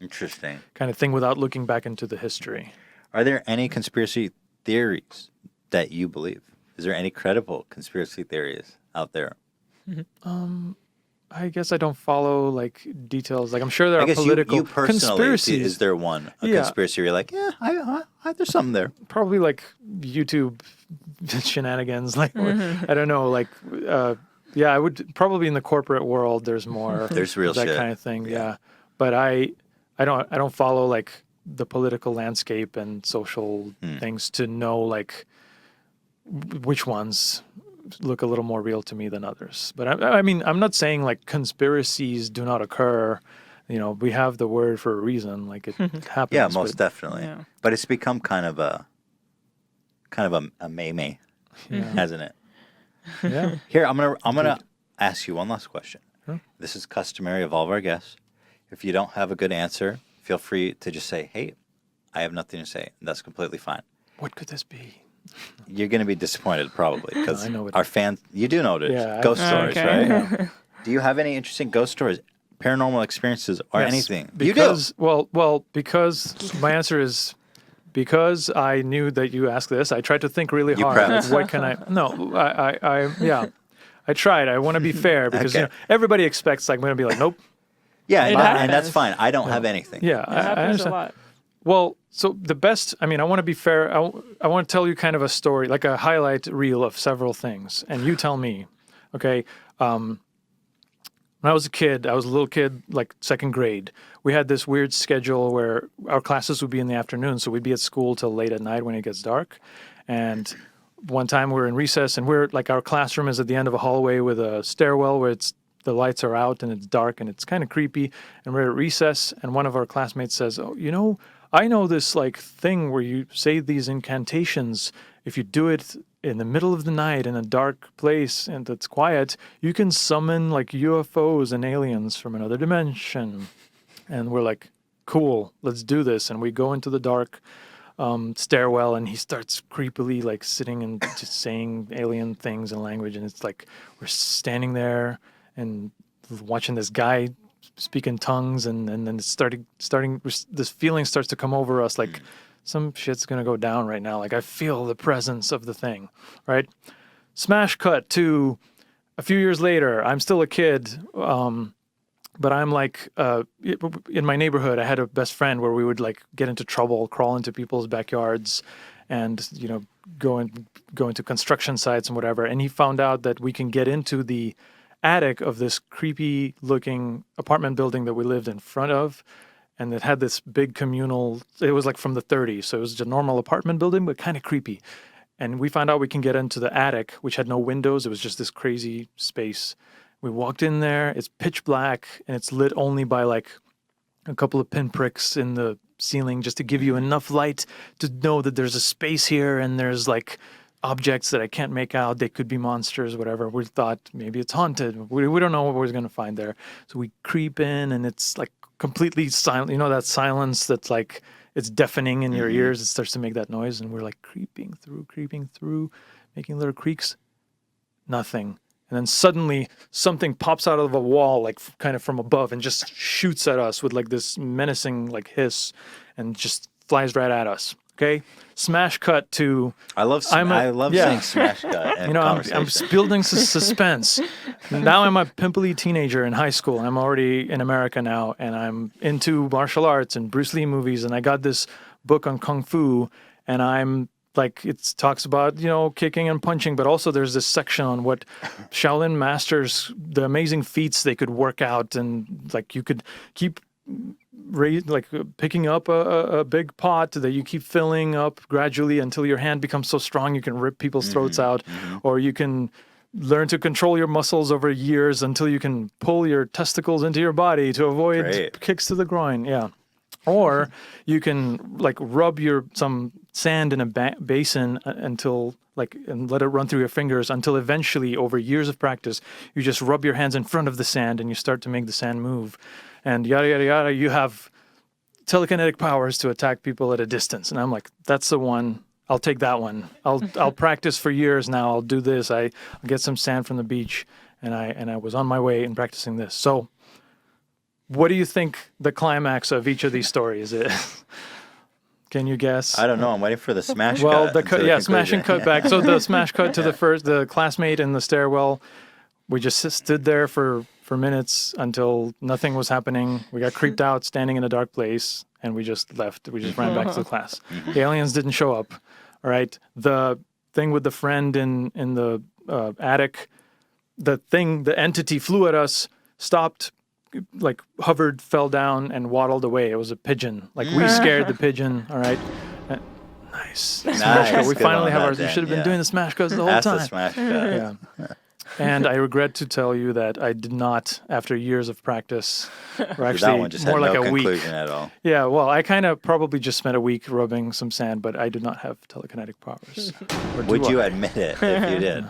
Interesting kind of thing without looking back into the history. Are there any conspiracy theories that you believe? Is there any credible conspiracy theories out there? I guess I don't follow like details. Like I'm sure there I are guess political you personally, conspiracies. is there one conspiracy where you're like, yeah, I there's something there? Probably like YouTube shenanigans. Like I don't know. Like I would probably in the corporate world. There's more. There's real of that shit. kind of thing. Yeah, but I don't follow like the political landscape and social things to know like which ones look a little more real to me than others. But I mean, I'm not saying like conspiracies do not occur. We have the word for a reason. Like it happens. Yeah, most definitely. Yeah. But it's become kind of a meme, hasn't it? Yeah. Here, I'm gonna ask you one last question. This is customary of all of our guests. If you don't have a good answer, feel free to just say, hey, I have nothing to say. And that's completely fine. What could this be? You're going to be disappointed probably because I know what our fans, you do know what it is. Yeah, Ghost stories, right? Yeah. Do you have any interesting ghost stories, paranormal experiences, or Yes, anything? Because, You do. Well, because my answer is because I knew that you asked this. I tried to think really You hard. prepped. What can I? No, yeah. I tried. I want to be fair because Okay. everybody expects like I'm going to be like, nope. Yeah, It and happens. that's fine. I don't have anything. Yeah, It happens a understand. lot. Well, so the best, I mean, I want to be fair. I want to tell you kind of a story, like a highlight reel of several things. And you tell me, okay? When I was a kid, I was a little kid, like second grade. We had this weird schedule where our classes would be in the afternoon. So we'd be at school till late at night when it gets dark. And one time we were in recess and we're like, our classroom is at the end of a hallway with a stairwell where the lights are out and it's dark and it's kind of creepy. And we're at recess and one of our classmates says, oh, you know, I know this like thing where you say these incantations. If you do it in the middle of the night in a dark place and it's quiet, you can summon like UFOs and aliens from another dimension. And we're like, cool, let's do this. And we go into the dark stairwell and he starts creepily like sitting and just saying alien things in language. And it's like we're standing there and watching this guy speak in tongues and then it's starting this feeling starts to come over us like some shit's gonna go down right now. Like I feel the presence of the thing, right? Smash cut to a few years later. I'm still a kid, but I'm like in my neighborhood. I had a best friend where we would like get into trouble, crawl into people's backyards, and go into construction sites and whatever. And he found out that we can get into the attic of this creepy looking apartment building that we lived in front of, and it had this big communal, it was like from the 30s, so it was just a normal apartment building but kind of creepy. And we found out we can get into the attic, which had no windows. It was just this crazy space. We walked in there, it's pitch black and it's lit only by like a couple of pinpricks in the ceiling just to give you enough light to know that there's a space here and there's like objects that I can't make out. They could be monsters, whatever. We thought maybe it's haunted. We don't know what we're going to find there. So we creep in and it's like completely silent. You know, that silence that's like, it's deafening in your ears. It starts to make that noise. And we're like creeping through, making little creaks. Nothing. And then suddenly something pops out of a wall, like kind of from above and just shoots at us with like this menacing like hiss and just flies right at us. Okay, smash cut to. I love saying smash cut. And I'm building suspense. Now I'm a pimply teenager in high school. I'm already in America now, and I'm into martial arts and Bruce Lee movies. And I got this book on kung fu, and I'm like, it talks about kicking and punching, but also there's this section on what Shaolin masters, the amazing feats they could work out, and like you could keep. Picking up a big pot that you keep filling up gradually until your hand becomes so strong you can rip people's throats out, or you can learn to control your muscles over years until you can pull your testicles into your body to avoid kicks to the groin. Yeah. Or you can like rub some sand in a basin until and let it run through your fingers until eventually over years of practice, you just rub your hands in front of the sand and you start to make the sand move. And yada, yada, yada, you have telekinetic powers to attack people at a distance. And I'm like, that's the one. I'll take that one. I'll practice for years now. I'll do this. I'll get some sand from the beach. And I was on my way in practicing this. So what do you think the climax of each of these stories is? Can you guess? I don't know. I'm waiting for the smash cut. Well, smash and cut back. So the smash cut to the classmate in the stairwell. We just stood there for minutes until nothing was happening. We got creeped out standing in a dark place, and we just left. We just ran back to the class. The aliens didn't show up. All right. The thing with the friend in the attic, the entity flew at us, stopped, like hovered, fell down, and waddled away. It was a pigeon. Like we scared the pigeon. All right. Nice. Smash cut. We finally have ours. We should have been doing the smash cuts the whole time. The smash cut. Yeah. And I regret to tell you that I did not, after years of practice, or actually that one just more had like no a week. Conclusion at all. Yeah, well, I kind of probably just spent a week rubbing some sand, but I did not have telekinetic powers. Would you admit it if you did?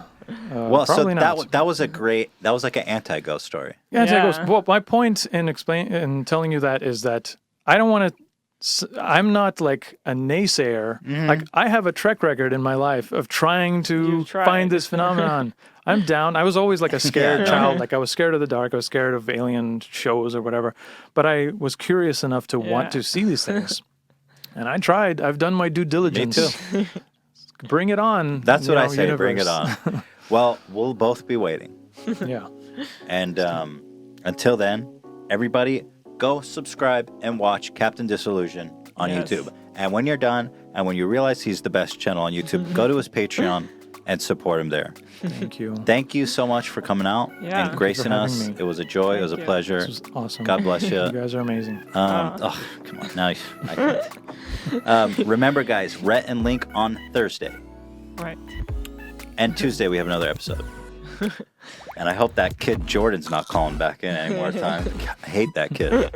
Well, so probably not. that was like an anti-ghost story. Yeah, anti-ghost. Well, my point in telling you that is that I don't want to. I'm not like a naysayer. Like I have a track record in my life of trying to find this phenomenon. I'm down. I was always like a scared child. Like I was scared of the dark. I was scared of alien shows or whatever. But I was curious enough to want to see these things. And I tried. I've done my due diligence. Me too. Bring it on. That's what I say. Universe. Bring it on. Well, we'll both be waiting. Yeah. And until then, everybody go subscribe and watch Captain Disillusion on YouTube. And when you're done, and when you realize he's the best channel on YouTube, go to his Patreon and support him there. Thank you. Thank you so much for coming out Yeah. and gracing us. Me. It was a joy. It was a pleasure. This was awesome. God bless you. You guys are amazing. Oh, come on. Now I can't. Remember, guys, Rhett and Link on Thursday. Right. And Tuesday we have another episode. And I hope that kid Jordan's not calling back in any more time. I hate that kid.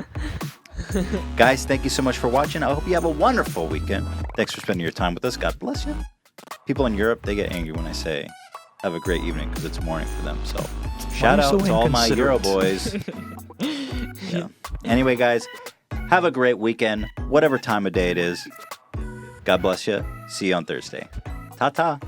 Guys, thank you so much for watching. I hope you have a wonderful weekend. Thanks for spending your time with us. God bless you. People in Europe, they get angry when I say have a great evening because it's morning for them. So shout out to all my Euro boys. Yeah. Anyway, guys, have a great weekend, whatever time of day it is. God bless you. See you on Thursday. Ta-ta.